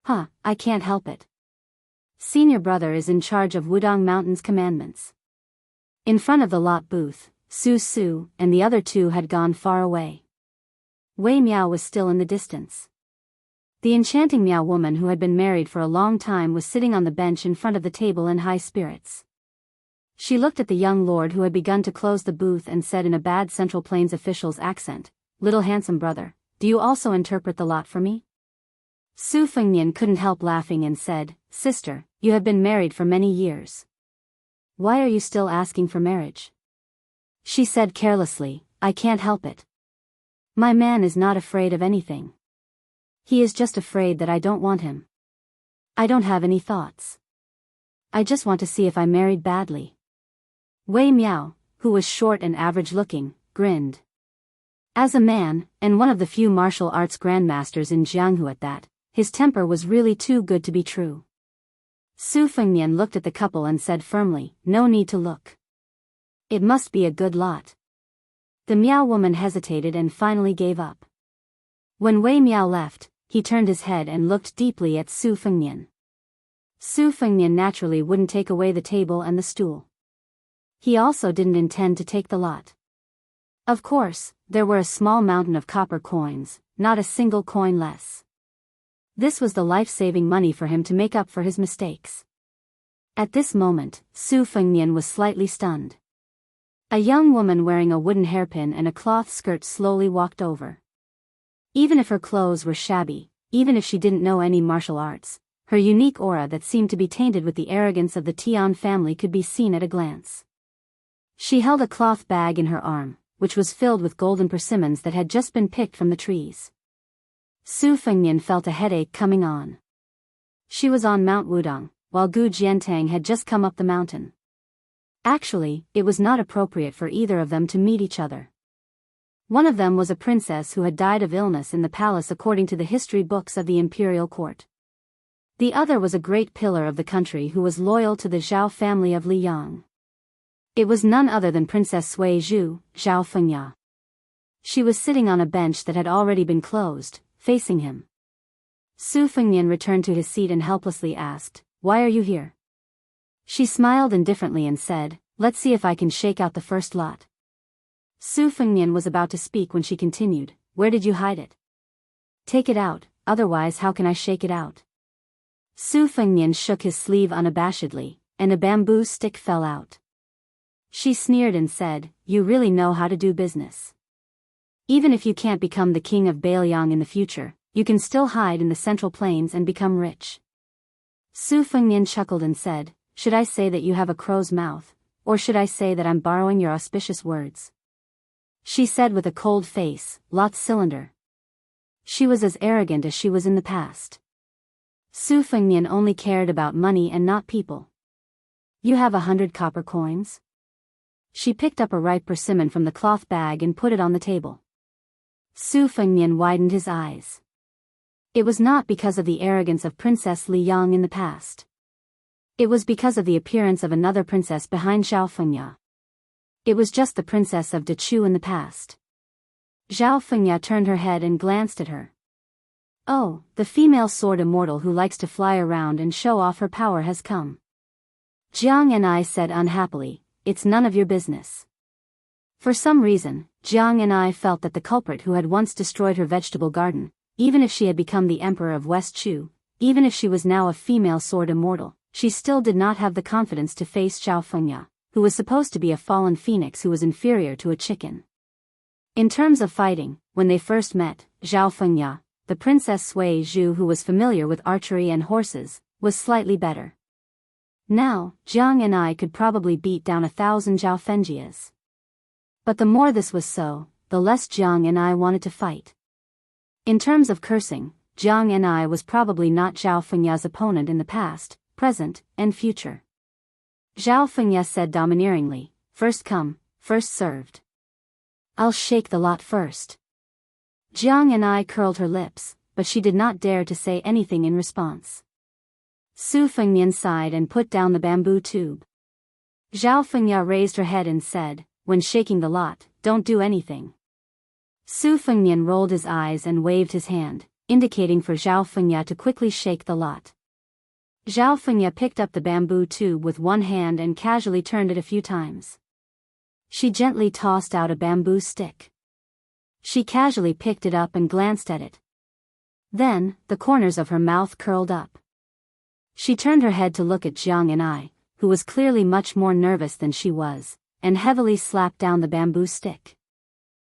Huh, I can't help it. Senior brother is in charge of Wudong Mountain's commandments. In front of the lot booth, Su and the other two had gone far away. Wei Miao was still in the distance. The enchanting Miao woman who had been married for a long time was sitting on the bench in front of the table in high spirits. She looked at the young lord who had begun to close the booth and said in a bad Central Plains official's accent, "Little handsome brother, do you also interpret the lot for me?" Su Fengnian couldn't help laughing and said, "Sister, you have been married for many years. Why are you still asking for marriage?" She said carelessly, "I can't help it. My man is not afraid of anything. He is just afraid that I don't want him. I don't have any thoughts. I just want to see if I married badly." Wei Miao, who was short and average-looking, grinned. As a man, and one of the few martial arts grandmasters in Jianghu at that, his temper was really too good to be true. Su Fengnian looked at the couple and said firmly, "No need to look. It must be a good lot." The Miao woman hesitated and finally gave up. When Wei Miao left, he turned his head and looked deeply at Su Fengnian. Su Fengnian naturally wouldn't take away the table and the stool. He also didn't intend to take the lot. Of course, there were a small mountain of copper coins, not a single coin less. This was the life-saving money for him to make up for his mistakes. At this moment, Su Fengnian was slightly stunned. A young woman wearing a wooden hairpin and a cloth skirt slowly walked over. Even if her clothes were shabby, even if she didn't know any martial arts, her unique aura that seemed to be tainted with the arrogance of the Tian family could be seen at a glance. She held a cloth bag in her arm, which was filled with golden persimmons that had just been picked from the trees. Su Fengnian felt a headache coming on. She was on Mount Wudong, while Gu Jiantang had just come up the mountain. Actually, it was not appropriate for either of them to meet each other. One of them was a princess who had died of illness in the palace according to the history books of the imperial court. The other was a great pillar of the country who was loyal to the Zhao family of Liyang. It was none other than Princess Sui Zhu, Zhao Fengya. She was sitting on a bench that had already been closed, facing him. Su Fengnian returned to his seat and helplessly asked, "Why are you here?" She smiled indifferently and said, "Let's see if I can shake out the first lot." Su Fengnian was about to speak when she continued, "Where did you hide it? Take it out, otherwise how can I shake it out?" Su Fengnian shook his sleeve unabashedly, and a bamboo stick fell out. She sneered and said, "You really know how to do business. Even if you can't become the king of Bailiang in the future, you can still hide in the Central Plains and become rich." Su Fengnian chuckled and said, "Should I say that you have a crow's mouth, or should I say that I'm borrowing your auspicious words?" She said with a cold face, "Lot cylinder." She was as arrogant as she was in the past. Su Fengnian only cared about money and not people. "You have 100 copper coins?" She picked up a ripe persimmon from the cloth bag and put it on the table. Su Fengnian widened his eyes. It was not because of the arrogance of Princess Liyang in the past. It was because of the appearance of another princess behind Zhao Fengya. It was just the princess of Dechu in the past. Zhao Fengya turned her head and glanced at her. "Oh, the female sword immortal who likes to fly around and show off her power has come." Jiang and I said unhappily, "It's none of your business." For some reason, Jiang and I felt that the culprit who had once destroyed her vegetable garden, even if she had become the emperor of West Chu, even if she was now a female sword immortal, she still did not have the confidence to face Zhao Fengya, who was supposed to be a fallen phoenix who was inferior to a chicken. In terms of fighting, when they first met, Zhao Fengya, the Princess Sui Zhu who was familiar with archery and horses, was slightly better. Now, Jiang and I could probably beat down 1,000 Zhao Fengjias. But the more this was so, the less Jiang and I wanted to fight. In terms of cursing, Jiang and I was probably not Zhao Fengya's opponent in the past, present, and future. Zhao Fengya said domineeringly, "First come, first served. I'll shake the lot first." Jiang and I curled her lips, but she did not dare to say anything in response. Su Fengnian sighed and put down the bamboo tube. Zhao Fengya raised her head and said, when shaking the lot, don't do anything. Su Fengnian rolled his eyes and waved his hand, indicating for Zhao Fengya to quickly shake the lot. Zhao Fengya picked up the bamboo tube with one hand and casually turned it a few times. She gently tossed out a bamboo stick. She casually picked it up and glanced at it. Then, the corners of her mouth curled up. She turned her head to look at Jiang and I, who was clearly much more nervous than she was, and heavily slapped down the bamboo stick.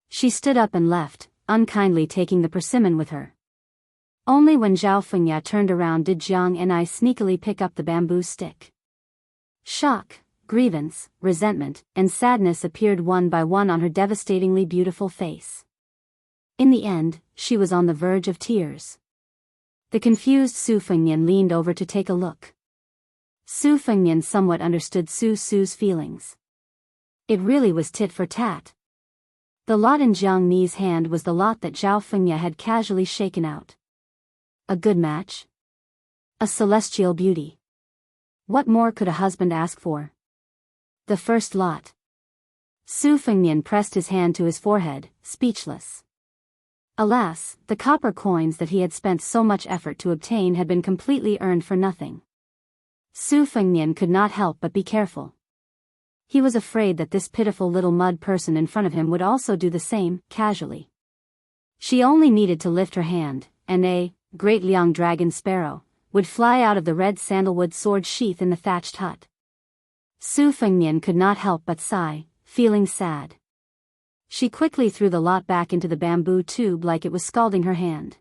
She stood up and left, unkindly taking the persimmon with her. Only when Zhao Fengya turned around did Jiang and I sneakily pick up the bamboo stick. Shock, grievance, resentment, and sadness appeared one by one on her devastatingly beautiful face. In the end, she was on the verge of tears. The confused Su Fengnian leaned over to take a look. Su Fengnian somewhat understood Su's feelings. It really was tit for tat. The lot in Jiang Ni's hand was the lot that Zhao Fengya had casually shaken out. A good match? A celestial beauty. What more could a husband ask for? The first lot. Su Fengnian pressed his hand to his forehead, speechless. Alas, the copper coins that he had spent so much effort to obtain had been completely earned for nothing. Su Fengnian could not help but be careful. He was afraid that this pitiful little mud person in front of him would also do the same, casually. She only needed to lift her hand, and a great Liang dragon sparrow would fly out of the red sandalwood sword sheath in the thatched hut. Su Fengnian could not help but sigh, feeling sad. She quickly threw the lot back into the bamboo tube like it was scalding her hand.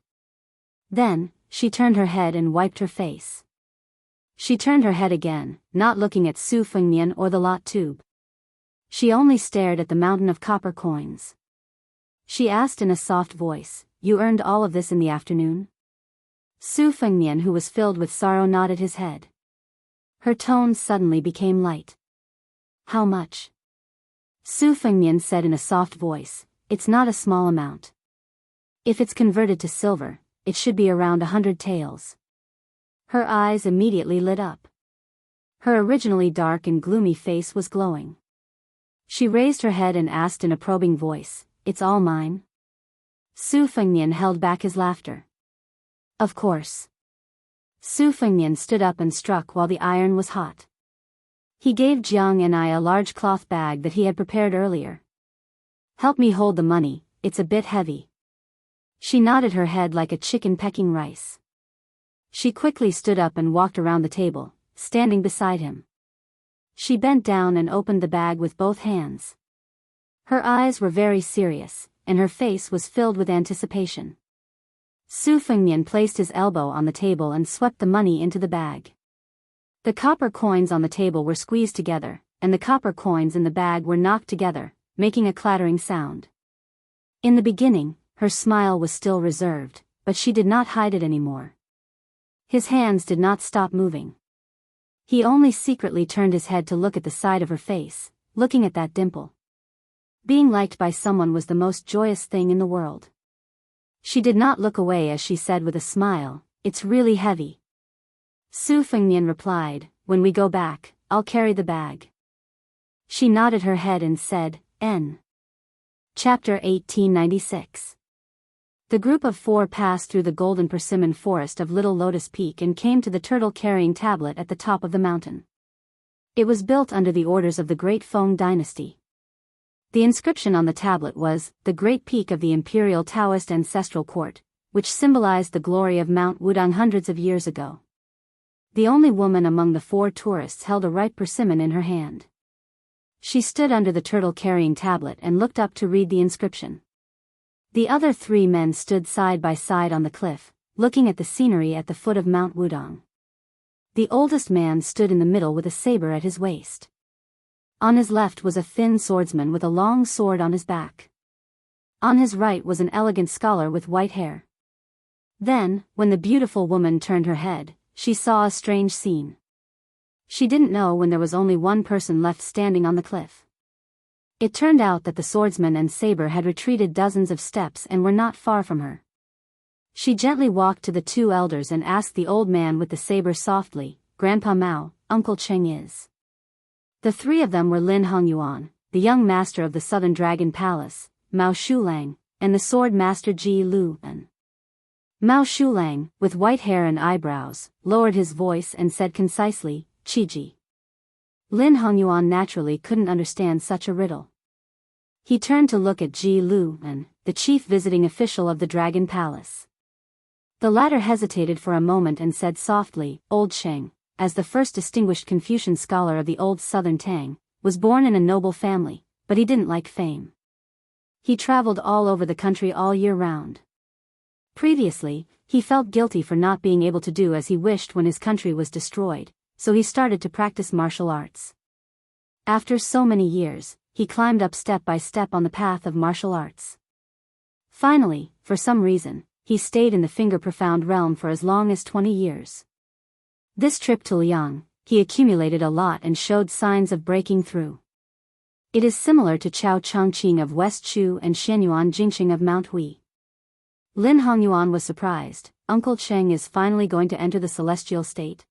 Then, she turned her head and wiped her face. She turned her head again, not looking at Su Fengnian or the lot tube. She only stared at the mountain of copper coins. She asked in a soft voice, "You earned all of this in the afternoon?" Su Fengnian, who was filled with sorrow, nodded his head. Her tone suddenly became light. "How much?" Su Fengnian said in a soft voice, "It's not a small amount. If it's converted to silver, it should be around 100 taels." Her eyes immediately lit up. Her originally dark and gloomy face was glowing. She raised her head and asked in a probing voice, "It's all mine?" Su Fengnian held back his laughter. "Of course." Su Fengnian stood up and struck while the iron was hot. He gave Jiang and I a large cloth bag that he had prepared earlier. "Help me hold the money, it's a bit heavy." She nodded her head like a chicken pecking rice. She quickly stood up and walked around the table, standing beside him. She bent down and opened the bag with both hands. Her eyes were very serious, and her face was filled with anticipation. Su Fengnian placed his elbow on the table and swept the money into the bag. The copper coins on the table were squeezed together, and the copper coins in the bag were knocked together, making a clattering sound. In the beginning, her smile was still reserved, but she did not hide it anymore. His hands did not stop moving. He only secretly turned his head to look at the side of her face, looking at that dimple. Being liked by someone was the most joyous thing in the world. She did not look away as she said with a smile, "It's really heavy." Su Fengnian replied, "When we go back, I'll carry the bag." She nodded her head and said, "N." Chapter 1896. The group of 4 passed through the golden persimmon forest of Little Lotus Peak and came to the turtle-carrying tablet at the top of the mountain. It was built under the orders of the Great Feng dynasty. The inscription on the tablet was, "The Great Peak of the Imperial Taoist Ancestral Court," which symbolized the glory of Mount Wudang hundreds of years ago. The only woman among the 4 tourists held a ripe persimmon in her hand. She stood under the turtle-carrying tablet and looked up to read the inscription. The other 3 men stood side by side on the cliff, looking at the scenery at the foot of Mount Wudang. The oldest man stood in the middle with a saber at his waist. On his left was a thin swordsman with a long sword on his back. On his right was an elegant scholar with white hair. Then, when the beautiful woman turned her head, she saw a strange scene. She didn't know when there was only one person left standing on the cliff. It turned out that the swordsman and saber had retreated dozens of steps and were not far from her. She gently walked to the 2 elders and asked the old man with the saber softly, "Grandpa Mao, Uncle Cheng is?" The 3 of them were Lin Hongyuan, the young master of the Southern Dragon Palace, Mao Shulang, and the sword master Ji Lu. Mao Shulang, with white hair and eyebrows, lowered his voice and said concisely, "Qiji." Lin Hongyuan naturally couldn't understand such a riddle. He turned to look at Ji Lu, the chief visiting official of the Dragon Palace. The latter hesitated for a moment and said softly, "Old Sheng, as the first distinguished Confucian scholar of the old Southern Tang, was born in a noble family, but he didn't like fame. He traveled all over the country all year round. Previously, he felt guilty for not being able to do as he wished when his country was destroyed, so he started to practice martial arts. After so many years, he climbed up step by step on the path of martial arts. Finally, for some reason, he stayed in the finger-profound realm for as long as 20 years. This trip to Liang, he accumulated a lot and showed signs of breaking through. It is similar to Chao Chongqing of West Chu and Shenyuan Jingqing of Mount Hui. Lin Hongyuan was surprised. Uncle Cheng is finally going to enter the celestial state?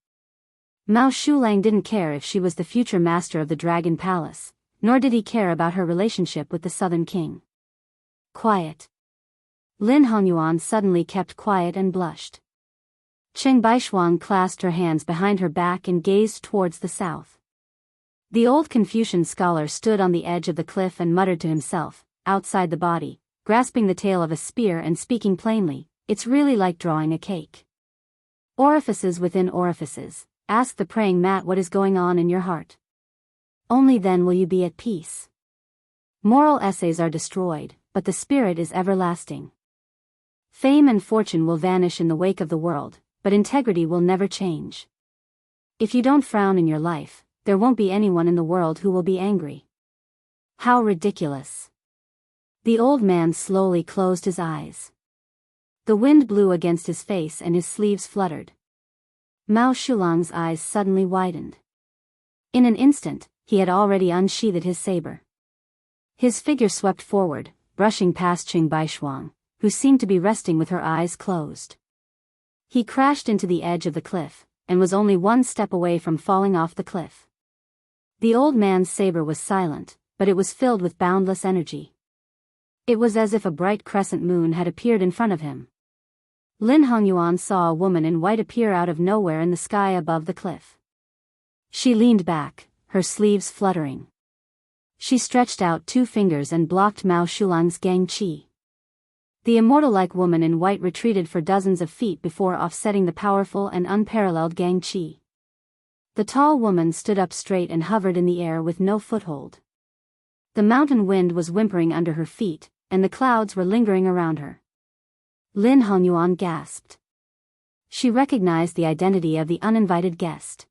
Mao Shulang didn't care if she was the future master of the Dragon Palace, nor did he care about her relationship with the Southern King. Quiet. Lin Hongyuan suddenly kept quiet and blushed. Cheng Baishuang clasped her hands behind her back and gazed towards the south. The old Confucian scholar stood on the edge of the cliff and muttered to himself, outside the body, grasping the tail of a spear and speaking plainly, "It's really like drawing a cake. Orifices within orifices. Ask the praying mat what is going on in your heart. Only then will you be at peace. Moral essays are destroyed, but the spirit is everlasting. Fame and fortune will vanish in the wake of the world, but integrity will never change. If you don't frown in your life, there won't be anyone in the world who will be angry." How ridiculous. The old man slowly closed his eyes. The wind blew against his face and his sleeves fluttered. Mao Shulang's eyes suddenly widened. In an instant, he had already unsheathed his saber. His figure swept forward, brushing past Qing Baishuang, who seemed to be resting with her eyes closed. He crashed into the edge of the cliff, and was only one step away from falling off the cliff. The old man's saber was silent, but it was filled with boundless energy. It was as if a bright crescent moon had appeared in front of him. Lin Hongyuan saw a woman in white appear out of nowhere in the sky above the cliff. She leaned back, her sleeves fluttering. She stretched out 2 fingers and blocked Mao Shulang's Gang Qi. The immortal-like woman in white retreated for dozens of feet before offsetting the powerful and unparalleled Gang Qi. The tall woman stood up straight and hovered in the air with no foothold. The mountain wind was whimpering under her feet, and the clouds were lingering around her. Lin Hongyuan gasped. She recognized the identity of the uninvited guest.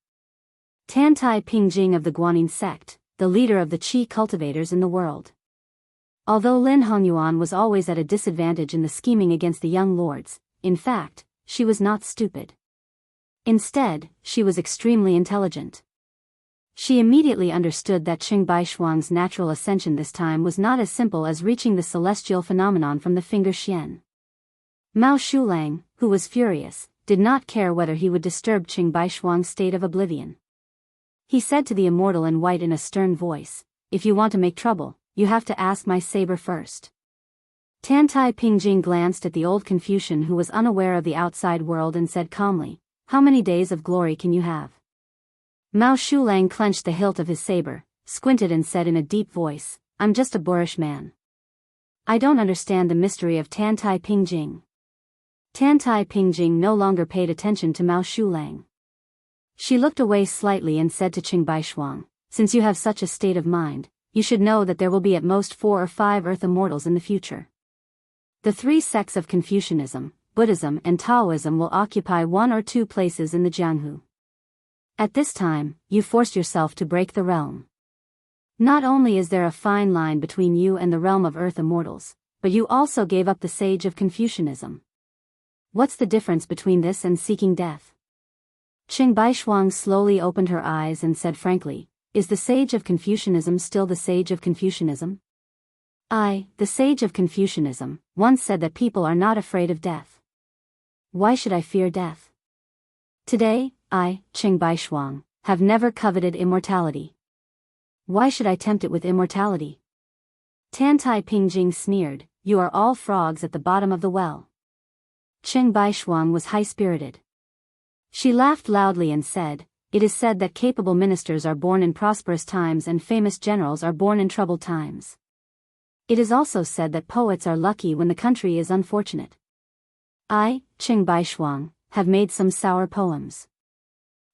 Tantai Pingjing of the Guanyin sect, the leader of the Qi cultivators in the world. Although Lin Hongyuan was always at a disadvantage in the scheming against the young lords, in fact, she was not stupid. Instead, she was extremely intelligent. She immediately understood that Qing Baishuang's natural ascension this time was not as simple as reaching the celestial phenomenon from the finger Xian. Mao Shulang, who was furious, did not care whether he would disturb Qing Baishuang's state of oblivion. He said to the immortal in white in a stern voice, "If you want to make trouble, you have to ask my saber first." Tantai Pingjing glanced at the old Confucian who was unaware of the outside world and said calmly, "How many days of glory can you have?" Mao Shulang clenched the hilt of his saber, squinted and said in a deep voice, "I'm just a boorish man. I don't understand the mystery of Tantai Pingjing." Tantai Pingjing no longer paid attention to Mao Shulang. She looked away slightly and said to Qing Baishuang, "Since you have such a state of mind, you should know that there will be at most 4 or 5 earth immortals in the future. The 3 sects of Confucianism, Buddhism and Taoism will occupy 1 or 2 places in the Jianghu. At this time, you forced yourself to break the realm. Not only is there a fine line between you and the realm of earth immortals, but you also gave up the sage of Confucianism. What's the difference between this and seeking death?" Qing Baishuang slowly opened her eyes and said frankly, "Is the sage of Confucianism still the sage of Confucianism? I, the sage of Confucianism, once said that people are not afraid of death. Why should I fear death? Today, I, Qing Baishuang, have never coveted immortality. Why should I tempt it with immortality? Tantai Pingjing sneered, you are all frogs at the bottom of the well. Cheng Baishuang was high-spirited. She laughed loudly and said, it is said that capable ministers are born in prosperous times and famous generals are born in troubled times. It is also said that poets are lucky when the country is unfortunate. I, Cheng Baishuang, have made some sour poems.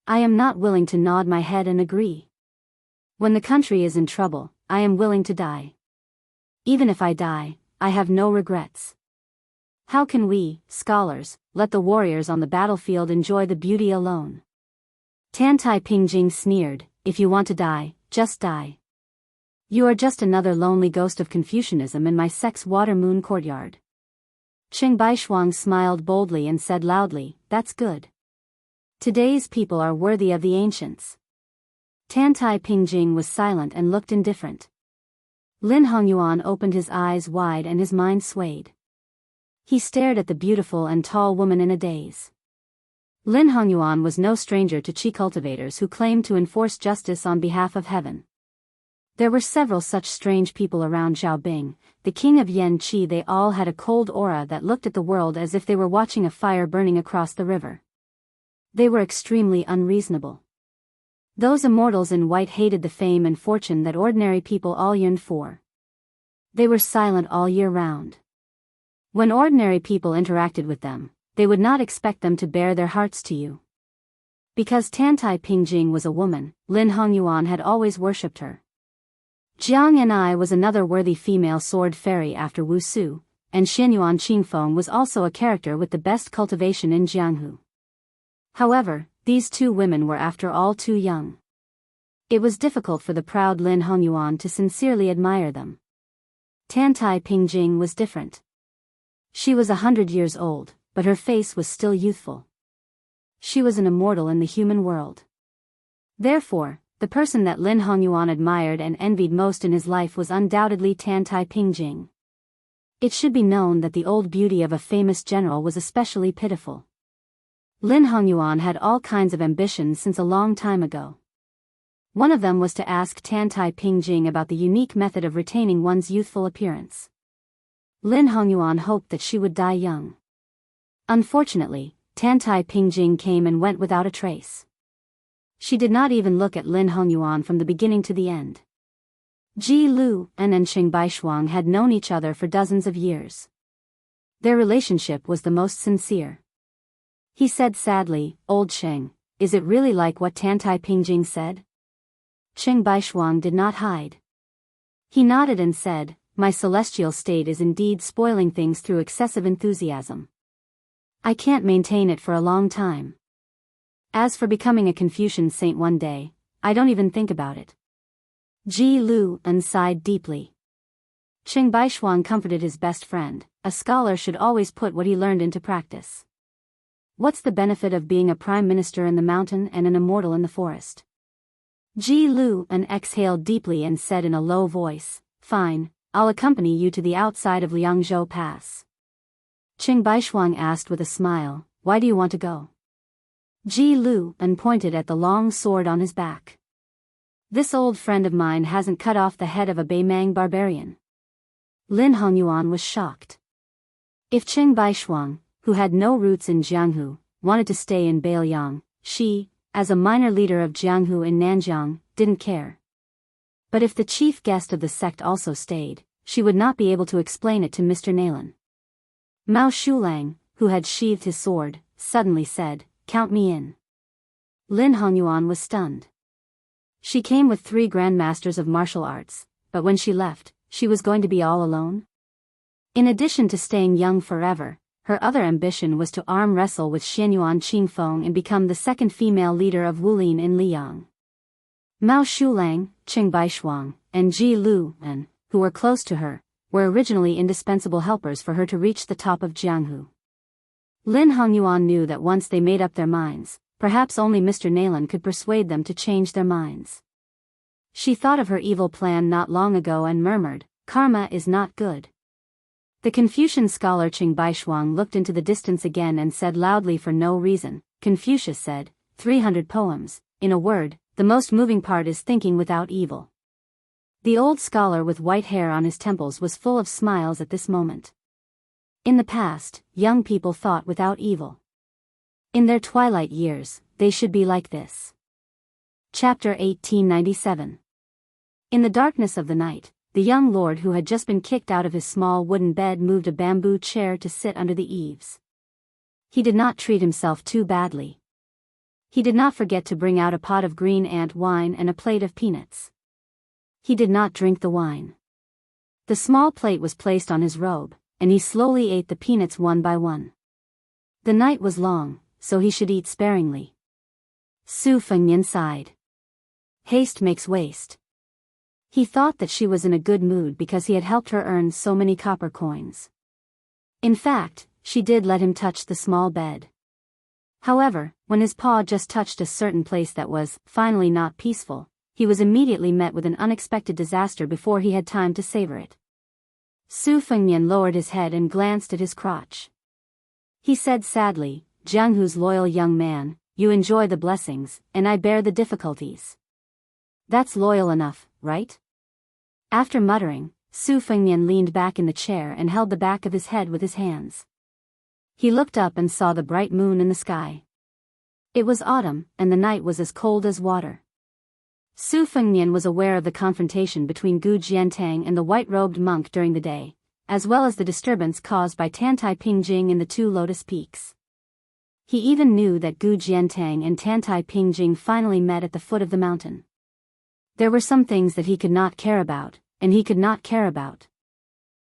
I am not willing to nod my head and agree. When the country is in trouble, I am willing to die. Even if I die, I have no regrets. How can we, scholars, let the warriors on the battlefield enjoy the beauty alone? Tantai Pingjing sneered, if you want to die, just die. You are just another lonely ghost of Confucianism in my sect's water moon courtyard. Cheng Baishuang smiled boldly and said loudly, that's good. Today's people are worthy of the ancients. Tantai Pingjing was silent and looked indifferent. Lin Hongyuan opened his eyes wide and his mind swayed. He stared at the beautiful and tall woman in a daze. Lin Hongyuan was no stranger to Qi cultivators who claimed to enforce justice on behalf of heaven. There were several such strange people around Xiaobing, the king of Yan Qi. They all had a cold aura that looked at the world as if they were watching a fire burning across the river. They were extremely unreasonable. Those immortals in white hated the fame and fortune that ordinary people all yearned for. They were silent all year round. When ordinary people interacted with them, they would not expect them to bare their hearts to you. Because Tantai Pingjing was a woman, Lin Hongyuan had always worshipped her. Jianghu was another worthy female sword fairy after Wusu, and Xianyuan Qingfeng was also a character with the best cultivation in Jianghu. However, these two women were after all too young. It was difficult for the proud Lin Hongyuan to sincerely admire them. Tantai Pingjing was different. She was 100 years old, but her face was still youthful. She was an immortal in the human world. Therefore, the person that Lin Hongyuan admired and envied most in his life was undoubtedly Tantai Pingjing. It should be known that the old beauty of a famous general was especially pitiful. Lin Hongyuan had all kinds of ambitions since a long time ago. One of them was to ask Tantai Pingjing about the unique method of retaining one's youthful appearance. Lin Hongyuan hoped that she would die young. Unfortunately, Tantai Pingjing came and went without a trace. She did not even look at Lin Hongyuan from the beginning to the end. Ji Lu and Cheng Baishuang had known each other for dozens of years. Their relationship was the most sincere. He said sadly, Old Cheng, is it really like what Tantai Pingjing said? Cheng Baishuang did not hide. He nodded and said, my celestial state is indeed spoiling things through excessive enthusiasm. I can't maintain it for a long time. As for becoming a Confucian saint one day, I don't even think about it. Ji Lu sighed deeply. Cheng Baishuang comforted his best friend, a scholar should always put what he learned into practice. What's the benefit of being a prime minister in the mountain and an immortal in the forest? Ji Lu exhaled deeply and said in a low voice, fine, I'll accompany you to the outside of Liangzhou Pass. Cheng Baishuang asked with a smile, why do you want to go? Ji Lu pointed at the long sword on his back. This old friend of mine hasn't cut off the head of a Beimang barbarian. Lin Hongyuan was shocked. If Cheng Baishuang, who had no roots in Jianghu, wanted to stay in Beiyang, she, as a minor leader of Jianghu in Nanjiang, didn't care. But if the chief guest of the sect also stayed, she would not be able to explain it to Mr. Naylan. Mao Shulang, who had sheathed his sword, suddenly said, count me in. Lin Hongyuan was stunned. She came with 3 grandmasters of martial arts, but when she left, she was going to be all alone? In addition to staying young forever, her other ambition was to arm wrestle with Xianyuan Qingfeng and become the second female leader of Wulin in Liyang. Mao Shulang, Cheng Baishuang, and Ji Lu, who were close to her, were originally indispensable helpers for her to reach the top of Jianghu. Lin Hongyuan knew that once they made up their minds, perhaps only Mr. Naylan could persuade them to change their minds. She thought of her evil plan not long ago and murmured, karma is not good. The Confucian scholar Cheng Baishuang looked into the distance again and said loudly for no reason, Confucius said, 300 poems, in a word, the most moving part is thinking without evil. The old scholar with white hair on his temples was full of smiles at this moment. In the past, young people thought without evil. In their twilight years, they should be like this. Chapter 1897. In the darkness of the night, the young lord who had just been kicked out of his small wooden bed moved a bamboo chair to sit under the eaves. He did not treat himself too badly. He did not forget to bring out a pot of green ant wine and a plate of peanuts. He did not drink the wine. The small plate was placed on his robe, and he slowly ate the peanuts one by one. The night was long, so he should eat sparingly. Su Fengnian sighed. Haste makes waste. He thought that she was in a good mood because he had helped her earn so many copper coins. In fact, she did let him touch the small bed. However, when his paw just touched a certain place that was, finally, not peaceful, he was immediately met with an unexpected disaster before he had time to savor it. Su Fengnian lowered his head and glanced at his crotch. He said sadly, Jianghu's loyal young man, you enjoy the blessings, and I bear the difficulties. That's loyal enough, right? After muttering, Su Fengnian leaned back in the chair and held the back of his head with his hands. He looked up and saw the bright moon in the sky. It was autumn, and the night was as cold as water. Su Fengnian was aware of the confrontation between Gu Jiantang and the white-robed monk during the day, as well as the disturbance caused by Tantai Pingjing in the two lotus peaks. He even knew that Gu Jiantang and Tantai Pingjing finally met at the foot of the mountain. There were some things that he could not care about, and he could not care about.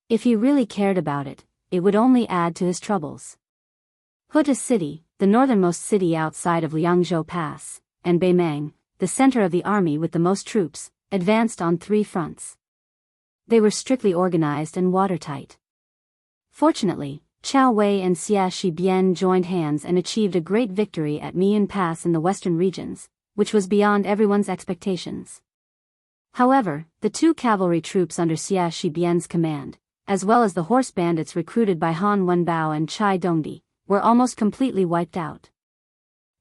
If he really cared about it, it would only add to his troubles. Huta City, the northernmost city outside of Liangzhou Pass, and Beimang, the center of the army with the most troops, advanced on 3 fronts. They were strictly organized and watertight. Fortunately, Chao Wei and Xia Shibian joined hands and achieved a great victory at Miyun Pass in the western regions, which was beyond everyone's expectations. However, the 2 cavalry troops under Xia Shibian's command, as well as the horse bandits recruited by Han Wenbao and Chai Dongdi, were almost completely wiped out.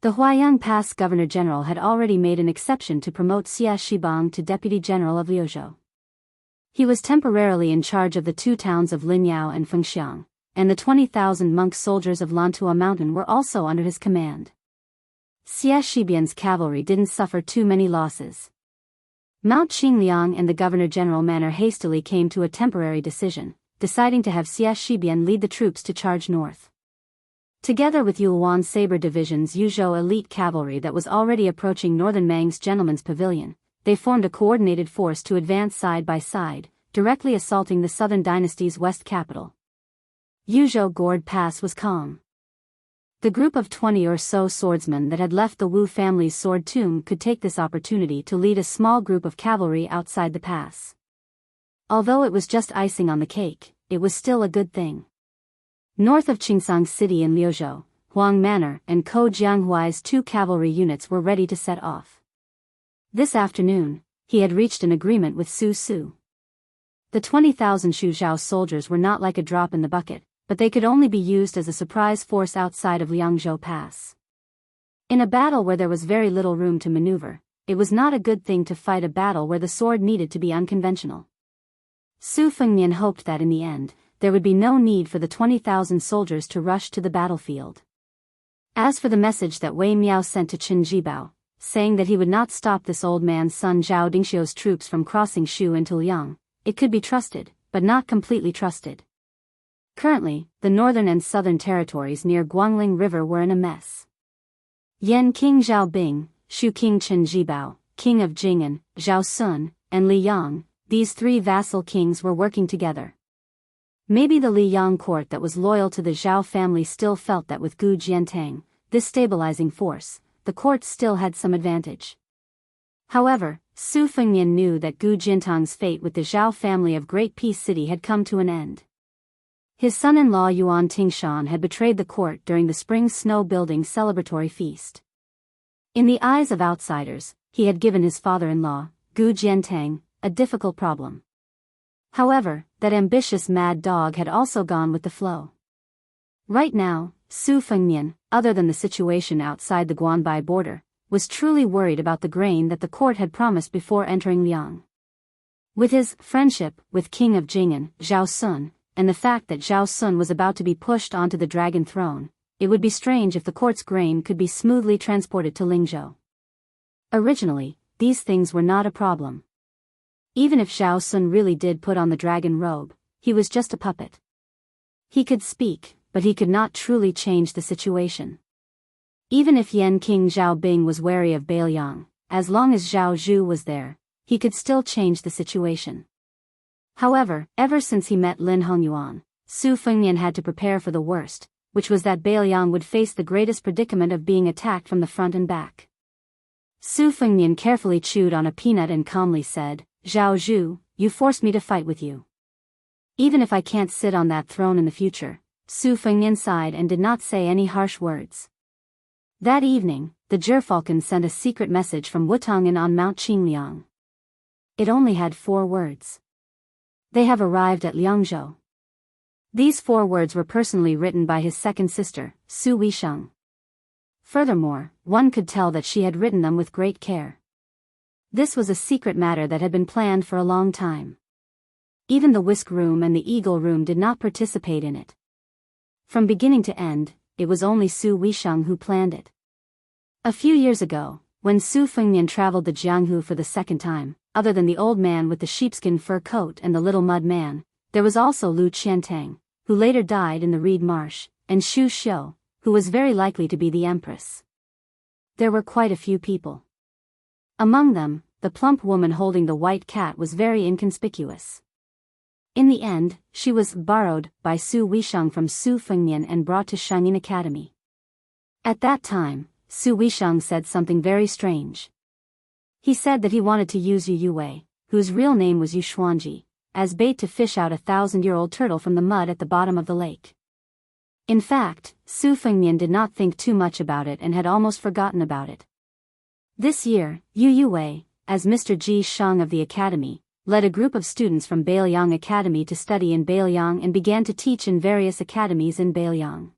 The Huaiyang Pass Governor-General had already made an exception to promote Xia Shibang to Deputy General of Liuzhou. He was temporarily in charge of the 2 towns of Linyao and Fengxiang, and the 20,000 monk soldiers of Lantua Mountain were also under his command. Xia Shibian's cavalry didn't suffer too many losses. Mount Qingliang and the Governor-General Manor hastily came to a temporary decision, deciding to have Xia Shibian lead the troops to charge north. Together with Yulwan Saber Division's Yuzhou elite cavalry that was already approaching northern Mang's Gentleman's Pavilion, they formed a coordinated force to advance side by side, directly assaulting the southern dynasty's west capital. Yuzhou Gourd Pass was calm. The group of 20 or so swordsmen that had left the Wu family's sword tomb could take this opportunity to lead a small group of cavalry outside the pass. Although it was just icing on the cake, it was still a good thing. North of Qingsang City in Liuzhou, Huang Manor and Ko Jianghuai's 2 cavalry units were ready to set off. This afternoon, he had reached an agreement with Su Su. The 20,000 Shuzhou soldiers were not like a drop in the bucket, but they could only be used as a surprise force outside of Liangzhou Pass. In a battle where there was very little room to maneuver, it was not a good thing to fight a battle where the sword needed to be unconventional. Su Fengnian hoped that in the end, there would be no need for the 20,000 soldiers to rush to the battlefield. As for the message that Wei Miao sent to Qin Jibao, saying that he would not stop this old man's son Zhao Dingxiu's troops from crossing Shu into Liang, it could be trusted, but not completely trusted. Currently, the northern and southern territories near Guangling River were in a mess. Yan King Zhao Bing, Shu King Qin Jibao, King of Jing'an, Zhao Sun, and Li Yang, these 3 vassal kings were working together. Maybe the Li Yang court that was loyal to the Zhao family still felt that with Gu Jiantang, this stabilizing force, the court still had some advantage. However, Su Fengnian knew that Gu Jiantang's fate with the Zhao family of Great Peace City had come to an end. His son-in-law Yuan Tingshan had betrayed the court during the spring snow-building celebratory feast. In the eyes of outsiders, he had given his father-in-law, Gu Jiantang, a difficult problem. However, that ambitious mad dog had also gone with the flow. Right now, Su Fengnian, other than the situation outside the Guanbai border, was truly worried about the grain that the court had promised before entering Liang. With his friendship with King of Jing'an, Zhao Sun, and the fact that Zhao Sun was about to be pushed onto the dragon throne, it would be strange if the court's grain could be smoothly transported to Lingzhou. Originally, these things were not a problem. Even if Zhao Sun really did put on the dragon robe, he was just a puppet. He could speak, but he could not truly change the situation. Even if Yan King Zhao Bing was wary of Beiliang, as long as Zhao Zhu was there, he could still change the situation. However, ever since he met Lin Hongyuan, Su Fengnian had to prepare for the worst, which was that Beiliang would face the greatest predicament of being attacked from the front and back. Su Fengnian carefully chewed on a peanut and calmly said, "Zhao Zhu, you forced me to fight with you. Even if I can't sit on that throne in the future." Su Fengnian sighed and did not say any harsh words. That evening, the Gerfalcon sent a secret message from Wutong'an on Mount Qingliang. It only had 4 words. "They have arrived at Liangzhou." These 4 words were personally written by his second sister, Su Weisheng. Furthermore, one could tell that she had written them with great care. This was a secret matter that had been planned for a long time. Even the Whisk Room and the Eagle Room did not participate in it. From beginning to end, it was only Su Weisheng who planned it. A few years ago, when Su Fengnian traveled to Jianghu for the second time, other than the old man with the sheepskin fur coat and the little mud man, there was also Lu Qiantang, who later died in the reed marsh, and Xu Xiu, who was very likely to be the empress. There were quite a few people. Among them, the plump woman holding the white cat was very inconspicuous. In the end, she was borrowed by Su Weisheng from Su Fengnian and brought to Shangyin Academy. At that time, Su Weisheng said something very strange. He said that he wanted to use Yu Yuwei, whose real name was Yu Xuanji, as bait to fish out a 1,000-year-old turtle from the mud at the bottom of the lake. In fact, Su Fengnian did not think too much about it and had almost forgotten about it. This year, Yu Yuwei, as Mr. Ji Shang of the academy, led a group of students from Beiliang Academy to study in Beiliang and began to teach in various academies in Beiliang.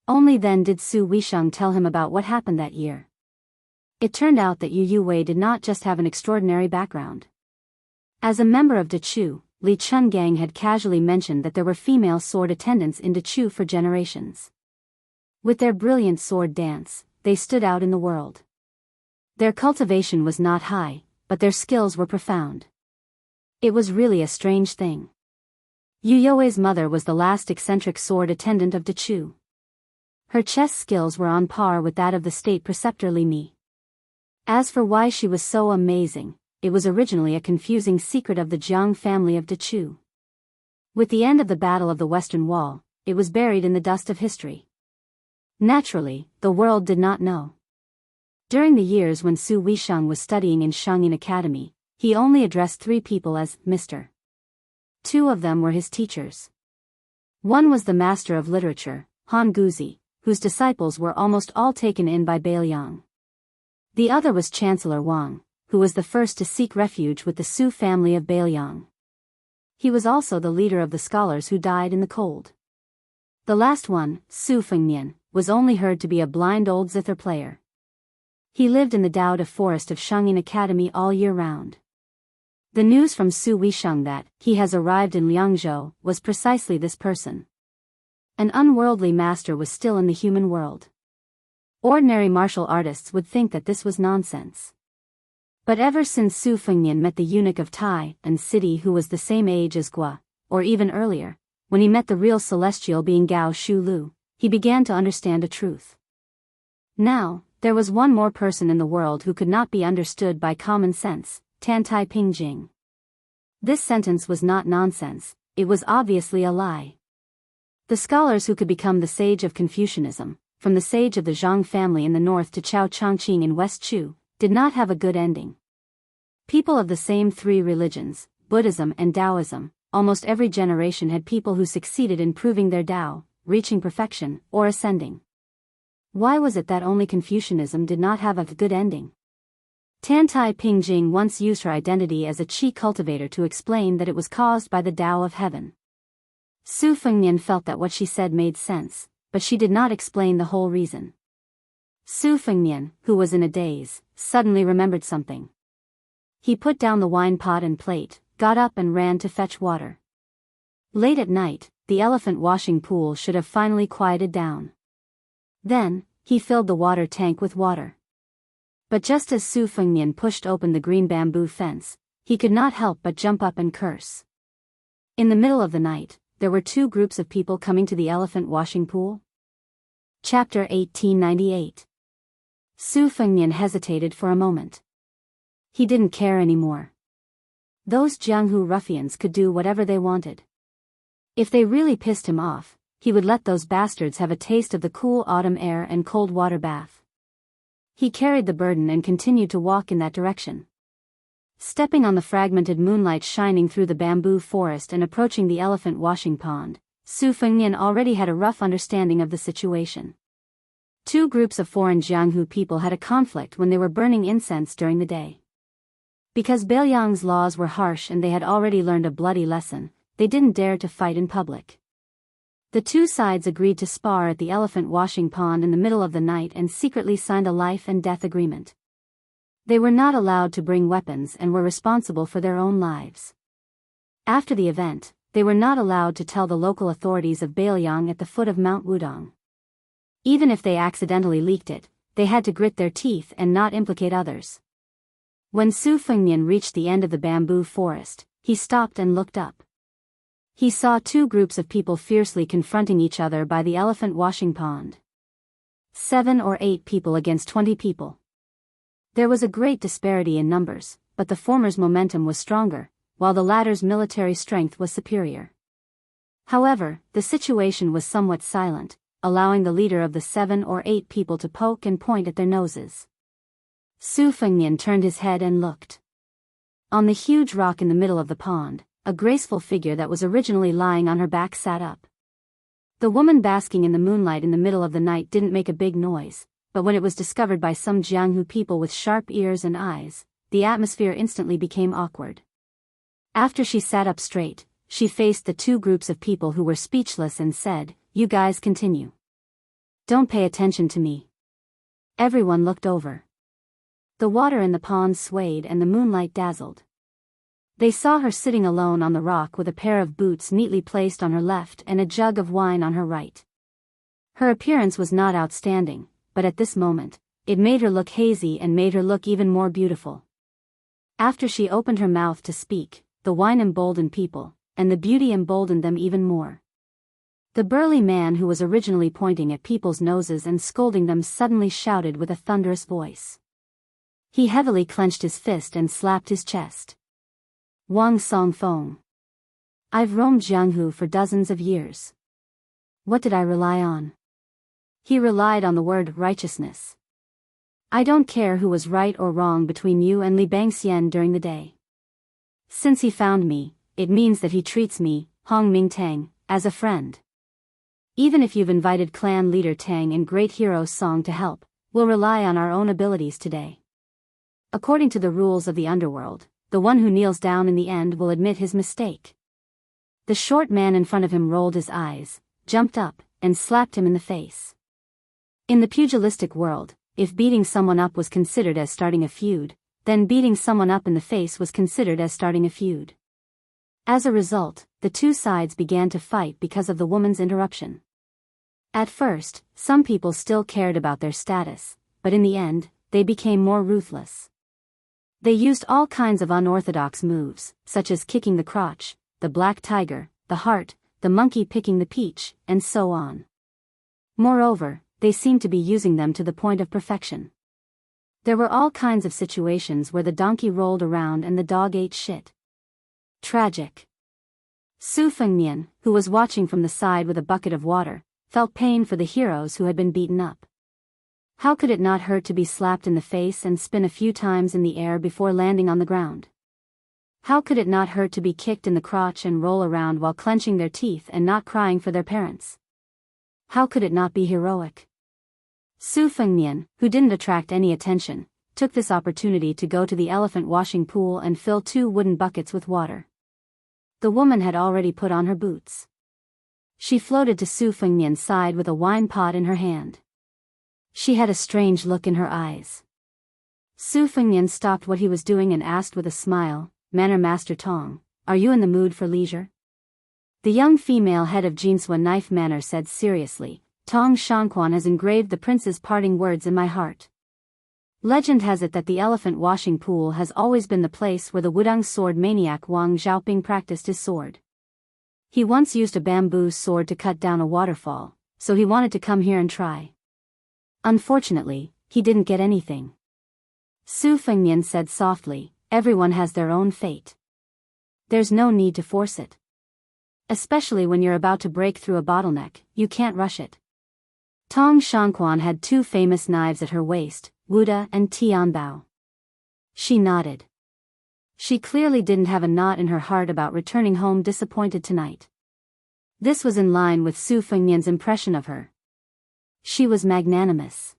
Only then did Su Weisheng tell him about what happened that year. It turned out that Yu Yuwei did not just have an extraordinary background. As a member of Dechu, Li Chungang had casually mentioned that there were female sword attendants in Dechu for generations. With their brilliant sword dance, they stood out in the world. Their cultivation was not high, but their skills were profound. It was really a strange thing. Yu Yuwei's mother was the last eccentric sword attendant of Dechu. Her chess skills were on par with that of the state preceptor Li Mi. As for why she was so amazing, it was originally a confusing secret of the Jiang family of Dechu. With the end of the Battle of the Western Wall, it was buried in the dust of history. Naturally, the world did not know. During the years when Su Weisheng was studying in Shangyin Academy, he only addressed 3 people as Mr. 2 of them were his teachers. One was the master of literature, Han Guzi, whose disciples were almost all taken in by Beiliang. The other was Chancellor Wang, who was the first to seek refuge with the Su family of Beiliang. He was also the leader of the scholars who died in the cold. The last one, Su Fengnian, was only heard to be a blind old zither player. He lived in the Dao forest of Shangyin Academy all year round. The news from Su Weisheng that he has arrived in Liangzhou was precisely this person. An unworldly master was still in the human world. Ordinary martial artists would think that this was nonsense. But ever since Su Fengnian met the eunuch of Tai and City who was the same age as Gua, or even earlier, when he met the real celestial being Gao Shu Lu, he began to understand a truth. Now, there was one more person in the world who could not be understood by common sense, Tan Tai Ping Jing. This sentence was not nonsense, it was obviously a lie. The scholars who could become the sage of Confucianism, from the sage of the Zhang family in the north to Chao Changqing in West Chu, did not have a good ending. People of the same 3 religions, Buddhism and Taoism, almost every generation had people who succeeded in proving their Tao, reaching perfection, or ascending. Why was it that only Confucianism did not have a good ending? Tan Tai Ping Jing once used her identity as a qi cultivator to explain that it was caused by the Tao of heaven. Su Fengnian felt that what she said made sense, but she did not explain the whole reason. Su Fengnian, who was in a daze, suddenly remembered something. He put down the wine pot and plate, got up and ran to fetch water. Late at night, the elephant washing pool should have finally quieted down. Then, he filled the water tank with water. But just as Su Fengnian pushed open the green bamboo fence, he could not help but jump up and curse. In the middle of the night, there were two groups of people coming to the elephant washing pool. Chapter 1898. Su Fengnian hesitated for a moment. He didn't care anymore. Those Jianghu ruffians could do whatever they wanted. If they really pissed him off, he would let those bastards have a taste of the cool autumn air and cold water bath. He carried the burden and continued to walk in that direction. Stepping on the fragmented moonlight shining through the bamboo forest and approaching the elephant washing pond, Su Fengnian already had a rough understanding of the situation. Two groups of foreign Jianghu people had a conflict when they were burning incense during the day. Because Biyang's laws were harsh and they had already learned a bloody lesson, they didn't dare to fight in public. The two sides agreed to spar at the elephant washing pond in the middle of the night and secretly signed a life and death agreement. They were not allowed to bring weapons and were responsible for their own lives. After the event, they were not allowed to tell the local authorities of Biyao at the foot of Mount Wudong. Even if they accidentally leaked it, they had to grit their teeth and not implicate others. When Su Fengnian reached the end of the bamboo forest, he stopped and looked up. He saw two groups of people fiercely confronting each other by the elephant washing pond. 7 or 8 people against 20 people. There was a great disparity in numbers, but the former's momentum was stronger, while the latter's military strength was superior. However, the situation was somewhat silent, allowing the leader of the 7 or 8 people to poke and point at their noses. Su Fengnian turned his head and looked. On the huge rock in the middle of the pond, a graceful figure that was originally lying on her back sat up. The woman basking in the moonlight in the middle of the night didn't make a big noise, but when it was discovered by some Jianghu people with sharp ears and eyes, the atmosphere instantly became awkward. After she sat up straight, she faced the two groups of people who were speechless and said, "You guys continue. Don't pay attention to me." Everyone looked over. The water in the pond swayed and the moonlight dazzled. They saw her sitting alone on the rock with a pair of boots neatly placed on her left and a jug of wine on her right. Her appearance was not outstanding, but at this moment, it made her look hazy and made her look even more beautiful. After she opened her mouth to speak, the wine emboldened people, and the beauty emboldened them even more. The burly man who was originally pointing at people's noses and scolding them suddenly shouted with a thunderous voice. He heavily clenched his fist and slapped his chest. "Wang Song Feng. I've roamed Jianghu for dozens of years. What did I rely on? He relied on the word righteousness. I don't care who was right or wrong between you and Li Bangxian during the day. Since he found me, it means that he treats me, Hong Ming Tang, as a friend. Even if you've invited clan leader Tang and great hero Song to help, we'll rely on our own abilities today. According to the rules of the underworld, the one who kneels down in the end will admit his mistake." The short man in front of him rolled his eyes, jumped up, and slapped him in the face. In the pugilistic world, if beating someone up was considered as starting a feud, then beating someone up in the face was considered as starting a feud. As a result, the two sides began to fight because of the woman's interruption. At first, some people still cared about their status, but in the end, they became more ruthless. They used all kinds of unorthodox moves, such as kicking the crotch, the black tiger, the heart, the monkey picking the peach, and so on. Moreover, they seemed to be using them to the point of perfection. There were all kinds of situations where the donkey rolled around and the dog ate shit. Tragic. Su Fengnian, who was watching from the side with a bucket of water, felt pain for the heroes who had been beaten up. How could it not hurt to be slapped in the face and spin a few times in the air before landing on the ground? How could it not hurt to be kicked in the crotch and roll around while clenching their teeth and not crying for their parents? How could it not be heroic? Su Fengnian, who didn't attract any attention, took this opportunity to go to the elephant washing pool and fill 2 wooden buckets with water. The woman had already put on her boots. She floated to Su Fengnian's side with a wine pot in her hand. She had a strange look in her eyes. Su Fengnian stopped what he was doing and asked with a smile, Manner Master Tong, are you in the mood for leisure? The young female head of Jinsua Knife Manor said seriously, Tong Shanquan has engraved the prince's parting words in my heart. Legend has it that the elephant washing pool has always been the place where the Wudang sword maniac Wang Xiaoping practiced his sword. He once used a bamboo sword to cut down a waterfall, so he wanted to come here and try. Unfortunately, he didn't get anything. Su Fengnian said softly, everyone has their own fate. There's no need to force it. Especially when you're about to break through a bottleneck, you can't rush it. Tong Shanquan had two famous knives at her waist, Wuda and Tianbao. She nodded. She clearly didn't have a knot in her heart about returning home disappointed tonight. This was in line with Su Fengnian's impression of her. She was magnanimous.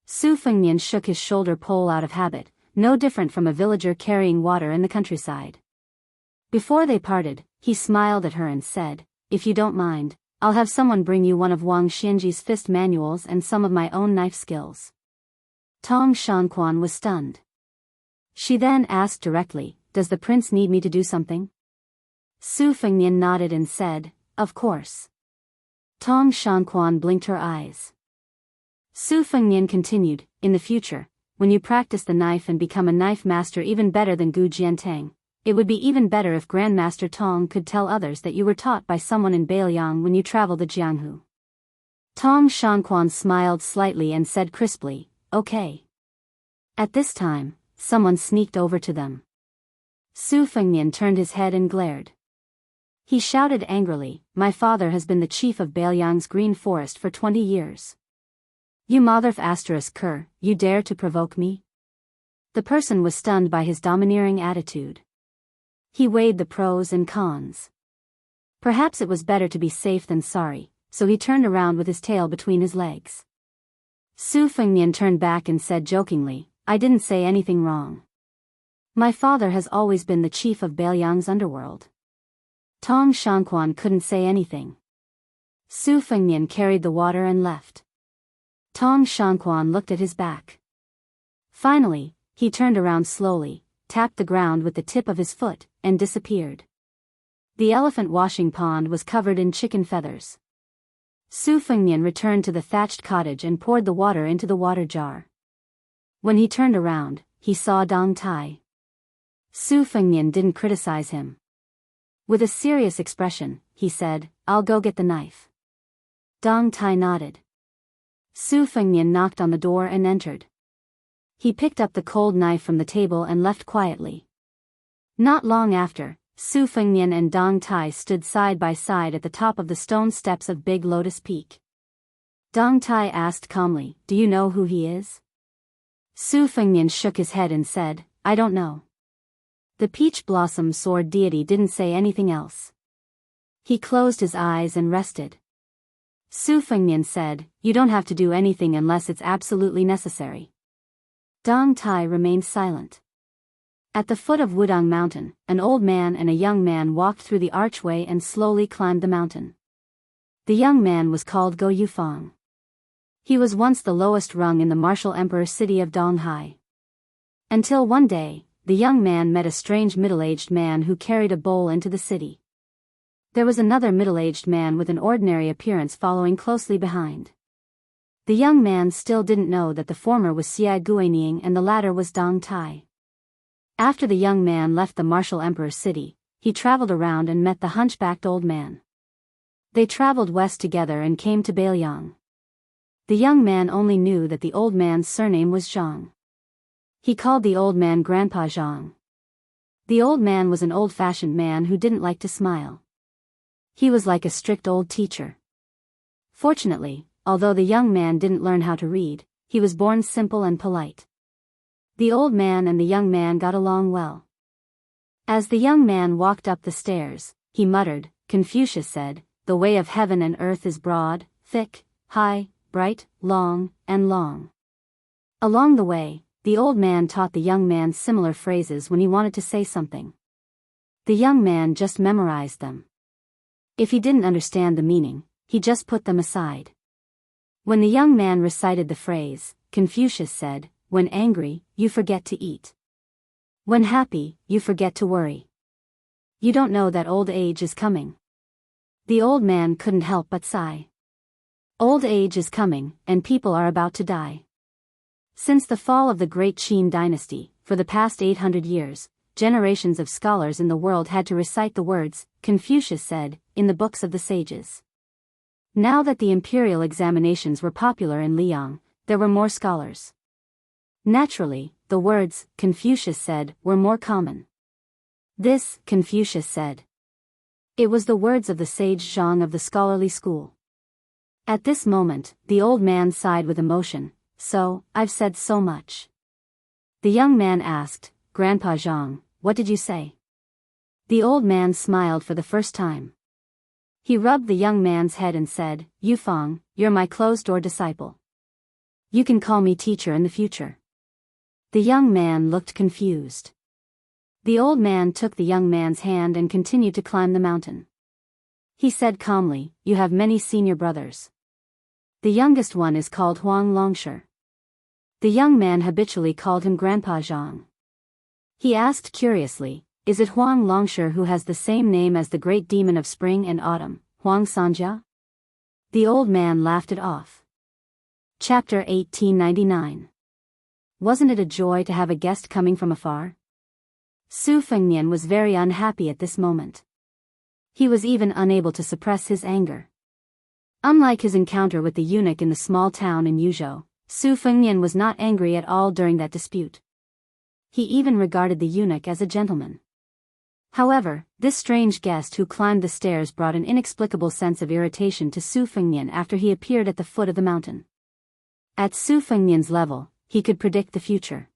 Su Fengnian shook his shoulder pole out of habit, no different from a villager carrying water in the countryside. Before they parted, he smiled at her and said, if you don't mind, I'll have someone bring you one of Wang Xianji's fist manuals and some of my own knife skills. Tong Shanquan was stunned. She then asked directly, does the prince need me to do something? Su Fengnian nodded and said, of course. Tong Shanquan blinked her eyes. Su Fengnian continued, in the future, when you practice the knife and become a knife master even better than Gu Jiantang, it would be even better if Grandmaster Tong could tell others that you were taught by someone in Biyao when you travel to Jianghu. Tong Shanquan smiled slightly and said crisply, okay. At this time, someone sneaked over to them. Su Fengnian turned his head and glared. He shouted angrily, my father has been the chief of Beiliang's green forest for 20 years. You motherf ***, you dare to provoke me? The person was stunned by his domineering attitude. He weighed the pros and cons. Perhaps it was better to be safe than sorry, so he turned around with his tail between his legs. Su Fengnian turned back and said jokingly, I didn't say anything wrong. My father has always been the chief of Beiliang's underworld. Tong Shanquan couldn't say anything. Su Fengnian carried the water and left. Tong Shanquan looked at his back. Finally, he turned around slowly, tapped the ground with the tip of his foot, and disappeared. The elephant washing pond was covered in chicken feathers. Su Fengnian returned to the thatched cottage and poured the water into the water jar. When he turned around, he saw Dong Tai. Su Fengnian didn't criticize him. With a serious expression, he said, I'll go get the knife. Dong Tai nodded. Su Fengnian knocked on the door and entered. He picked up the cold knife from the table and left quietly. Not long after, Su Fengnian and Dong Tai stood side by side at the top of the stone steps of Big Lotus Peak. Dong Tai asked calmly, do you know who he is? Su Fengnian shook his head and said, I don't know. The peach blossom sword deity didn't say anything else. He closed his eyes and rested. Su Fengnian said, you don't have to do anything unless it's absolutely necessary. Dong Tai remained silent. At the foot of Wudang Mountain, an old man and a young man walked through the archway and slowly climbed the mountain. The young man was called Go Yufang. He was once the lowest rung in the martial emperor city of Donghai. Until one day, the young man met a strange middle-aged man who carried a bowl into the city. There was another middle-aged man with an ordinary appearance following closely behind. The young man still didn't know that the former was Xia Guining and the latter was Dong Tai. After the young man left the martial emperor's city, he traveled around and met the hunchbacked old man. They traveled west together and came to Beiliang. The young man only knew that the old man's surname was Zhang. He called the old man Grandpa Zhang. The old man was an old-fashioned man who didn't like to smile. He was like a strict old teacher. Fortunately, although the young man didn't learn how to read, he was born simple and polite. The old man and the young man got along well. As the young man walked up the stairs, he muttered, Confucius said, the way of heaven and earth is broad, thick, high, bright, long, and long. Along the way, the old man taught the young man similar phrases when he wanted to say something. The young man just memorized them. If he didn't understand the meaning, he just put them aside. When the young man recited the phrase, Confucius said, when angry, you forget to eat. When happy, you forget to worry. You don't know that old age is coming. The old man couldn't help but sigh. Old age is coming, and people are about to die. Since the fall of the great Qin dynasty, for the past 800 years, generations of scholars in the world had to recite the words, Confucius said, in the books of the sages. Now that the imperial examinations were popular in Liang, there were more scholars. Naturally, the words, Confucius said, were more common. This, Confucius said. It was the words of the sage Zhang of the scholarly school. At this moment, the old man sighed with emotion. So, I've said so much. The young man asked, Grandpa Zhang, what did you say? The old man smiled for the first time. He rubbed the young man's head and said, Yufeng, you're my closed-door disciple. You can call me teacher in the future. The young man looked confused. The old man took the young man's hand and continued to climb the mountain. He said calmly, You have many senior brothers. The youngest one is called Huang Longshi. The young man habitually called him Grandpa Zhang. He asked curiously, Is it Huang Longshi who has the same name as the great demon of spring and autumn, Huang Sanjia? The old man laughed it off. Chapter 1899. Wasn't it a joy to have a guest coming from afar? Su Fengnian was very unhappy at this moment. He was even unable to suppress his anger. Unlike his encounter with the eunuch in the small town in Yuzhou, Su Fengnian was not angry at all during that dispute. He even regarded the eunuch as a gentleman. However, this strange guest who climbed the stairs brought an inexplicable sense of irritation to Su Fengnian after he appeared at the foot of the mountain. At Su Fengnian's level, he could predict the future.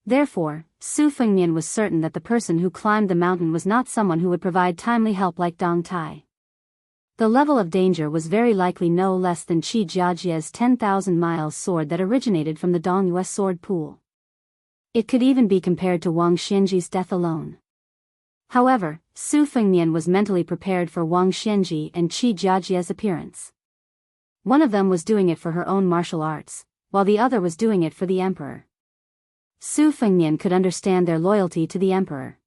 Therefore, Su Fengnian was certain that the person who climbed the mountain was not someone who would provide timely help like Dong Tai. The level of danger was very likely no less than Qi Jiajie's 10,000 miles sword that originated from the Dongyue sword pool. It could even be compared to Wang Xianji's death alone. However, Su Fengnian was mentally prepared for Wang Xianji and Qi Jiajie's appearance. One of them was doing it for her own martial arts, while the other was doing it for the emperor. Su Fengnian could understand their loyalty to the emperor.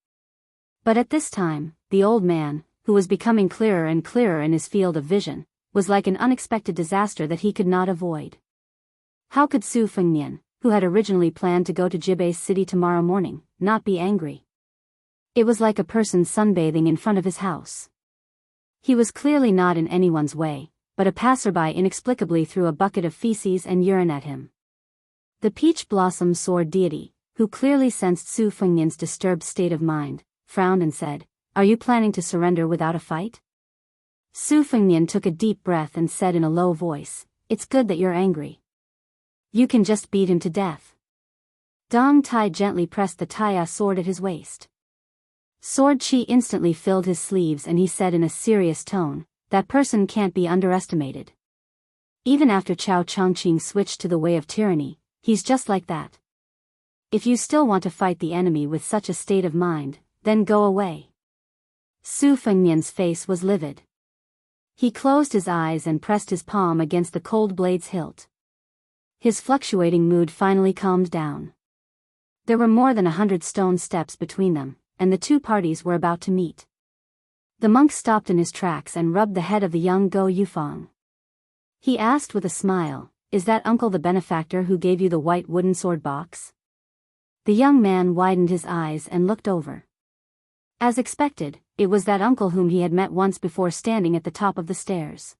But at this time, the old man, who was becoming clearer and clearer in his field of vision, was like an unexpected disaster that he could not avoid. How could Su Fengnian, who had originally planned to go to Jibei's city tomorrow morning, not be angry? It was like a person sunbathing in front of his house. He was clearly not in anyone's way, but a passerby inexplicably threw a bucket of feces and urine at him. The peach blossom sword deity, who clearly sensed Su Fengnian's disturbed state of mind, frowned and said, Are you planning to surrender without a fight? Su Fengnian took a deep breath and said in a low voice, It's good that you're angry. You can just beat him to death. Dong Tai gently pressed the Taiya sword at his waist. Sword Qi instantly filled his sleeves and he said in a serious tone, That person can't be underestimated. Even after Chao Chongqing switched to the way of tyranny, he's just like that. If you still want to fight the enemy with such a state of mind, then go away. Su Fengnian's face was livid. He closed his eyes and pressed his palm against the cold blade's hilt. His fluctuating mood finally calmed down. There were more than 100 stone steps between them, and the two parties were about to meet. The monk stopped in his tracks and rubbed the head of the young Go Yufeng. He asked with a smile, Is that uncle the benefactor who gave you the white wooden sword box? The young man widened his eyes and looked over. As expected, it was that uncle whom he had met once before standing at the top of the stairs.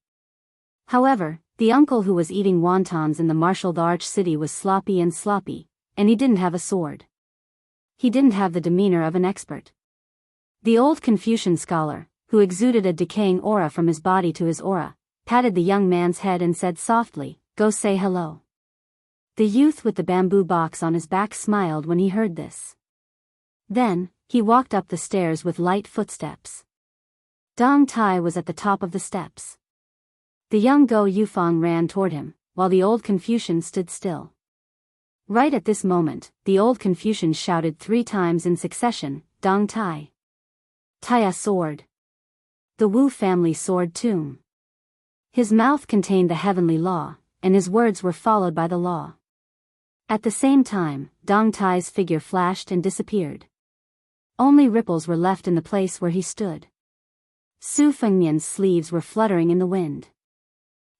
However, the uncle who was eating wontons in the martial arch city was sloppy, and he didn't have a sword. He didn't have the demeanor of an expert. The old Confucian scholar, who exuded a decaying aura from his body to his aura, patted the young man's head and said softly, Go say hello. The youth with the bamboo box on his back smiled when he heard this. Then, he walked up the stairs with light footsteps. Dong Tai was at the top of the steps. The young Go Yufeng ran toward him, while the old Confucian stood still. Right at this moment, the old Confucian shouted 3 times in succession, Dong Tai. Taiya sword. The Wu family sword tomb. His mouth contained the heavenly law, and his words were followed by the law. At the same time, Dong Tai's figure flashed and disappeared. Only ripples were left in the place where he stood. Su Fengnian's sleeves were fluttering in the wind.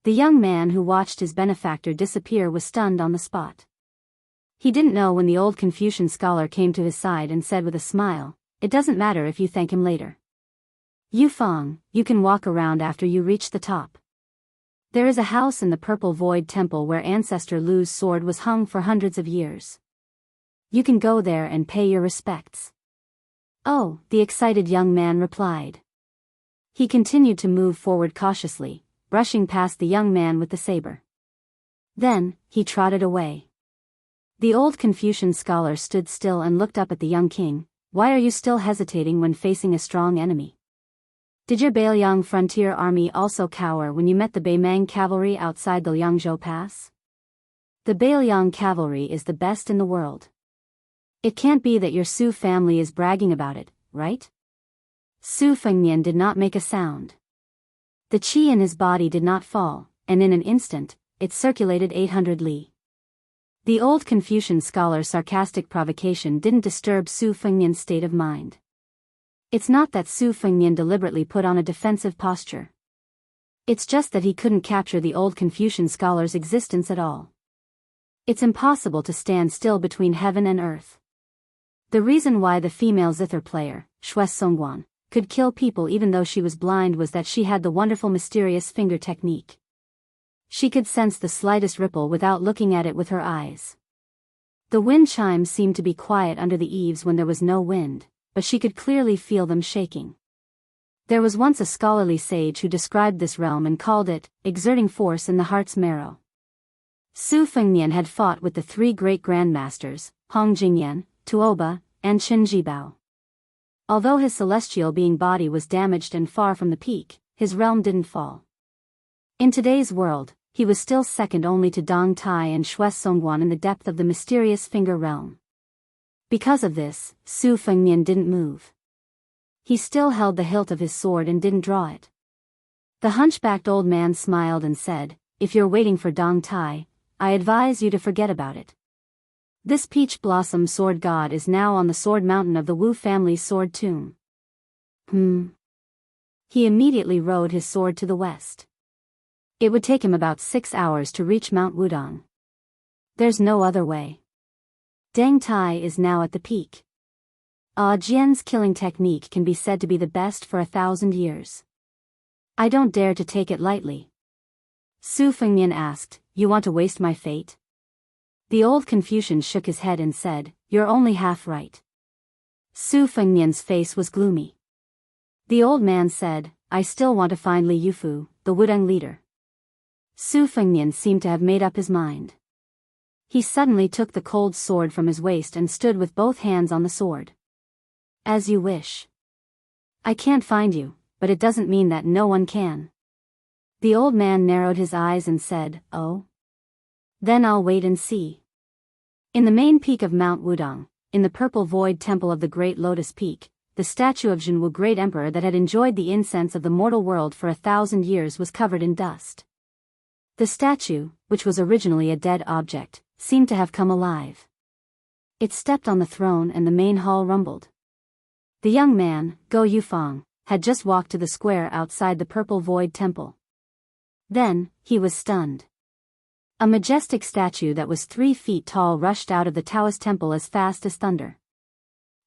The young man who watched his benefactor disappear was stunned on the spot. He didn't know when the old Confucian scholar came to his side and said with a smile, "It doesn't matter if you thank him later. Yufeng, you can walk around after you reach the top. There is a house in the Purple Void Temple where Ancestor Lu's sword was hung for hundreds of years. You can go there and pay your respects." "Oh," the excited young man replied. He continued to move forward cautiously, brushing past the young man with the saber. Then, he trotted away. The old Confucian scholar stood still and looked up at the young king. "Why are you still hesitating when facing a strong enemy? Did your Beiliang frontier army also cower when you met the Beimang cavalry outside the Liangzhou Pass? The Beiliang cavalry is the best in the world. It can't be that your Su family is bragging about it, right?" Su Fengnian did not make a sound. The qi in his body did not fall, and in an instant, it circulated 800 li. The old Confucian scholar's sarcastic provocation didn't disturb Su Fengnian's state of mind. It's not that Su Fengnian deliberately put on a defensive posture. It's just that he couldn't capture the old Confucian scholar's existence at all. It's impossible to stand still between heaven and earth. The reason why the female zither player, Shues Songguan, could kill people even though she was blind was that she had the wonderful mysterious finger technique. She could sense the slightest ripple without looking at it with her eyes. The wind chimes seemed to be quiet under the eaves when there was no wind, but she could clearly feel them shaking. There was once a scholarly sage who described this realm and called it, exerting force in the heart's marrow. Su Fengnian had fought with the three great grandmasters, Hong Jingyan, Tuoba, and Qin Jibao. Although his celestial being body was damaged and far from the peak, his realm didn't fall. In today's world, he was still second only to Dong Tai and Shues Songguan in the depth of the mysterious finger realm. Because of this, Su Fengnian didn't move. He still held the hilt of his sword and didn't draw it. The hunchbacked old man smiled and said, "If you're waiting for Dong Tai, I advise you to forget about it. This peach blossom sword god is now on the sword mountain of the Wu family's sword tomb." He immediately rode his sword to the west. It would take him about 6 hours to reach Mount Wudong. There's no other way. Deng Tai is now at the peak. Jian's killing technique can be said to be the best for 1,000 years. I don't dare to take it lightly. Su Fengnian asked, "You want to waste my fate?" The old Confucian shook his head and said, "You're only half right." Su Fengnian's face was gloomy. The old man said, "I still want to find Li Yufu, the Wudong leader." Su Fengnian seemed to have made up his mind. He suddenly took the cold sword from his waist and stood with both hands on the sword. "As you wish. I can't find you, but it doesn't mean that no one can." The old man narrowed his eyes and said, "Oh? Then I'll wait and see." In the main peak of Mount Wudong, in the Purple Void Temple of the Great Lotus Peak, the statue of Jianghu Great Emperor that had enjoyed the incense of the mortal world for 1,000 years was covered in dust. The statue, which was originally a dead object, seemed to have come alive. It stepped on the throne and the main hall rumbled. The young man, Go Yufeng, had just walked to the square outside the Purple Void Temple. Then, he was stunned. A majestic statue that was 3 feet tall rushed out of the Taoist temple as fast as thunder.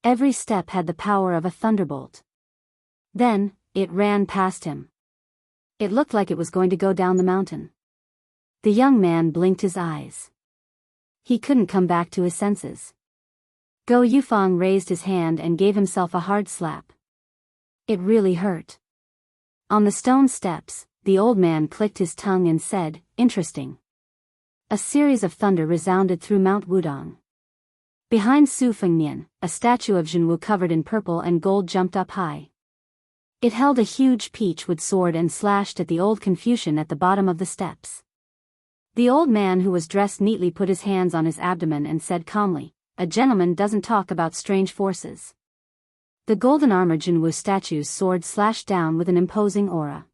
Every step had the power of a thunderbolt. Then, it ran past him. It looked like it was going to go down the mountain. The young man blinked his eyes. He couldn't come back to his senses. Go Yufeng raised his hand and gave himself a hard slap. It really hurt. On the stone steps, the old man clicked his tongue and said, "Interesting." A series of thunder resounded through Mount Wudong. Behind Su Fengnian, a statue of Jianghu covered in purple and gold jumped up high. It held a huge peachwood sword and slashed at the old Confucian at the bottom of the steps. The old man who was dressed neatly put his hands on his abdomen and said calmly, "A gentleman doesn't talk about strange forces." The golden armored Jianghu statue's sword slashed down with an imposing aura.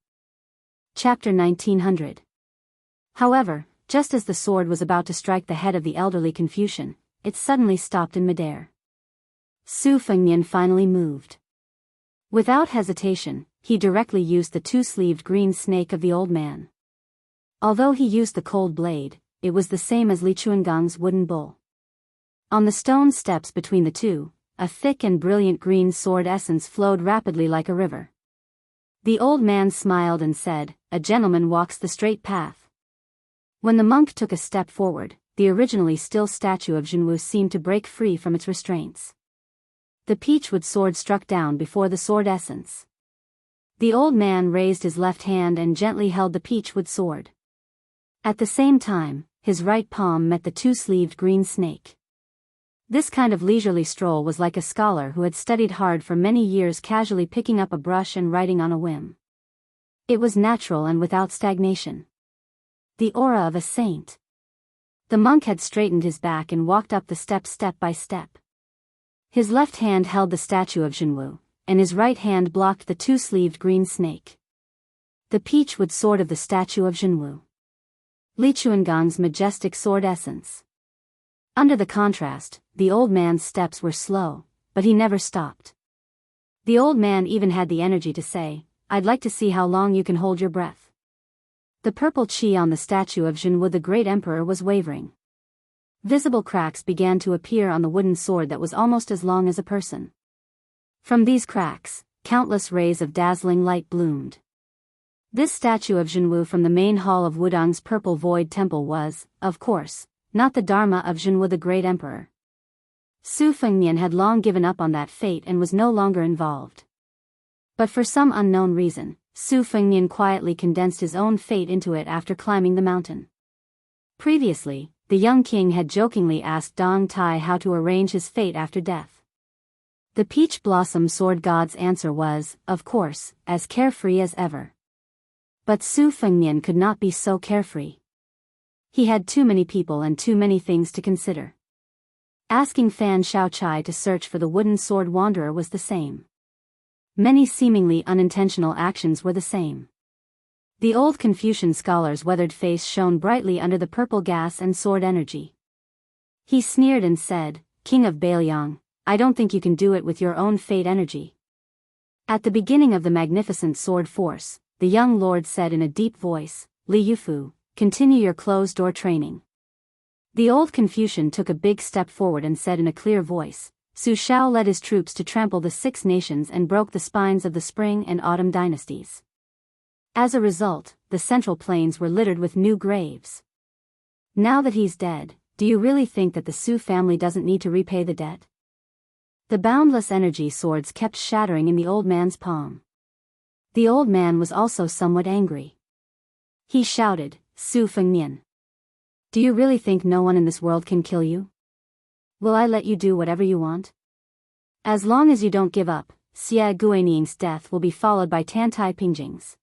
Chapter 1900. However, just as the sword was about to strike the head of the elderly Confucian, it suddenly stopped in midair. Su Fengnian finally moved. Without hesitation, he directly used the two-sleeved green snake of the old man. Although he used the cold blade, it was the same as Li Chuangang's wooden bull. On the stone steps between the two, a thick and brilliant green sword essence flowed rapidly like a river. The old man smiled and said, "A gentleman walks the straight path." When the monk took a step forward, the originally still statue of Jianghu seemed to break free from its restraints. The peachwood sword struck down before the sword essence. The old man raised his left hand and gently held the peachwood sword. At the same time, his right palm met the two-sleeved green snake. This kind of leisurely stroll was like a scholar who had studied hard for many years casually picking up a brush and writing on a whim. It was natural and without stagnation. The aura of a saint. The monk had straightened his back and walked up the steps step by step. His left hand held the statue of Jianghu, and his right hand blocked the two-sleeved green snake. The peachwood sword of the statue of Jianghu. Li Chuangang's majestic sword essence. Under the contrast, the old man's steps were slow, but he never stopped. The old man even had the energy to say, "I'd like to see how long you can hold your breath." The purple chi on the statue of Jianghu the great emperor was wavering. Visible cracks began to appear on the wooden sword that was almost as long as a person. From these cracks, countless rays of dazzling light bloomed. This statue of Jianghu from the main hall of Wudong's Purple Void Temple was, of course, not the Dharma of Jianghu the great emperor. Su Fengnian had long given up on that fate and was no longer involved. But for some unknown reason, Su Fengnian quietly condensed his own fate into it after climbing the mountain. Previously, the young king had jokingly asked Dong Tai how to arrange his fate after death. The peach blossom sword god's answer was, of course, as carefree as ever. But Su Fengnian could not be so carefree. He had too many people and too many things to consider. Asking Fan Shaochai to search for the wooden sword wanderer was the same. Many seemingly unintentional actions were the same. The old Confucian scholar's weathered face shone brightly under the purple gas and sword energy. He sneered and said, "King of Biyao, I don't think you can do it with your own fate energy." At the beginning of the magnificent sword force, the young lord said in a deep voice, "Li Yufu, continue your closed-door training." The old Confucian took a big step forward and said in a clear voice, "Su Shao led his troops to trample the 6 nations and broke the spines of the spring and autumn dynasties. As a result, the central plains were littered with new graves. Now that he's dead, do you really think that the Su family doesn't need to repay the debt?" The boundless energy swords kept shattering in the old man's palm. The old man was also somewhat angry. He shouted, "Su Fengnian, do you really think no one in this world can kill you? Will I let you do whatever you want? As long as you don't give up, Xie Guaniying's death will be followed by Tantai Pingjing's.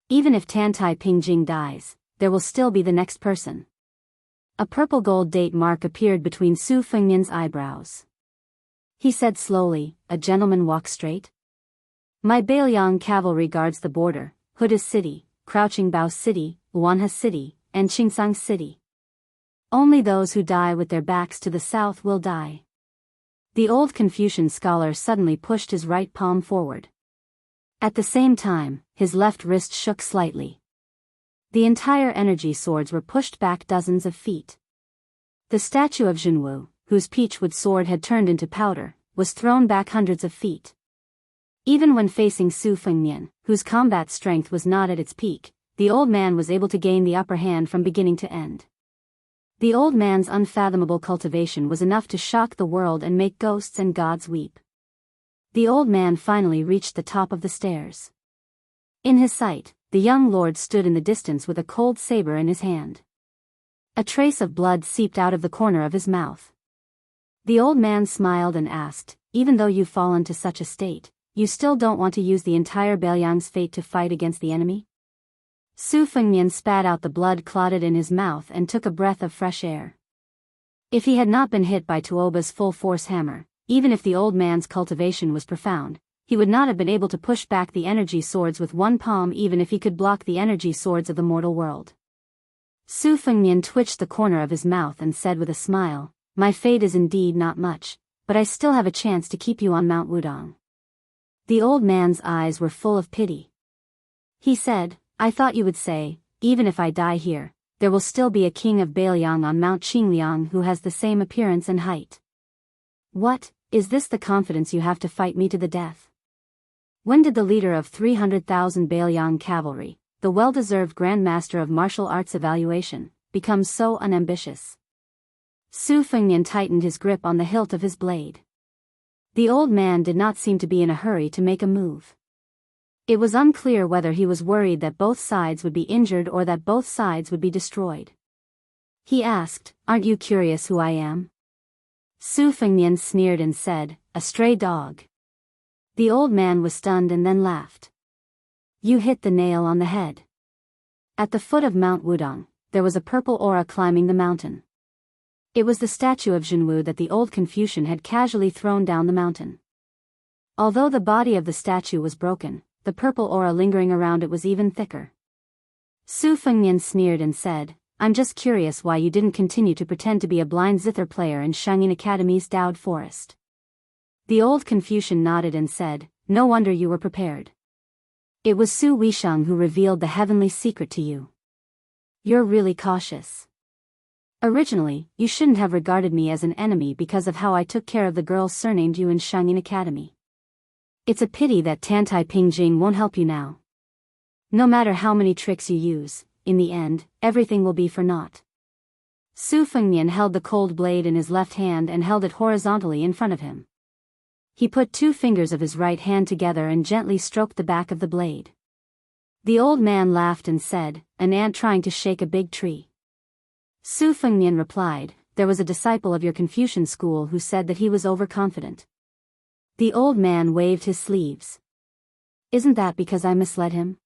Even if Tantai Pingjing dies, there will still be the next person." A purple gold date mark appeared between Su Fengnian's eyebrows. He said slowly, "A gentleman walks straight? My Baliang cavalry guards the border, Huda City, Crouching Bao City, Wanha City, and Qingsang City. Only those who die with their backs to the south will die." The old Confucian scholar suddenly pushed his right palm forward. At the same time, his left wrist shook slightly. The entire energy swords were pushed back dozens of feet. The statue of Jianghu, whose peachwood sword had turned into powder, was thrown back hundreds of feet. Even when facing Su Fengnian, whose combat strength was not at its peak, the old man was able to gain the upper hand from beginning to end. The old man's unfathomable cultivation was enough to shock the world and make ghosts and gods weep. The old man finally reached the top of the stairs. In his sight, the young lord stood in the distance with a cold saber in his hand. A trace of blood seeped out of the corner of his mouth. The old man smiled and asked, "Even though you've fallen to such a state, you still don't want to use the entire Baliang's fate to fight against the enemy?" Su Fengnian spat out the blood clotted in his mouth and took a breath of fresh air. If he had not been hit by Tuoba's full-force hammer, even if the old man's cultivation was profound, he would not have been able to push back the energy swords with one palm even if he could block the energy swords of the mortal world. Su Fengnian twitched the corner of his mouth and said with a smile, My fate is indeed not much, but I still have a chance to keep you on Mount Wudong." The old man's eyes were full of pity. He said, "I thought you would say, even if I die here, there will still be a king of Bailiang on Mount Qingliang who has the same appearance and height. What, is this the confidence you have to fight me to the death? When did the leader of 300,000 Bailiang cavalry, the well-deserved Grand Master of Martial Arts Evaluation, become so unambitious?" Su Fengnian tightened his grip on the hilt of his blade. The old man did not seem to be in a hurry to make a move. It was unclear whether he was worried that both sides would be injured or that both sides would be destroyed. He asked, "Aren't you curious who I am?" Su Fengnian sneered and said, "A stray dog." The old man was stunned and then laughed. "You hit the nail on the head." At the foot of Mount Wudong, there was a purple aura climbing the mountain. It was the statue of Jianghu that the old Confucian had casually thrown down the mountain. Although the body of the statue was broken, the purple aura lingering around it was even thicker. Su Fengnian sneered and said, "I'm just curious why you didn't continue to pretend to be a blind zither player in Shangyin Academy's Dowd Forest." The old Confucian nodded and said, "No wonder you were prepared. It was Su Weisheng who revealed the heavenly secret to you. You're really cautious. Originally, you shouldn't have regarded me as an enemy because of how I took care of the girl surnamed you in Shangyin Academy. It's a pity that Tantai Pingjing won't help you now. No matter how many tricks you use, in the end, everything will be for naught." Su Fengnian held the cold blade in his left hand and held it horizontally in front of him. He put 2 fingers of his right hand together and gently stroked the back of the blade. The old man laughed and said, "An ant trying to shake a big tree." Su Fengnian replied, "There was a disciple of your Confucian school who said that he was overconfident." The old man waved his sleeves. "Isn't that because I misled him?"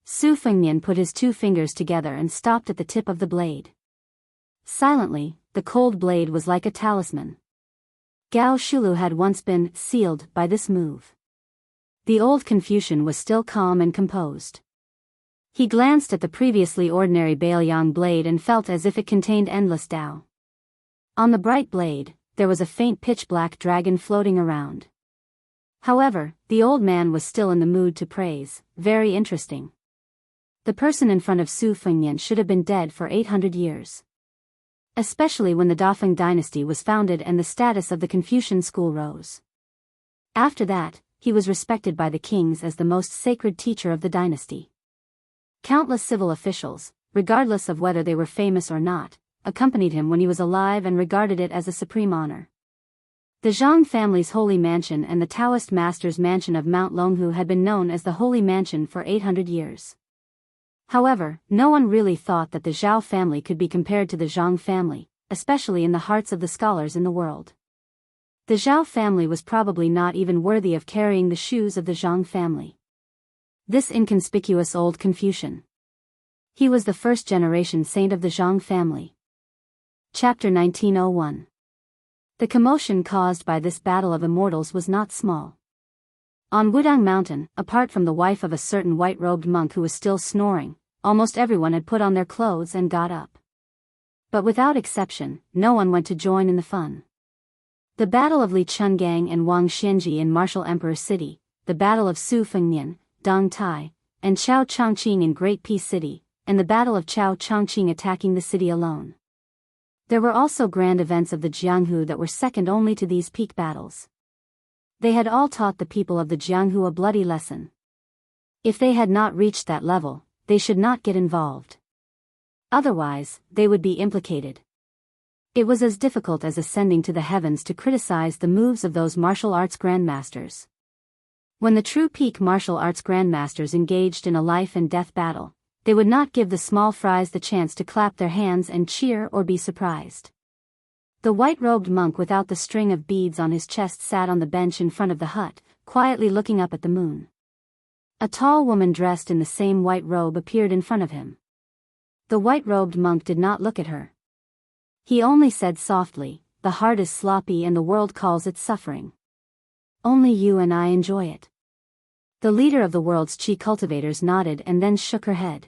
Su Fengnian put his 2 fingers together and stopped at the tip of the blade. Silently, the cold blade was like a talisman. Gao Shulu had once been sealed by this move. The old Confucian was still calm and composed. He glanced at the previously ordinary Bailiang blade and felt as if it contained endless Tao. On the bright blade, there was a faint pitch-black dragon floating around. However, the old man was still in the mood to praise, "Very interesting. The person in front of Su Fengnian should have been dead for 800 years. Especially when the Dafeng dynasty was founded and the status of the Confucian school rose. After that, he was respected by the kings as the most sacred teacher of the dynasty. Countless civil officials, regardless of whether they were famous or not, accompanied him when he was alive and regarded it as a supreme honor. The Zhang family's holy mansion and the Taoist master's mansion of Mount Longhu had been known as the Holy Mansion for 800 years. However, no one really thought that the Zhao family could be compared to the Zhang family, especially in the hearts of the scholars in the world. The Zhao family was probably not even worthy of carrying the shoes of the Zhang family. This inconspicuous old Confucian. He was the first-generation saint of the Zhang family. Chapter 1901. The commotion caused by this battle of immortals was not small. On Wudang Mountain, apart from the wife of a certain white-robed monk who was still snoring, almost everyone had put on their clothes and got up. But without exception, no one went to join in the fun. The Battle of Li Chungang and Wang Xianji in Martial Emperor City, the Battle of Su Fengnian, Dong Tai, and Chao Chongqing in Great Peace City, and the Battle of Chao Chongqing attacking the city alone. There were also grand events of the Jianghu that were second only to these peak battles. They had all taught the people of the Jianghu a bloody lesson. If they had not reached that level, they should not get involved. Otherwise, they would be implicated. It was as difficult as ascending to the heavens to criticize the moves of those martial arts grandmasters. When the true peak martial arts grandmasters engaged in a life-and-death battle, they would not give the small fries the chance to clap their hands and cheer or be surprised. The white-robed monk without the string of beads on his chest sat on the bench in front of the hut, quietly looking up at the moon. A tall woman dressed in the same white robe appeared in front of him. The white-robed monk did not look at her. He only said softly, "The heart is sloppy and the world calls it suffering. Only you and I enjoy it." The leader of the world's chi cultivators nodded and then shook her head.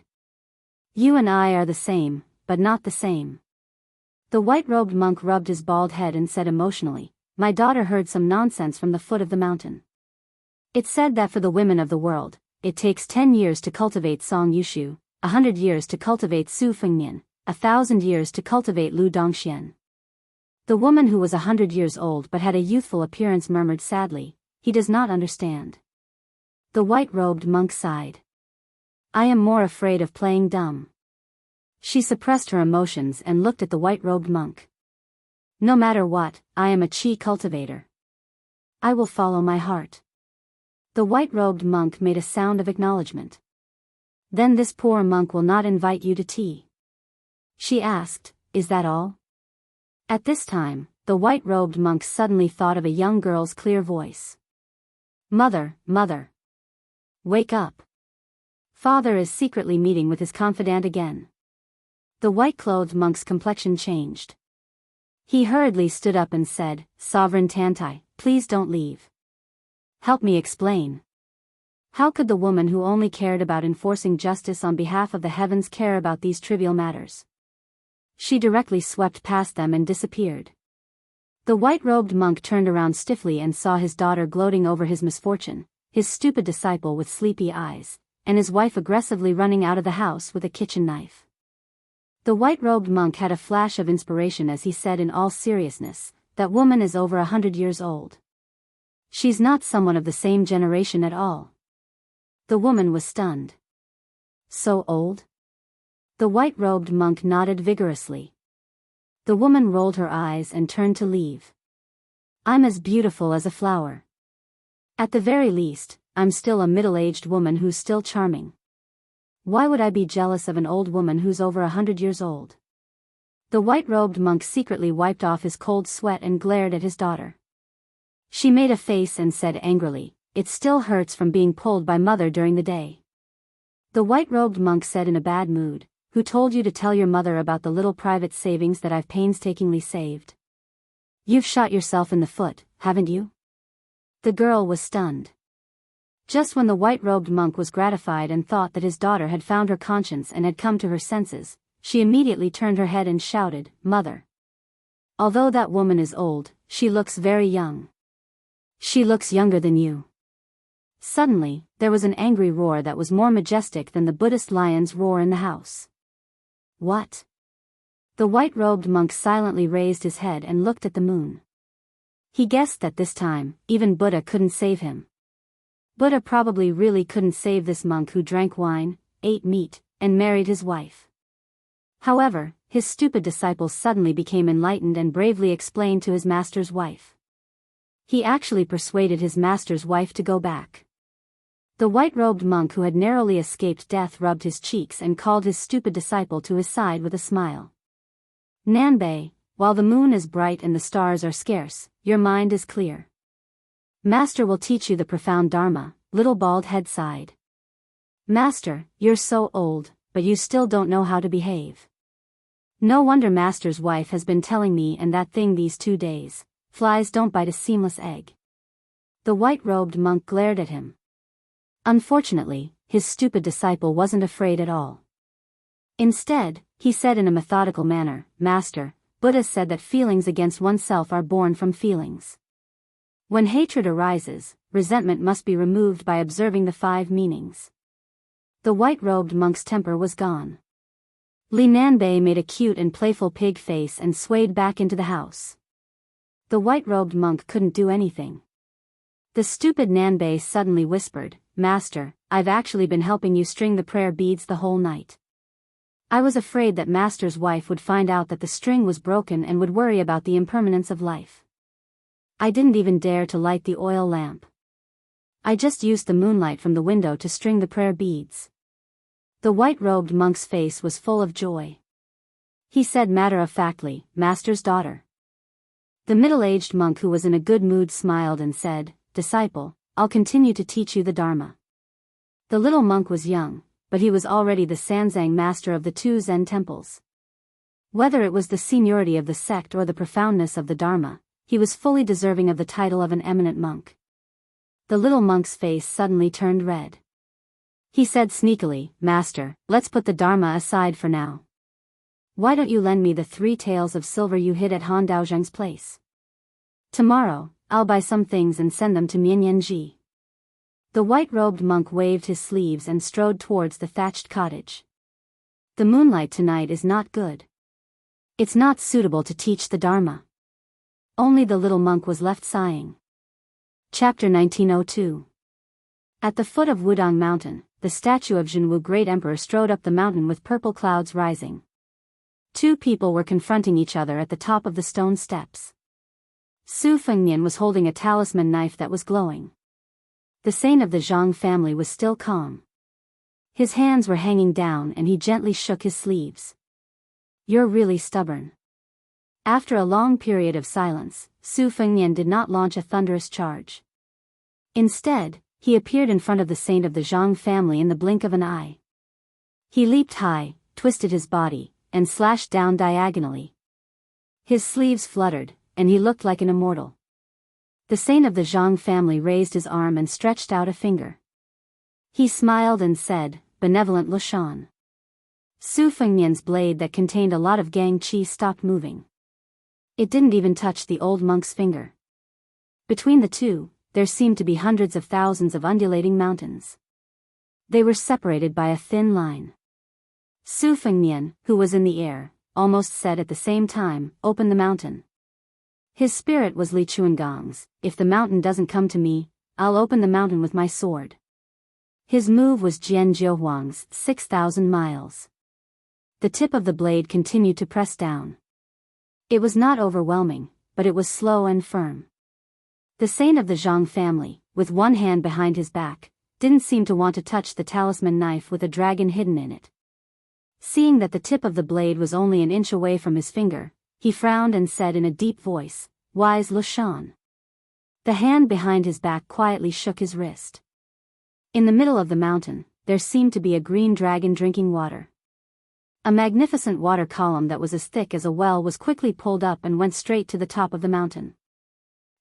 "You and I are the same, but not the same. The white-robed monk rubbed his bald head and said emotionally, "My daughter heard some nonsense from the foot of the mountain. It said that for the women of the world, it takes 10 years to cultivate Song Yushu, 100 years to cultivate Su Fengnian, 1,000 years to cultivate Lu Dongxian." The woman who was 100 years old but had a youthful appearance murmured sadly, "He does not understand." The white-robed monk sighed. "I am more afraid of playing dumb." She suppressed her emotions and looked at the white-robed monk. "No matter what, I am a qi cultivator. I will follow my heart." The white-robed monk made a sound of acknowledgement. "Then this poor monk will not invite you to tea?" She asked, "Is that all?" At this time, the white-robed monk suddenly thought of a young girl's clear voice. "Mother, mother. Wake up. Father is secretly meeting with his confidant again." The white-clothed monk's complexion changed. He hurriedly stood up and said, "Sovereign Tantai, please don't leave. Help me explain." How could the woman who only cared about enforcing justice on behalf of the heavens care about these trivial matters? She directly swept past them and disappeared. The white-robed monk turned around stiffly and saw his daughter gloating over his misfortune, his stupid disciple with sleepy eyes, and his wife aggressively running out of the house with a kitchen knife. The white-robed monk had a flash of inspiration as he said in all seriousness, "That woman is over 100 years old. She's not someone of the same generation at all." The woman was stunned. "So old?" The white-robed monk nodded vigorously. The woman rolled her eyes and turned to leave. "I'm as beautiful as a flower. At the very least, I'm still a middle-aged woman who's still charming. Why would I be jealous of an old woman who's over 100 years old?" The white-robed monk secretly wiped off his cold sweat and glared at his daughter. She made a face and said angrily, "It still hurts from being pulled by mother during the day." The white-robed monk said in a bad mood, "Who told you to tell your mother about the little private savings that I've painstakingly saved? You've shot yourself in the foot, haven't you?" The girl was stunned. Just when the white-robed monk was gratified and thought that his daughter had found her conscience and had come to her senses, she immediately turned her head and shouted, "Mother! Although that woman is old, she looks very young. She looks younger than you." Suddenly, there was an angry roar that was more majestic than the Buddhist lion's roar in the house. "What?" The white-robed monk silently raised his head and looked at the moon. He guessed that this time, even Buddha couldn't save him. Buddha probably really couldn't save this monk who drank wine, ate meat, and married his wife. However, his stupid disciple suddenly became enlightened and bravely explained to his master's wife. He actually persuaded his master's wife to go back. The white-robed monk who had narrowly escaped death rubbed his cheeks and called his stupid disciple to his side with a smile. "Nanbei, while the moon is bright and the stars are scarce, your mind is clear. Master will teach you the profound Dharma." Little bald head sighed. "Master, you're so old, but you still don't know how to behave. No wonder Master's wife has been telling me and that thing these 2 days, flies don't bite a seamless egg." The white-robed monk glared at him. Unfortunately, his stupid disciple wasn't afraid at all. Instead, he said in a methodical manner, "Master, Buddha said that feelings against oneself are born from feelings. When hatred arises, resentment must be removed by observing the 5 meanings." The white-robed monk's temper was gone. Li Nanbei made a cute and playful pig face and swayed back into the house. The white-robed monk couldn't do anything. The stupid Nanbei suddenly whispered, "Master, I've actually been helping you string the prayer beads the whole night. I was afraid that Master's wife would find out that the string was broken and would worry about the impermanence of life. I didn't even dare to light the oil lamp. I just used the moonlight from the window to string the prayer beads." The white-robed monk's face was full of joy. He said matter-of-factly, "Master's daughter." The middle-aged monk who was in a good mood smiled and said, "Disciple, I'll continue to teach you the Dharma." The little monk was young, but he was already the Sanzang master of the 2 Zen temples. Whether it was the seniority of the sect or the profoundness of the Dharma, he was fully deserving of the title of an eminent monk. The little monk's face suddenly turned red. He said sneakily, "Master, let's put the Dharma aside for now. Why don't you lend me the 3 taels of silver you hid at Han Daozheng's place? Tomorrow, I'll buy some things and send them to Mianyanji. The white-robed monk waved his sleeves and strode towards the thatched cottage. The moonlight tonight is not good. It's not suitable to teach the Dharma. Only the little monk was left sighing. Chapter 1902. At the foot of Wudong Mountain, the statue of Jianghu Great Emperor strode up the mountain with purple clouds rising. 2 people were confronting each other at the top of the stone steps. Su Fengnian was holding a talisman knife that was glowing. The saint of the Zhang family was still calm. His hands were hanging down and he gently shook his sleeves. You're really stubborn. After a long period of silence, Su Fengnian did not launch a thunderous charge. Instead, he appeared in front of the saint of the Zhang family in the blink of an eye. He leaped high, twisted his body, and slashed down diagonally. His sleeves fluttered, and he looked like an immortal. The saint of the Zhang family raised his arm and stretched out a finger. He smiled and said, "Benevolent Lushan." Su Fengnian's blade that contained a lot of gang qi stopped moving. It didn't even touch the old monk's finger. Between the two, there seemed to be hundreds of thousands of undulating mountains. They were separated by a thin line. Su Fengnian, who was in the air, almost said at the same time, "Open the mountain." His spirit was Li Chuangong's. "If the mountain doesn't come to me, I'll open the mountain with my sword." His move was Jian Jiuhuang's, 6,000 miles. The tip of the blade continued to press down. It was not overwhelming, but it was slow and firm. The saint of the Zhang family, with one hand behind his back, didn't seem to want to touch the talisman knife with a dragon hidden in it. Seeing that the tip of the blade was only an inch away from his finger, he frowned and said in a deep voice, "Wise Lushan." The hand behind his back quietly shook his wrist. In the middle of the mountain, there seemed to be a green dragon drinking water. A magnificent water column that was as thick as a well was quickly pulled up and went straight to the top of the mountain.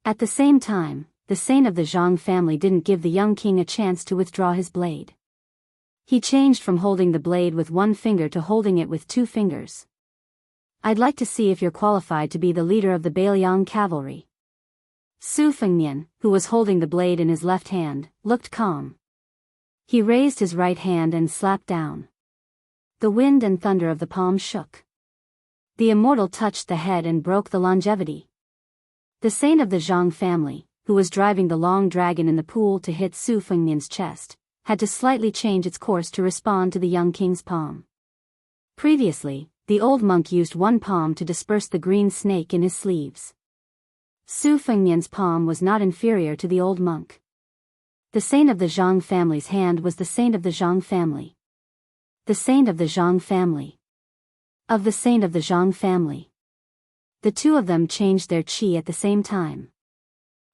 At the same time, the saint of the Zhang family didn't give the young king a chance to withdraw his blade. He changed from holding the blade with one finger to holding it with 2 fingers. "I'd like to see if you're qualified to be the leader of the Biyao cavalry." Su Fengnian, who was holding the blade in his left hand, looked calm. He raised his right hand and slapped down. The wind and thunder of the palm shook. The immortal touched the head and broke the longevity. The saint of the Zhang family, who was driving the long dragon in the pool to hit Su Fengnian's chest, had to slightly change its course to respond to the young king's palm. Previously, the old monk used one palm to disperse the green snake in his sleeves. Su Fengnian's palm was not inferior to the old monk. The saint of the Zhang family's hand was the saint of the Zhang family. The saint of the Zhang family. Of the saint of the Zhang family. The 2 of them changed their qi at the same time.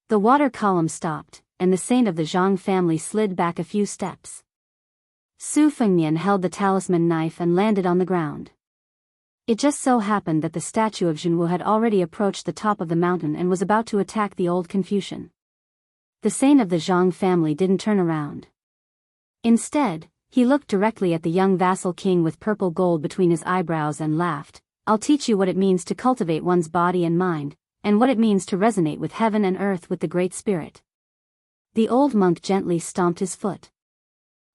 The water column stopped, and the saint of the Zhang family slid back a few steps. Su Fengnian held the talisman knife and landed on the ground. It just so happened that the statue of Jianghu had already approached the top of the mountain and was about to attack the old Confucian. The saint of the Zhang family didn't turn around. Instead, he looked directly at the young vassal king with purple gold between his eyebrows and laughed, "I'll teach you what it means to cultivate one's body and mind, and what it means to resonate with heaven and earth with the Great Spirit." The old monk gently stomped his foot.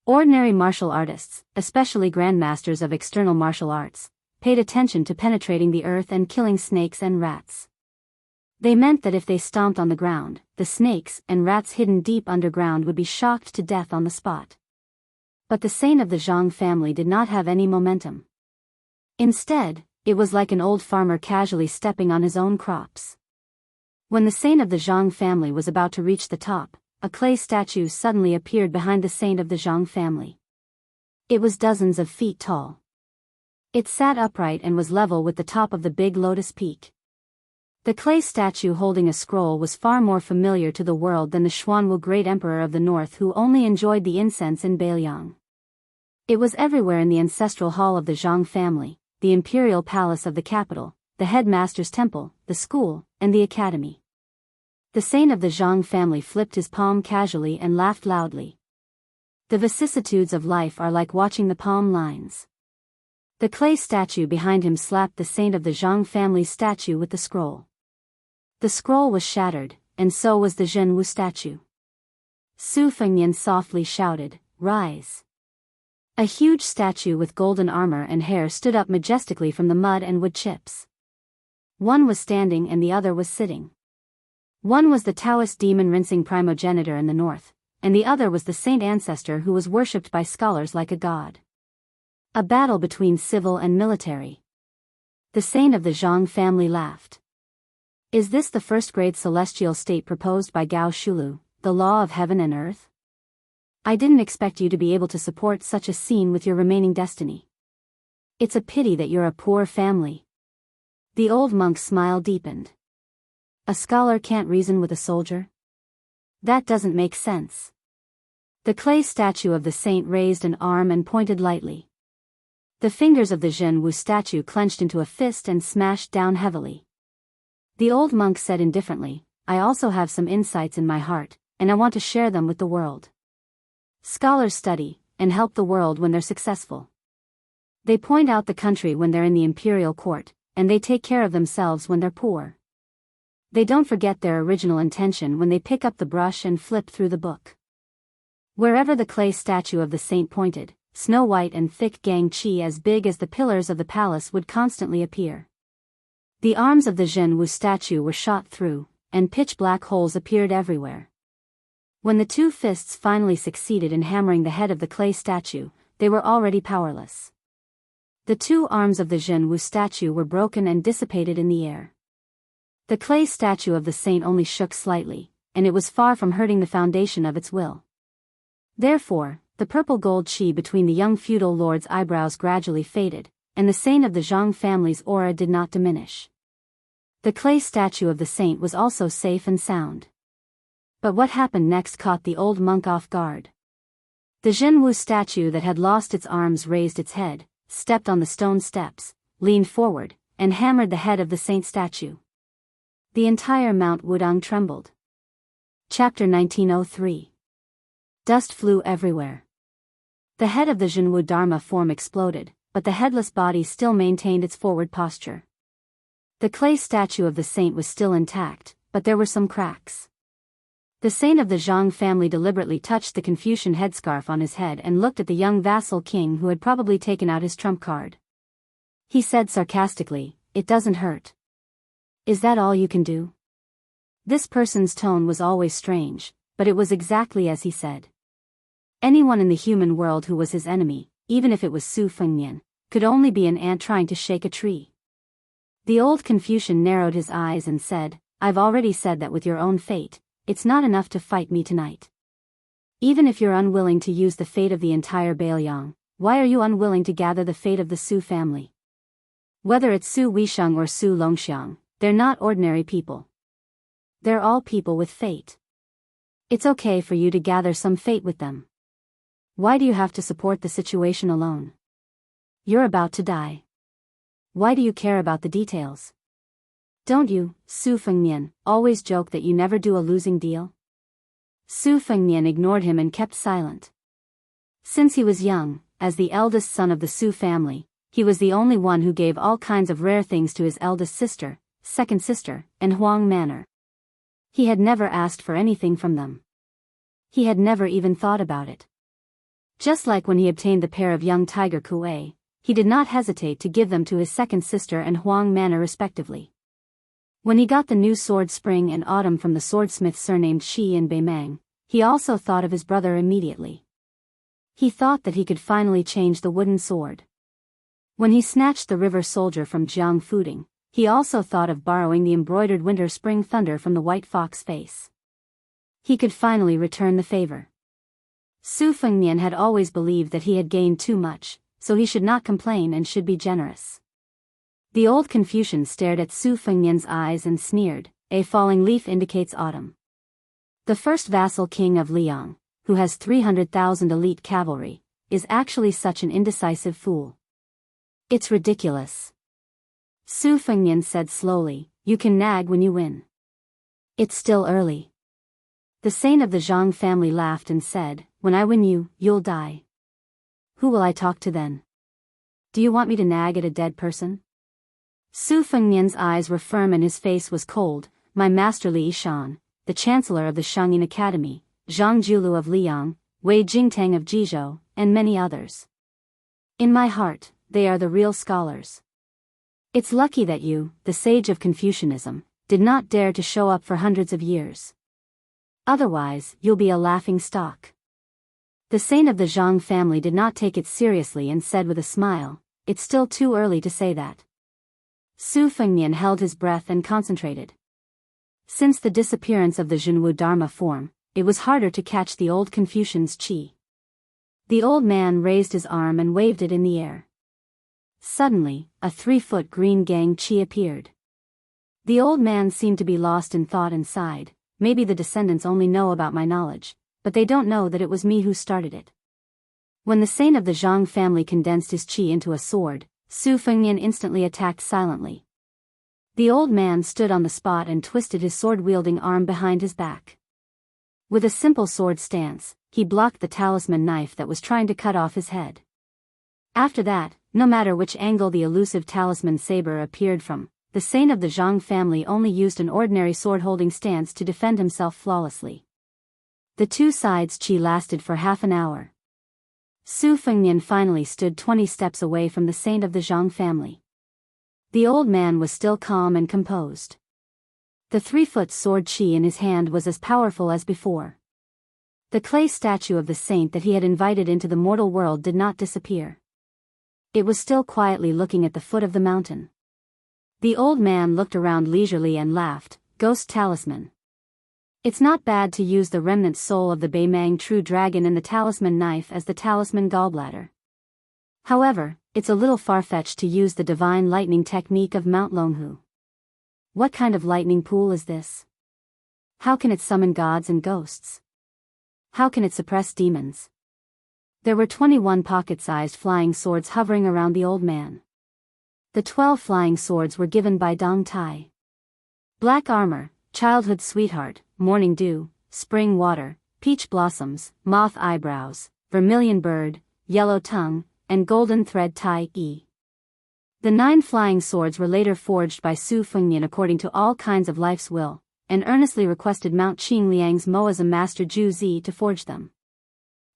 Ordinary martial artists, especially grandmasters of external martial arts, paid attention to penetrating the earth and killing snakes and rats. They meant that if they stomped on the ground, the snakes and rats hidden deep underground would be shocked to death on the spot. But the saint of the Zhang family did not have any momentum. Instead, it was like an old farmer casually stepping on his own crops. When the saint of the Zhang family was about to reach the top, a clay statue suddenly appeared behind the saint of the Zhang family. It was dozens of feet tall. It sat upright and was level with the top of the big lotus peak. The clay statue holding a scroll was far more familiar to the world than the Xuanwu great emperor of the north who only enjoyed the incense in Biyao. It was everywhere in the ancestral hall of the Zhang family, the imperial palace of the capital, the headmaster's temple, the school, and the academy. The saint of the Zhang family flipped his palm casually and laughed loudly. The vicissitudes of life are like watching the palm lines. The clay statue behind him slapped the saint of the Zhang family's statue with the scroll. The scroll was shattered, and so was the Jianghu statue. Su Fengnian softly shouted, "Rise!" A huge statue with golden armor and hair stood up majestically from the mud and wood chips. One was standing and the other was sitting. One was the Taoist demon rinsing primogenitor in the north, and the other was the saint ancestor who was worshipped by scholars like a god. A battle between civil and military. The saint of the Zhang family laughed. Is this the first-grade celestial state proposed by Gao Shulu, the law of heaven and earth? I didn't expect you to be able to support such a scene with your remaining destiny. It's a pity that you're a poor family. The old monk's smile deepened. A scholar can't reason with a soldier? That doesn't make sense. The clay statue of the saint raised an arm and pointed lightly. The fingers of the Jianghu statue clenched into a fist and smashed down heavily. The old monk said indifferently, I also have some insights in my heart, and I want to share them with the world. Scholars study, and help the world when they're successful. They point out the country when they're in the imperial court, and they take care of themselves when they're poor. They don't forget their original intention when they pick up the brush and flip through the book. Wherever the clay statue of the saint pointed, snow-white and thick gang-chi as big as the pillars of the palace would constantly appear. The arms of the Jianghu statue were shot through, and pitch-black holes appeared everywhere. When the two fists finally succeeded in hammering the head of the clay statue, they were already powerless. The two arms of the Jianghu statue were broken and dissipated in the air. The clay statue of the saint only shook slightly, and it was far from hurting the foundation of its will. Therefore, the purple gold chi between the young feudal lord's eyebrows gradually faded, and the saint of the Zhang family's aura did not diminish. The clay statue of the saint was also safe and sound. But what happened next caught the old monk off guard. The Jianghu statue that had lost its arms raised its head, stepped on the stone steps, leaned forward, and hammered the head of the saint statue. The entire Mount Wudang trembled. Chapter 1903. Dust flew everywhere. The head of the Jianghu Dharma form exploded, but the headless body still maintained its forward posture. The clay statue of the saint was still intact, but there were some cracks. The saint of the Zhang family deliberately touched the Confucian headscarf on his head and looked at the young vassal king who had probably taken out his trump card. He said sarcastically, "It doesn't hurt. Is that all you can do?" This person's tone was always strange, but it was exactly as he said. Anyone in the human world who was his enemy, even if it was Su Fengnian, could only be an ant trying to shake a tree. The old Confucian narrowed his eyes and said, "I've already said that with your own fate, it's not enough to fight me tonight. Even if you're unwilling to use the fate of the entire Biyao, why are you unwilling to gather the fate of the Su family? Whether it's Su Weisheng or Su Longxiang, they're not ordinary people. They're all people with fate. It's okay for you to gather some fate with them. Why do you have to support the situation alone? You're about to die. Why do you care about the details? Don't you, Su Fengnian, always joke that you never do a losing deal?" Su Fengnian ignored him and kept silent. Since he was young, as the eldest son of the Su family, he was the only one who gave all kinds of rare things to his eldest sister, second sister, and Huang Manor. He had never asked for anything from them. He had never even thought about it. Just like when he obtained the pair of young tiger Kuei, he did not hesitate to give them to his second sister and Huang Manor respectively. When he got the new sword Spring and Autumn from the swordsmith surnamed Shi in Beimang, he also thought of his brother immediately. He thought that he could finally change the wooden sword. When he snatched the river soldier from Jianghu, he also thought of borrowing the embroidered winter spring thunder from the white fox face. He could finally return the favor. Su Fengnian had always believed that he had gained too much, so he should not complain and should be generous. The old Confucian stared at Su Fengnian's eyes and sneered, "A falling leaf indicates autumn." The first vassal king of Liang, who has 300,000 elite cavalry, is actually such an indecisive fool. It's ridiculous. Su Fengnian said slowly, "You can nag when you win. It's still early." The saint of the Zhang family laughed and said, "When I win you, you'll die. Who will I talk to then? Do you want me to nag at a dead person? Su Fengnian's eyes were firm and his face was cold. My master Li Yishan, the chancellor of the Shangyin Academy, Zhang Julu of Liang, Wei Jingtang of Jizhou, and many others. In my heart, they are the real scholars. It's lucky that you, the sage of Confucianism, did not dare to show up for hundreds of years. Otherwise, you'll be a laughing stock. The saint of the Zhang family did not take it seriously and said with a smile, it's still too early to say that. Su Fengnian held his breath and concentrated. Since the disappearance of the Jianghu Dharma form, it was harder to catch the old Confucian's qi. The old man raised his arm and waved it in the air. Suddenly, a 3-foot green gang qi appeared. The old man seemed to be lost in thought and sighed, maybe the descendants only know about my knowledge, but they don't know that it was me who started it. When the saint of the Zhang family condensed his qi into a sword, Su Fengnian instantly attacked silently. The old man stood on the spot and twisted his sword-wielding arm behind his back. With a simple sword stance, he blocked the talisman knife that was trying to cut off his head. After that, no matter which angle the elusive talisman saber appeared from, the saint of the Zhang family only used an ordinary sword-holding stance to defend himself flawlessly. The two sides' qi lasted for half an hour. Su Fengnian finally stood 20 steps away from the saint of the Zhang family. The old man was still calm and composed. The 3-foot sword qi in his hand was as powerful as before. The clay statue of the saint that he had invited into the mortal world did not disappear. It was still quietly looking at the foot of the mountain. The old man looked around leisurely and laughed, "Ghost talisman. It's not bad to use the remnant soul of the Beimang true dragon and the talisman knife as the talisman gallbladder. However, it's a little far-fetched to use the divine lightning technique of Mount Longhu. What kind of lightning pool is this? How can it summon gods and ghosts? How can it suppress demons?" There were 21 pocket-sized flying swords hovering around the old man. The 12 flying swords were given by Dong Tai. Black armor, childhood sweetheart, morning dew, spring water, peach blossoms, moth eyebrows, vermilion bird, yellow tongue, and golden thread tai e. The 9 flying swords were later forged by Su Fengnian according to all kinds of life's will, and earnestly requested Mount Qingliang's Moazam master Zhu Zi to forge them.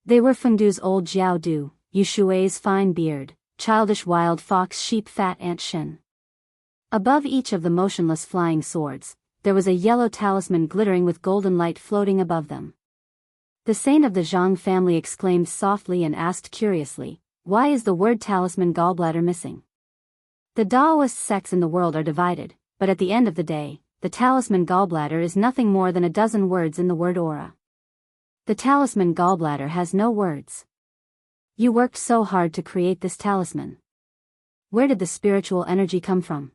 They were Fengdu's old Jiao Du, Yushui's fine beard, childish wild fox sheep fat ant Shen. Above each of the motionless flying swords, there was a yellow talisman glittering with golden light floating above them. The saint of the Zhang family exclaimed softly and asked curiously, "Why is the word talisman gallbladder missing?" The Taoist sects in the world are divided, but at the end of the day, the talisman gallbladder is nothing more than a dozen words in the word aura. The talisman gallbladder has no words. You worked so hard to create this talisman. Where did the spiritual energy come from?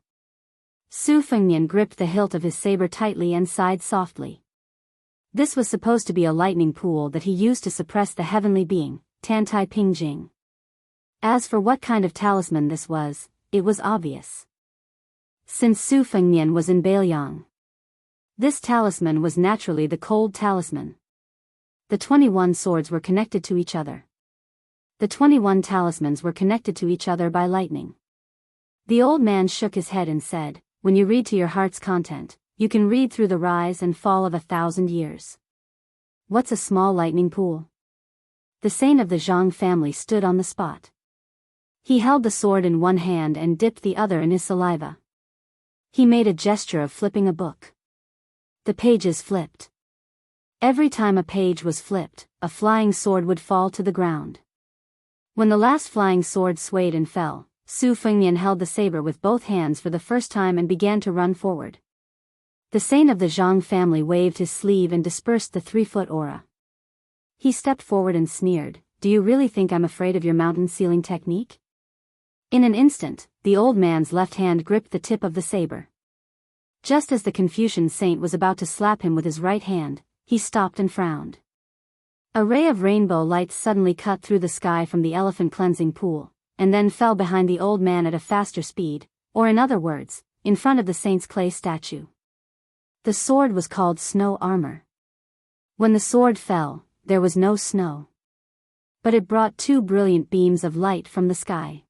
Su Fengnian gripped the hilt of his saber tightly and sighed softly. This was supposed to be a lightning pool that he used to suppress the heavenly being, Tantai Pingjing. As for what kind of talisman this was, it was obvious. Since Su Fengnian was in Beiyang, this talisman was naturally the cold talisman. The 21 swords were connected to each other. The 21 talismans were connected to each other by lightning. The old man shook his head and said, "When you read to your heart's content, you can read through the rise and fall of 1,000 years. What's a small lightning pool?" The saint of the Zhang family stood on the spot. He held the sword in one hand and dipped the other in his saliva. He made a gesture of flipping a book. The pages flipped. Every time a page was flipped, a flying sword would fall to the ground. When the last flying sword swayed and fell, Su Fengnian held the saber with both hands for the first time and began to run forward. The saint of the Zhang family waved his sleeve and dispersed the 3-foot aura. He stepped forward and sneered, "Do you really think I'm afraid of your mountain sealing technique?" In an instant, the old man's left hand gripped the tip of the saber. Just as the Confucian saint was about to slap him with his right hand, he stopped and frowned. A ray of rainbow light suddenly cut through the sky from the elephant cleansing pool, and then fell behind the old man at a faster speed, or in other words, in front of the saint's clay statue. The sword was called snow armor. When the sword fell, there was no snow. But it brought 2 brilliant beams of light from the sky.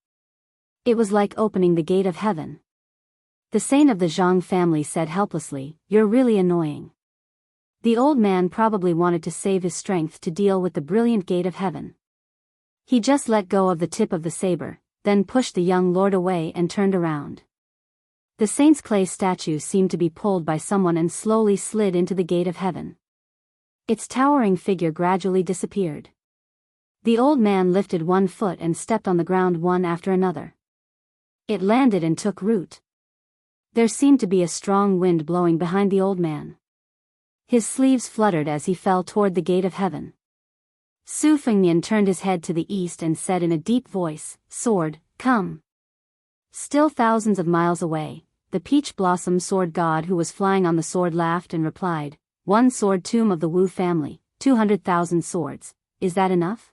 It was like opening the gate of heaven. The saint of the Zhang family said helplessly, "You're really annoying." The old man probably wanted to save his strength to deal with the brilliant gate of heaven. He just let go of the tip of the saber, then pushed the young lord away and turned around. The saint's clay statue seemed to be pulled by someone and slowly slid into the gate of heaven. Its towering figure gradually disappeared. The old man lifted one foot and stepped on the ground one after another. It landed and took root. There seemed to be a strong wind blowing behind the old man. His sleeves fluttered as he fell toward the gate of heaven. Su Fengnian turned his head to the east and said in a deep voice, "Sword, come." Still thousands of miles away, the peach blossom sword god who was flying on the sword laughed and replied, "One sword tomb of the Wu family, 200,000 swords, is that enough?"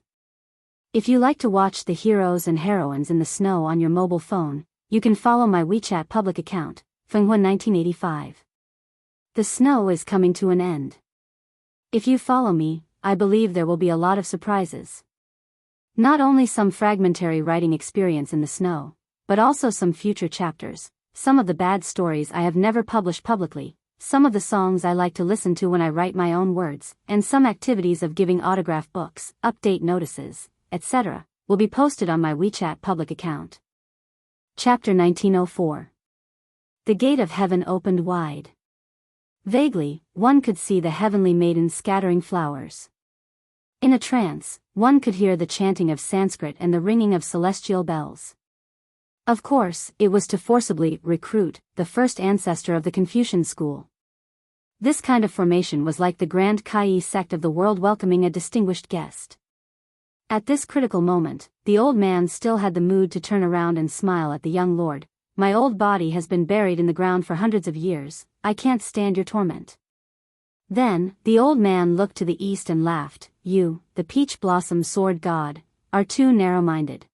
If you like to watch the heroes and heroines in the snow on your mobile phone, you can follow my WeChat public account, Fenghua 1985. The snow is coming to an end. If you follow me, I believe there will be a lot of surprises. Not only some fragmentary writing experience in the snow, but also some future chapters, some of the bad stories I have never published publicly, some of the songs I like to listen to when I write my own words, and some activities of giving autograph books, update notices, etc., will be posted on my WeChat public account. Chapter 1904. The gate of heaven opened wide. Vaguely, one could see the heavenly maiden scattering flowers. In a trance, one could hear the chanting of Sanskrit and the ringing of celestial bells. Of course, it was to forcibly recruit the first ancestor of the Confucian school. This kind of formation was like the Grand Kai sect of the world welcoming a distinguished guest. At this critical moment, the old man still had the mood to turn around and smile at the young lord. "My old body has been buried in the ground for hundreds of years, I can't stand your torment." Then, the old man looked to the east and laughed, "You, the peach blossom sword god, are too narrow-minded.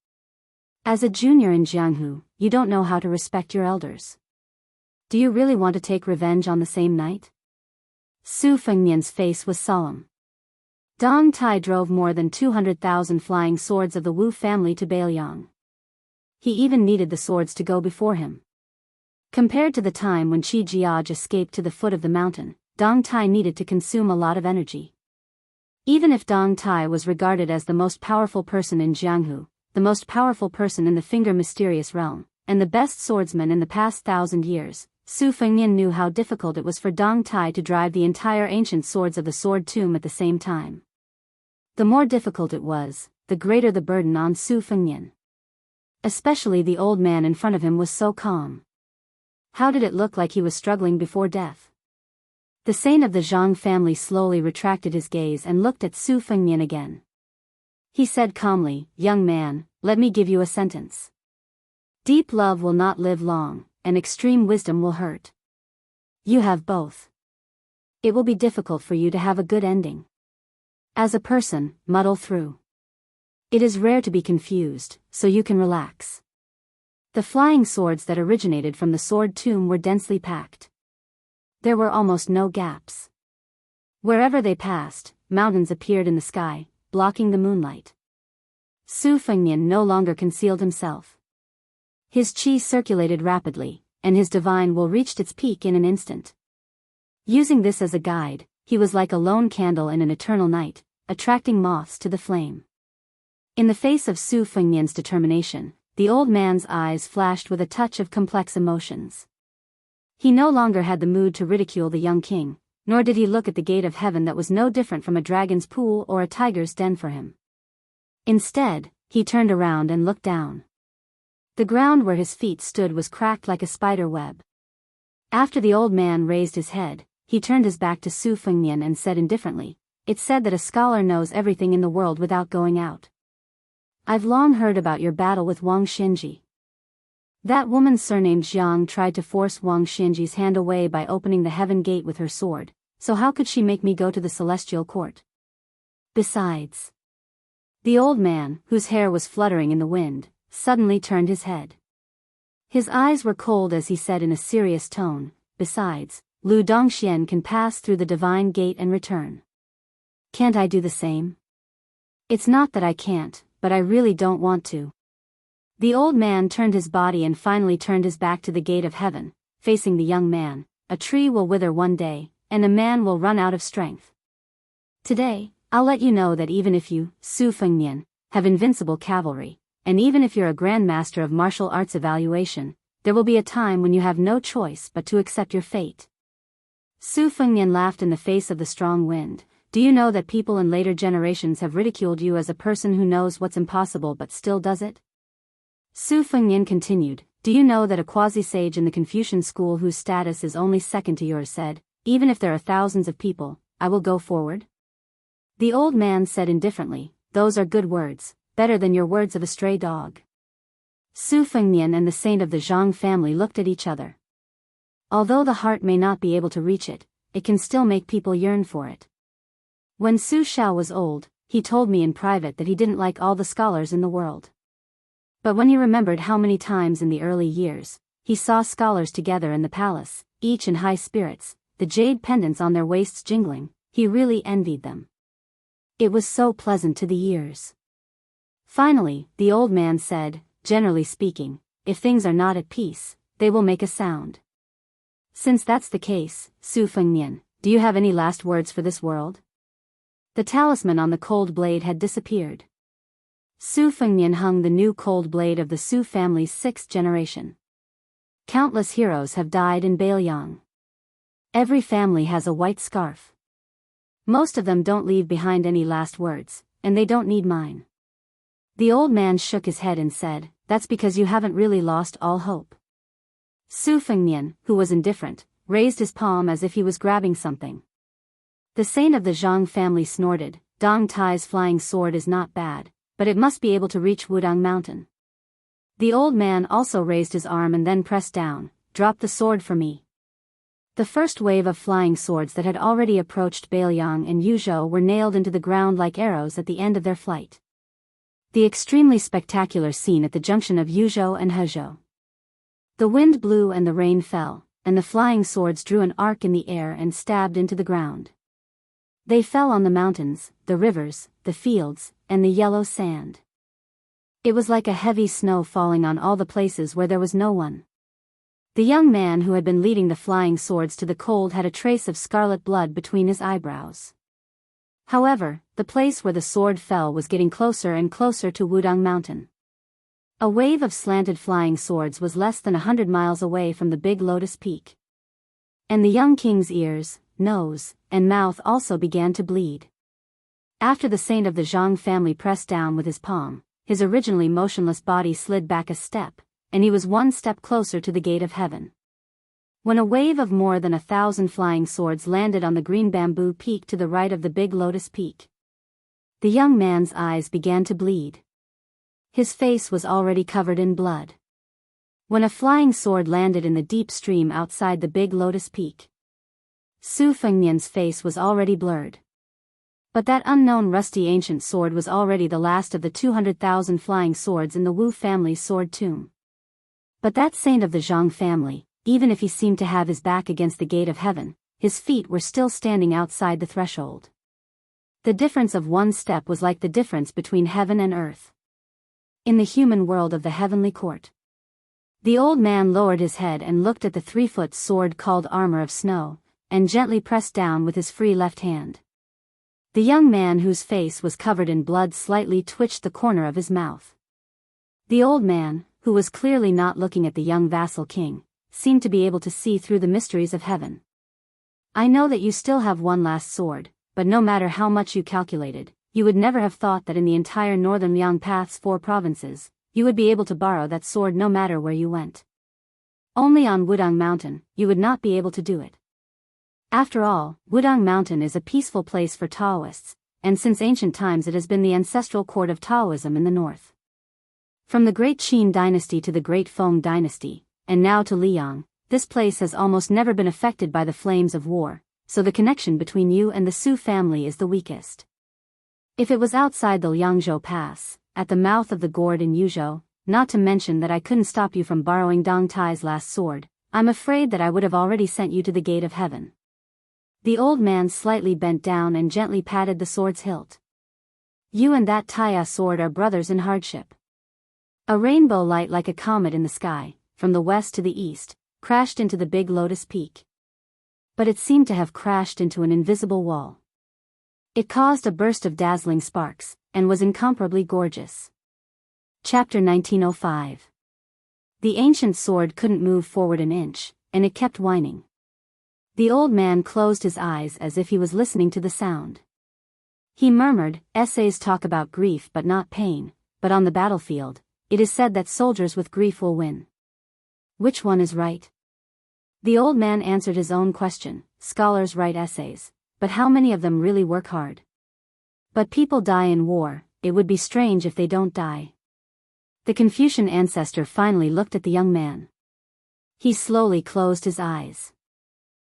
As a junior in Jianghu, you don't know how to respect your elders. Do you really want to take revenge on the same night?" Su Fengnian's face was solemn. Dong Tai drove more than 200,000 flying swords of the Wu family to Biyao. He even needed the swords to go before him. Compared to the time when Qi Jiaj escaped to the foot of the mountain, Dong Tai needed to consume a lot of energy. Even if Dong Tai was regarded as the most powerful person in Jianghu, the most powerful person in the Finger Mysterious realm, and the best swordsman in the past 1,000 years, Su Fengnian knew how difficult it was for Dong Tai to drive the entire ancient swords of the sword tomb at the same time. The more difficult it was, the greater the burden on Su Fengnian. Especially the old man in front of him was so calm. How did it look like he was struggling before death? The saint of the Zhang family slowly retracted his gaze and looked at Su Fengnian again. He said calmly, "Young man, let me give you a sentence. Deep love will not live long, and extreme wisdom will hurt. You have both. It will be difficult for you to have a good ending. As a person, muddle through. It is rare to be confused, so you can relax." The flying swords that originated from the sword tomb were densely packed. There were almost no gaps. Wherever they passed, mountains appeared in the sky, blocking the moonlight. Su Fengnian no longer concealed himself. His qi circulated rapidly, and his divine will reached its peak in an instant. Using this as a guide, he was like a lone candle in an eternal night, attracting moths to the flame. In the face of Su Fengnian's determination, the old man's eyes flashed with a touch of complex emotions. He no longer had the mood to ridicule the young king, nor did he look at the gate of heaven that was no different from a dragon's pool or a tiger's den for him. Instead, he turned around and looked down. The ground where his feet stood was cracked like a spider web. After the old man raised his head, he turned his back to Su Fengnian and said indifferently, "It's said that a scholar knows everything in the world without going out. I've long heard about your battle with Wang Xinji. That woman surnamed Jiang tried to force Wang Xinji's hand away by opening the heaven gate with her sword, so how could she make me go to the celestial court? Besides..." The old man, whose hair was fluttering in the wind, suddenly turned his head. His eyes were cold as he said in a serious tone, "Besides, Lu Dongxian can pass through the divine gate and return. Can't I do the same? It's not that I can't, but I really don't want to." The old man turned his body and finally turned his back to the gate of heaven, facing the young man. A tree will wither one day, and a man will run out of strength. Today, I'll let you know that even if you, Su Fengnian, have invincible cavalry, and even if you're a grandmaster of martial arts evaluation, there will be a time when you have no choice but to accept your fate. Su Fengnian laughed in the face of the strong wind. Do you know that people in later generations have ridiculed you as a person who knows what's impossible but still does it? Su Fengnian continued, do you know that a quasi-sage in the Confucian school whose status is only second to yours said, even if there are thousands of people, I will go forward? The old man said indifferently, those are good words, better than your words of a stray dog. Su Fengnian and the saint of the Jianghu family looked at each other. Although the heart may not be able to reach it, it can still make people yearn for it. When Su Xiao was old, he told me in private that he didn't like all the scholars in the world. But when he remembered how many times in the early years, he saw scholars together in the palace, each in high spirits, the jade pendants on their waists jingling, he really envied them. It was so pleasant to the ears. Finally, the old man said, generally speaking, if things are not at peace, they will make a sound. Since that's the case, Su Fengnian, do you have any last words for this world? The talisman on the cold blade had disappeared. Su Fengnian hung the new cold blade of the Su family's 6th generation. Countless heroes have died in Biyao. Every family has a white scarf. Most of them don't leave behind any last words, and they don't need mine. The old man shook his head and said, that's because you haven't really lost all hope. Su Fengnian, who was indifferent, raised his palm as if he was grabbing something. The saint of the Jianghu family snorted, Dong Tai's flying sword is not bad, but it must be able to reach Wudang Mountain. The old man also raised his arm and then pressed down, drop the sword for me. The first wave of flying swords that had already approached Biyao and Yuzhou were nailed into the ground like arrows at the end of their flight. The extremely spectacular scene at the junction of Yuzhou and Hezhou. The wind blew and the rain fell, and the flying swords drew an arc in the air and stabbed into the ground. They fell on the mountains, the rivers, the fields, and the yellow sand. It was like a heavy snow falling on all the places where there was no one. The young man who had been leading the flying swords to the cold had a trace of scarlet blood between his eyebrows. However, the place where the sword fell was getting closer and closer to Wudang Mountain. A wave of slanted flying swords was less than 100 miles away from the big lotus peak. And the young king's ears, nose, and mouth also began to bleed. After the saint of the Jianghu family pressed down with his palm, his originally motionless body slid back a step, and he was one step closer to the gate of heaven. When a wave of more than 1,000 flying swords landed on the green bamboo peak to the right of the big lotus peak, the young man's eyes began to bleed. His face was already covered in blood. When a flying sword landed in the deep stream outside the big lotus peak, Su Fengnian's face was already blurred. But that unknown rusty ancient sword was already the last of the 200,000 flying swords in the Wu family's sword tomb. But that saint of the Jianghu family, even if he seemed to have his back against the gate of heaven, his feet were still standing outside the threshold. The difference of one step was like the difference between heaven and earth. In the human world of the heavenly court. The old man lowered his head and looked at the 3-foot sword called armor of snow, and gently pressed down with his free left hand. The young man whose face was covered in blood slightly twitched the corner of his mouth. The old man, who was clearly not looking at the young vassal king, seemed to be able to see through the mysteries of heaven. I know that you still have one last sword, but no matter how much you calculated, you would never have thought that in the entire northern Liang Path's 4 provinces, you would be able to borrow that sword no matter where you went. Only on Wudang Mountain, you would not be able to do it. After all, Wudang Mountain is a peaceful place for Taoists, and since ancient times it has been the ancestral court of Taoism in the north. From the great Qin dynasty to the great Feng dynasty, and now to Liang, this place has almost never been affected by the flames of war, so the connection between you and the Su family is the weakest. If it was outside the Liangzhou Pass, at the mouth of the gourd in Yuzhou, not to mention that I couldn't stop you from borrowing Dong Tai's last sword, I'm afraid that I would have already sent you to the gate of heaven. The old man slightly bent down and gently patted the sword's hilt. You and that Taiya sword are brothers in hardship. A rainbow light like a comet in the sky, from the west to the east, crashed into the big lotus peak. But it seemed to have crashed into an invisible wall. It caused a burst of dazzling sparks, and was incomparably gorgeous. Chapter 1905. The ancient sword couldn't move forward an inch, and it kept whining. The old man closed his eyes as if he was listening to the sound. He murmured, "Essays talk about grief but not pain, but on the battlefield, it is said that soldiers with grief will win. Which one is right?" The old man answered his own question. Scholars write essays, but how many of them really work hard? But people die in war, it would be strange if they don't die. The Confucian ancestor finally looked at the young man. He slowly closed his eyes.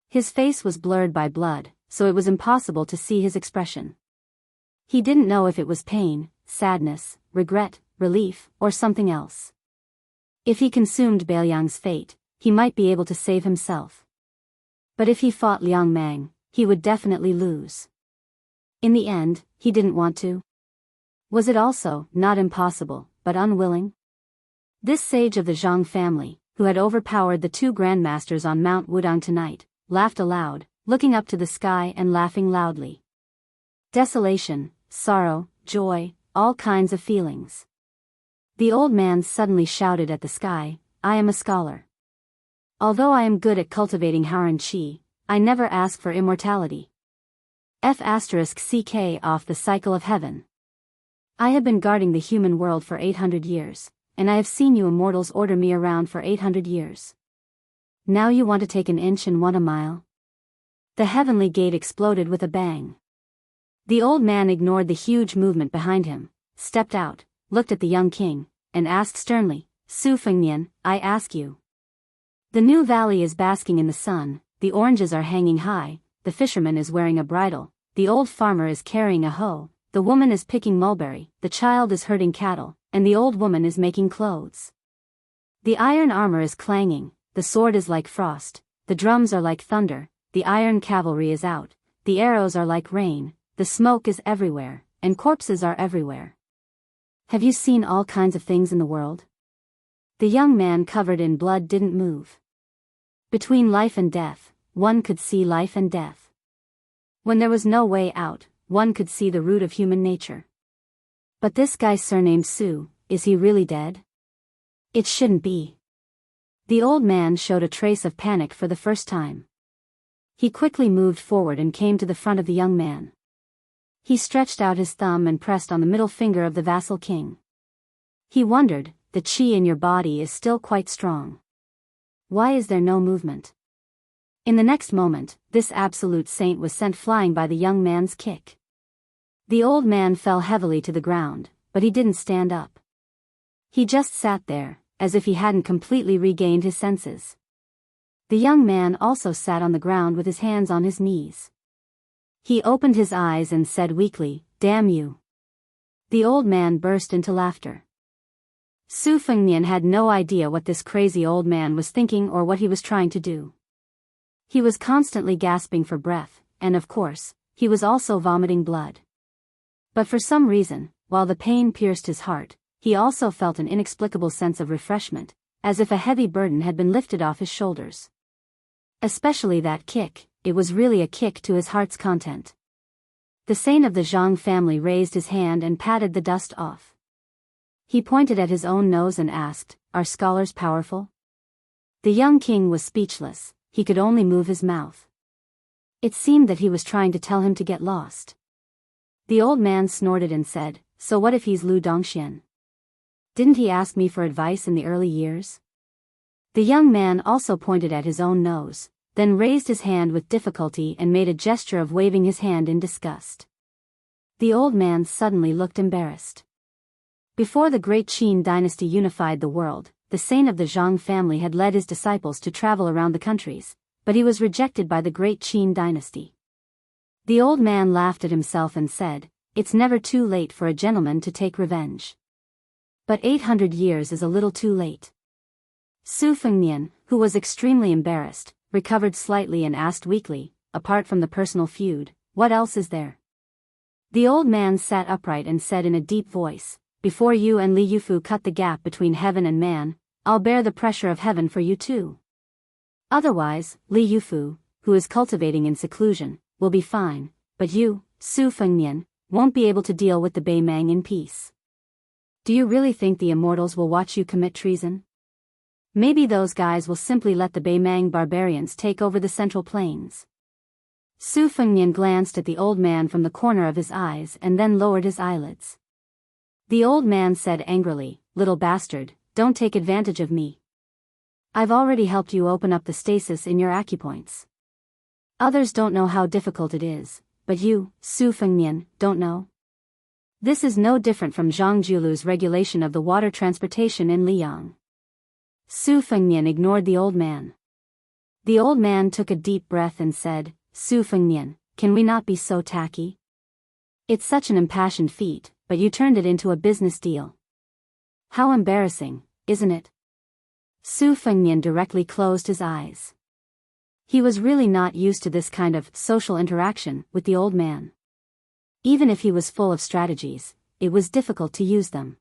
His face was blurred by blood, so it was impossible to see his expression. He didn't know if it was pain, sadness, regret, relief, or something else. If he consumed Bailiang's fate, he might be able to save himself. But if he fought Liang Mang, he would definitely lose. In the end, he didn't want to. Was it also, not impossible, but unwilling? This sage of the Zhang family, who had overpowered the two grandmasters on Mount Wudang tonight, laughed aloud, looking up to the sky and laughing loudly. Desolation, sorrow, joy, all kinds of feelings. The old man suddenly shouted at the sky, "I am a scholar. Although I am good at cultivating Haran Qi, I never ask for immortality. F***ck off the cycle of heaven. I have been guarding the human world for 800 years, and I have seen you immortals order me around for 800 years. Now you want to take an inch and want a mile?" The heavenly gate exploded with a bang. The old man ignored the huge movement behind him, stepped out, looked at the young king, and asked sternly, "Su Fengnian, I ask you. The new valley is basking in the sun, the oranges are hanging high, the fisherman is wearing a bridle, the old farmer is carrying a hoe, the woman is picking mulberry, the child is herding cattle, and the old woman is making clothes. The iron armor is clanging, the sword is like frost, the drums are like thunder, the iron cavalry is out, the arrows are like rain, the smoke is everywhere, and corpses are everywhere. Have you seen all kinds of things in the world?" The young man covered in blood didn't move. Between life and death, one could see life and death. When there was no way out, one could see the root of human nature. But this guy surnamed Su, is he really dead? It shouldn't be. The old man showed a trace of panic for the first time. He quickly moved forward and came to the front of the young man. He stretched out his thumb and pressed on the middle finger of the vassal king. He wondered, "The qi in your body is still quite strong. Why is there no movement?" In the next moment, this absolute saint was sent flying by the young man's kick. The old man fell heavily to the ground, but he didn't stand up. He just sat there, as if he hadn't completely regained his senses. The young man also sat on the ground with his hands on his knees. He opened his eyes and said weakly, "Damn you." The old man burst into laughter. Su Fengnian had no idea what this crazy old man was thinking or what he was trying to do. He was constantly gasping for breath, and of course, he was also vomiting blood. But for some reason, while the pain pierced his heart, he also felt an inexplicable sense of refreshment, as if a heavy burden had been lifted off his shoulders. Especially that kick, it was really a kick to his heart's content. The saint of the Zhang family raised his hand and patted the dust off. He pointed at his own nose and asked, "Are scholars powerful?" The young king was speechless, he could only move his mouth. It seemed that he was trying to tell him to get lost. The old man snorted and said, "So what if he's Lu Dongxian? Didn't he ask me for advice in the early years?" The young man also pointed at his own nose, then raised his hand with difficulty and made a gesture of waving his hand in disgust. The old man suddenly looked embarrassed. Before the great Qin dynasty unified the world, the saint of the Zhang family had led his disciples to travel around the countries, but he was rejected by the great Qin dynasty. The old man laughed at himself and said, "It's never too late for a gentleman to take revenge. But 800 years is a little too late." Su Fengnian, who was extremely embarrassed, recovered slightly and asked weakly, "Apart from the personal feud, what else is there?" The old man sat upright and said in a deep voice, before you and Li Yufu cut the gap between heaven and man, I'll bear the pressure of heaven for you too. Otherwise, Li Yufu, who is cultivating in seclusion, will be fine, but you, Su Fengnian, won't be able to deal with the Bei Mang in peace. Do you really think the immortals will watch you commit treason? Maybe those guys will simply let the Bei Mang barbarians take over the Central Plains. Su Fengnian glanced at the old man from the corner of his eyes and then lowered his eyelids. The old man said angrily, "Little bastard, don't take advantage of me. I've already helped you open up the stasis in your acupoints. Others don't know how difficult it is, but you, Su Fengnian, don't know. This is no different from Zhang Julu's regulation of the water transportation in Liyang." Su Fengnian ignored the old man. The old man took a deep breath and said, "Su Fengnian, can we not be so tacky? It's such an impassioned feat, but you turned it into a business deal. How embarrassing, isn't it?" Su Fengnian directly closed his eyes. He was really not used to this kind of social interaction with the old man. Even if he was full of strategies, it was difficult to use them.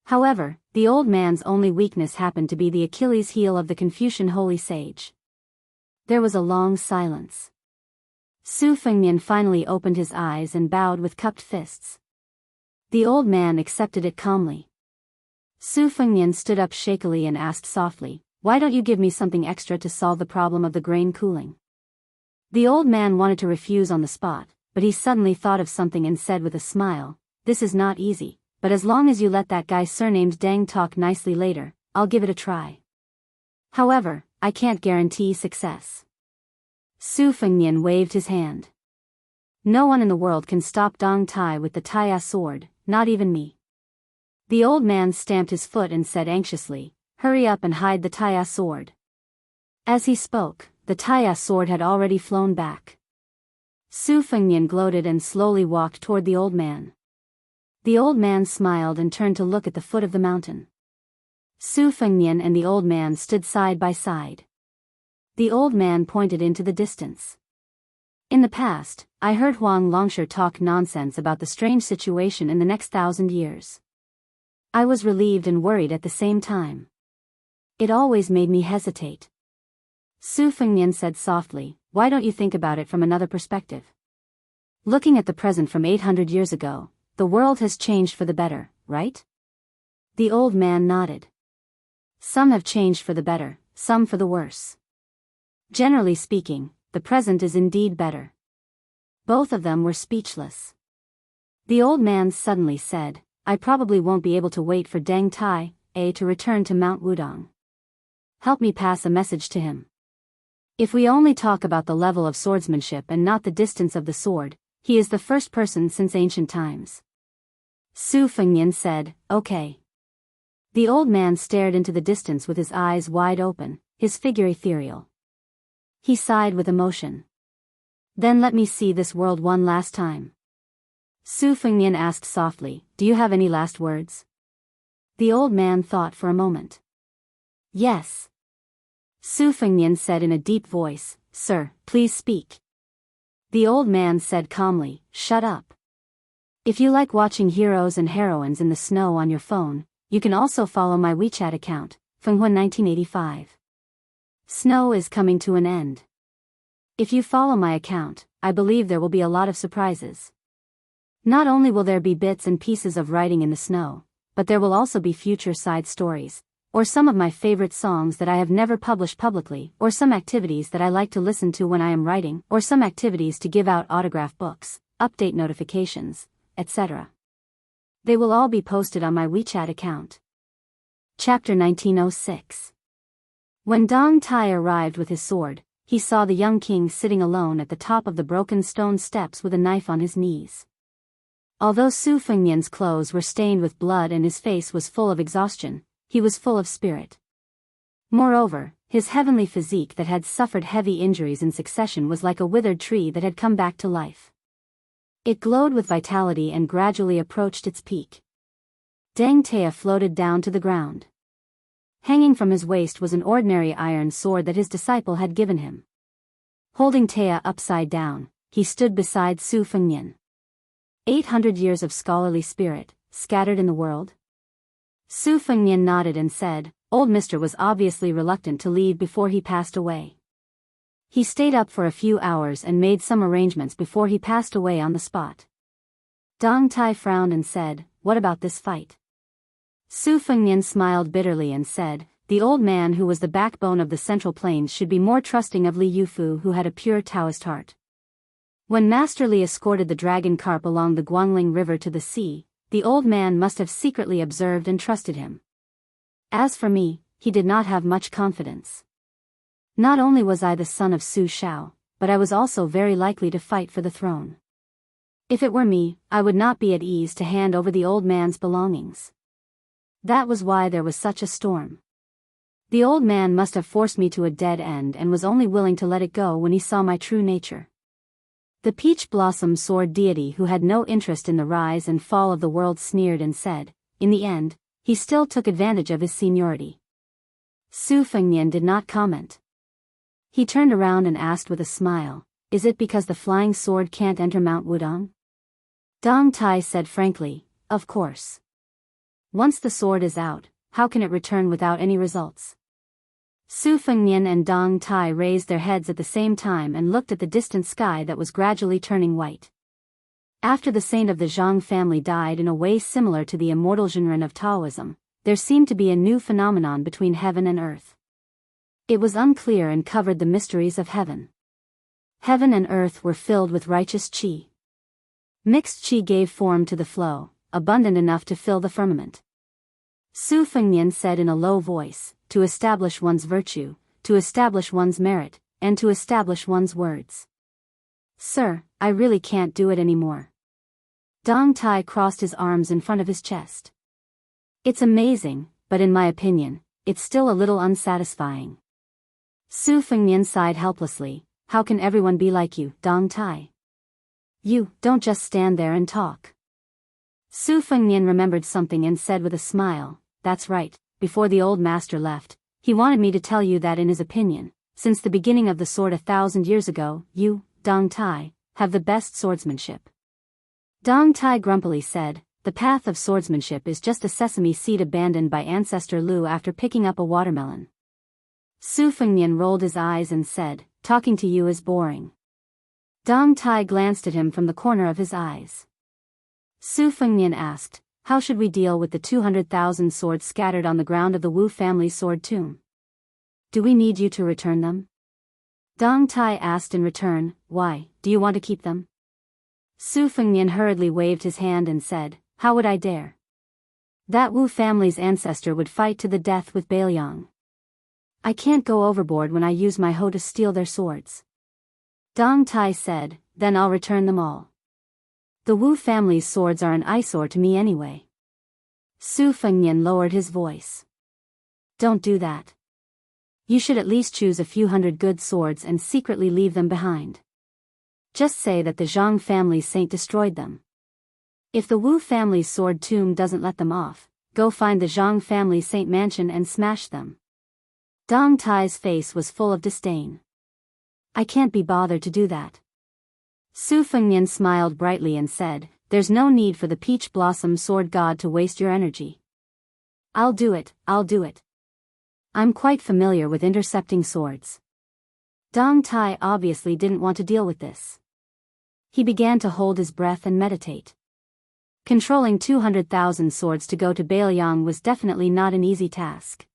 However, the old man's only weakness happened to be the Achilles heel of the Confucian holy sage. There was a long silence. Su Fengnian finally opened his eyes and bowed with cupped fists. The old man accepted it calmly. Su Fengnian stood up shakily and asked softly, "Why don't you give me something extra to solve the problem of the grain cooling?" The old man wanted to refuse on the spot, but he suddenly thought of something and said with a smile, "This is not easy, but as long as you let that guy surnamed Deng talk nicely later, I'll give it a try. However, I can't guarantee success." Su Fengnian waved his hand. "No one in the world can stop Dong Tai with the Taiya sword, not even me." The old man stamped his foot and said anxiously, "Hurry up and hide the Taiya sword." As he spoke, the Taiya sword had already flown back. Su Fengnian gloated and slowly walked toward the old man. The old man smiled and turned to look at the foot of the mountain. Su Fengnian and the old man stood side by side. The old man pointed into the distance. "In the past, I heard Huang Longsher talk nonsense about the strange situation in the next 1,000 years. I was relieved and worried at the same time. It always made me hesitate." Su Fengnian said softly, "Why don't you think about it from another perspective? Looking at the present from 800 years ago, the world has changed for the better, right?" The old man nodded. "Some have changed for the better, some for the worse. Generally speaking, the present is indeed better." Both of them were speechless. The old man suddenly said, "I probably won't be able to wait for Deng Tai to return to Mount Wudong. Help me pass a message to him. If we only talk about the level of swordsmanship and not the distance of the sword, he is the first person since ancient times." Su Fengnian said, "Okay." The old man stared into the distance with his eyes wide open, his figure ethereal. He sighed with emotion. "Then let me see this world one last time." Su Fengnian asked softly, "Do you have any last words?" The old man thought for a moment. "Yes." Su Fengnian said in a deep voice, "Sir, please speak." The old man said calmly, "Shut up. If you like watching heroes and heroines in the snow on your phone, you can also follow my WeChat account, Fenghuan 1985. Snow is coming to an end. If you follow my account, I believe there will be a lot of surprises. Not only will there be bits and pieces of writing in the snow, but there will also be future side stories, or some of my favorite songs that I have never published publicly, or some activities that I like to listen to when I am writing, or some activities to give out autograph books, update notifications, etc. They will all be posted on my WeChat account." Chapter 1906. When Dong Tai arrived with his sword, he saw the young king sitting alone at the top of the broken stone steps with a knife on his knees. Although Su Fengnian's clothes were stained with blood and his face was full of exhaustion, he was full of spirit. Moreover, his heavenly physique that had suffered heavy injuries in succession was like a withered tree that had come back to life. It glowed with vitality and gradually approached its peak. Deng Tai floated down to the ground. Hanging from his waist was an ordinary iron sword that his disciple had given him. Holding Tai upside down, he stood beside Su Fengnian. 800 years of scholarly spirit, scattered in the world? Su Fengnian nodded and said, Old Mister was obviously reluctant to leave before he passed away. He stayed up for a few hours and made some arrangements before he passed away on the spot. Dong Tai frowned and said, What about this fight? Su Fengnian smiled bitterly and said, The old man who was the backbone of the Central Plains should be more trusting of Li Yufu, who had a pure Taoist heart. When Master Li escorted the dragon carp along the Guangling River to the sea, the old man must have secretly observed and trusted him. As for me, he did not have much confidence. Not only was I the son of Su Shao, but I was also very likely to fight for the throne. If it were me, I would not be at ease to hand over the old man's belongings. That was why there was such a storm. The old man must have forced me to a dead end and was only willing to let it go when he saw my true nature. The peach blossom sword deity who had no interest in the rise and fall of the world sneered and said, in the end, he still took advantage of his seniority. Su Fengnian did not comment. He turned around and asked with a smile, Is it because the flying sword can't enter Mount Wudong? Dong Tai said frankly, Of course. Once the sword is out, how can it return without any results? Su Fengnian and Dong Tai raised their heads at the same time and looked at the distant sky that was gradually turning white. After the saint of the Zhang family died in a way similar to the immortal Zhenren of Taoism, there seemed to be a new phenomenon between heaven and earth. It was unclear and covered the mysteries of heaven. Heaven and earth were filled with righteous qi. Mixed qi gave form to the flow, abundant enough to fill the firmament. Su Fengnian said in a low voice, to establish one's virtue, to establish one's merit, and to establish one's words. Sir, I really can't do it anymore. Dong Tai crossed his arms in front of his chest. It's amazing, but in my opinion, it's still a little unsatisfying. Su Fengnian sighed helplessly, How can everyone be like you, Dong Tai? You, don't just stand there and talk. Su Fengnian remembered something and said with a smile, That's right, before the old master left, he wanted me to tell you that in his opinion, since the beginning of the sword 1,000 years ago, you, Dong Tai, have the best swordsmanship. Dong Tai grumpily said, The path of swordsmanship is just a sesame seed abandoned by ancestor Lu after picking up a watermelon. Su Fengnian rolled his eyes and said, Talking to you is boring. Dong Tai glanced at him from the corner of his eyes. Su Fengnian asked, How should we deal with the 200,000 swords scattered on the ground of the Wu family's sword tomb? Do we need you to return them? Dong Tai asked in return, Why, do you want to keep them? Su Fengnian hurriedly waved his hand and said, How would I dare? That Wu family's ancestor would fight to the death with Biyao. I can't go overboard when I use my hoe to steal their swords. Dong Tai said, Then I'll return them all. The Wu family's swords are an eyesore to me anyway. Su Fengnian lowered his voice. Don't do that. You should at least choose a few hundred good swords and secretly leave them behind. Just say that the Zhang family's saint destroyed them. If the Wu family's sword tomb doesn't let them off, go find the Zhang family's saint mansion and smash them. Dong Tai's face was full of disdain. I can't be bothered to do that. Su Fengnian smiled brightly and said, There's no need for the peach blossom sword god to waste your energy. I'll do it. I'm quite familiar with intercepting swords. Dong Tai obviously didn't want to deal with this. He began to hold his breath and meditate. Controlling 200,000 swords to go to Biyao was definitely not an easy task.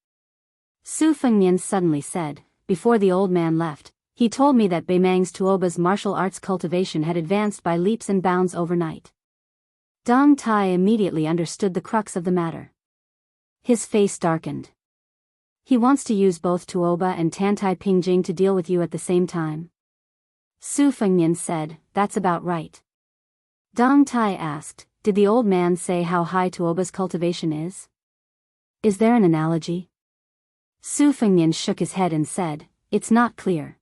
Su Fengnian suddenly said, Before the old man left, he told me that Beimang's Tuoba's martial arts cultivation had advanced by leaps and bounds overnight. Dong Tai immediately understood the crux of the matter. His face darkened. He wants to use both Tuoba and Tantai Pingjing to deal with you at the same time. Su Fengnian said, That's about right. Dong Tai asked, Did the old man say how high Tuoba's cultivation is? Is there an analogy? Su Fengnian shook his head and said, It's not clear.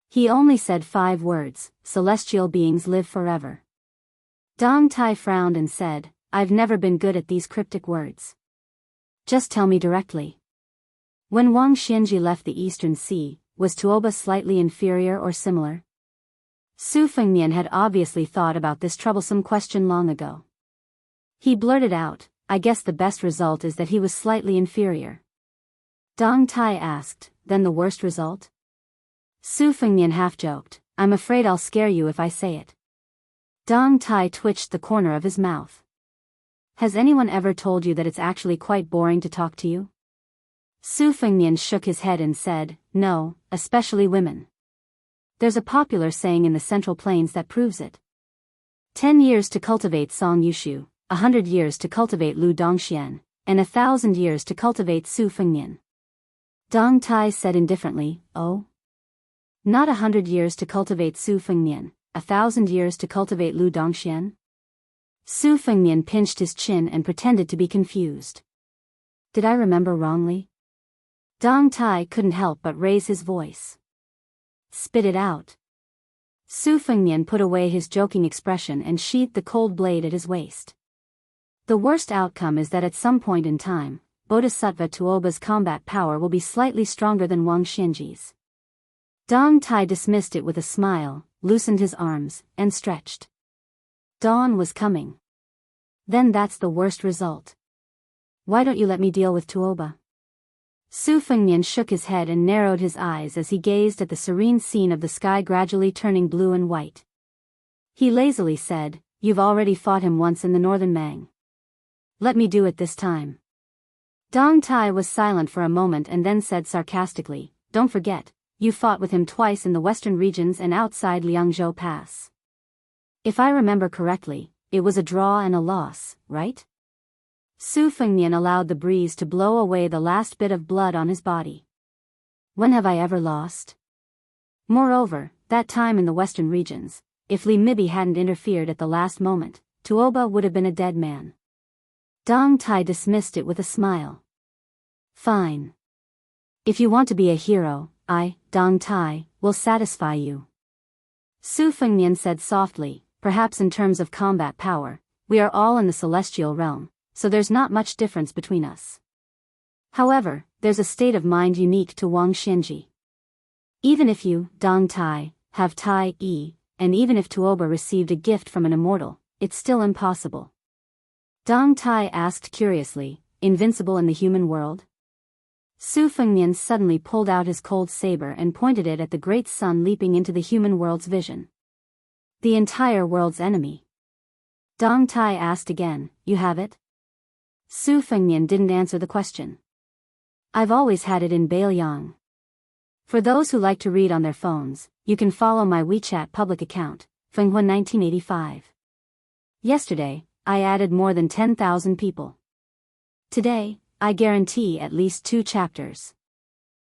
He only said 5 words, Celestial beings live forever. Dong Tai frowned and said, I've never been good at these cryptic words. Just tell me directly. When Wang Xianji left the Eastern Sea, was Tuoba slightly inferior or similar? Su Fengnian had obviously thought about this troublesome question long ago. He blurted out, I guess the best result is that he was slightly inferior. Dong Tai asked, then the worst result? Su Fengnian half-joked, I'm afraid I'll scare you if I say it. Dong Tai twitched the corner of his mouth. Has anyone ever told you that it's actually quite boring to talk to you? Su Fengnian shook his head and said, no, especially women. There's a popular saying in the Central Plains that proves it. 10 years to cultivate Song Yushu, 100 years to cultivate Lu Dongxian, and 1,000 years to cultivate Su Fengnian. Dong Tai said indifferently, oh? Not 100 years to cultivate Su Fengnian, 1,000 years to cultivate Lu Dongxian? Su Fengnian pinched his chin and pretended to be confused. Did I remember wrongly? Dong Tai couldn't help but raise his voice. Spit it out. Su Fengnian put away his joking expression and sheathed the cold blade at his waist. The worst outcome is that at some point in time, Bodhisattva Tuoba's combat power will be slightly stronger than Wang Xianji's. Dong Tai dismissed it with a smile, loosened his arms, and stretched. Dawn was coming. Then that's the worst result. Why don't you let me deal with Tuoba? Su Fengnian shook his head and narrowed his eyes as he gazed at the serene scene of the sky gradually turning blue and white. He lazily said, You've already fought him once in the northern Mang. Let me do it this time. Dong Tai was silent for a moment and then said sarcastically, Don't forget, you fought with him twice in the western regions and outside Liangzhou Pass. If I remember correctly, it was a draw and a loss, right? Su Fengnian allowed the breeze to blow away the last bit of blood on his body. When have I ever lost? Moreover, that time in the western regions, if Li Mibi hadn't interfered at the last moment, Tuoba would have been a dead man. Dong Tai dismissed it with a smile. Fine. If you want to be a hero, I, Dong Tai, will satisfy you. Su Fengnian said softly, perhaps in terms of combat power, we are all in the celestial realm, so there's not much difference between us. However, there's a state of mind unique to Wang Xianji. Even if you, Dong Tai, have Tai Yi, and even if Tuoba received a gift from an immortal, it's still impossible. Dong Tai asked curiously, invincible in the human world? Su Fengnian suddenly pulled out his cold saber and pointed it at the great sun leaping into the human world's vision. The entire world's enemy. Dong Tai asked again, you have it? Su Fengnian didn't answer the question. I've always had it in Biyao. For those who like to read on their phones, you can follow my WeChat public account, Fenghua 1985. Yesterday, I added more than 10,000 people. Today, I guarantee at least 2 chapters.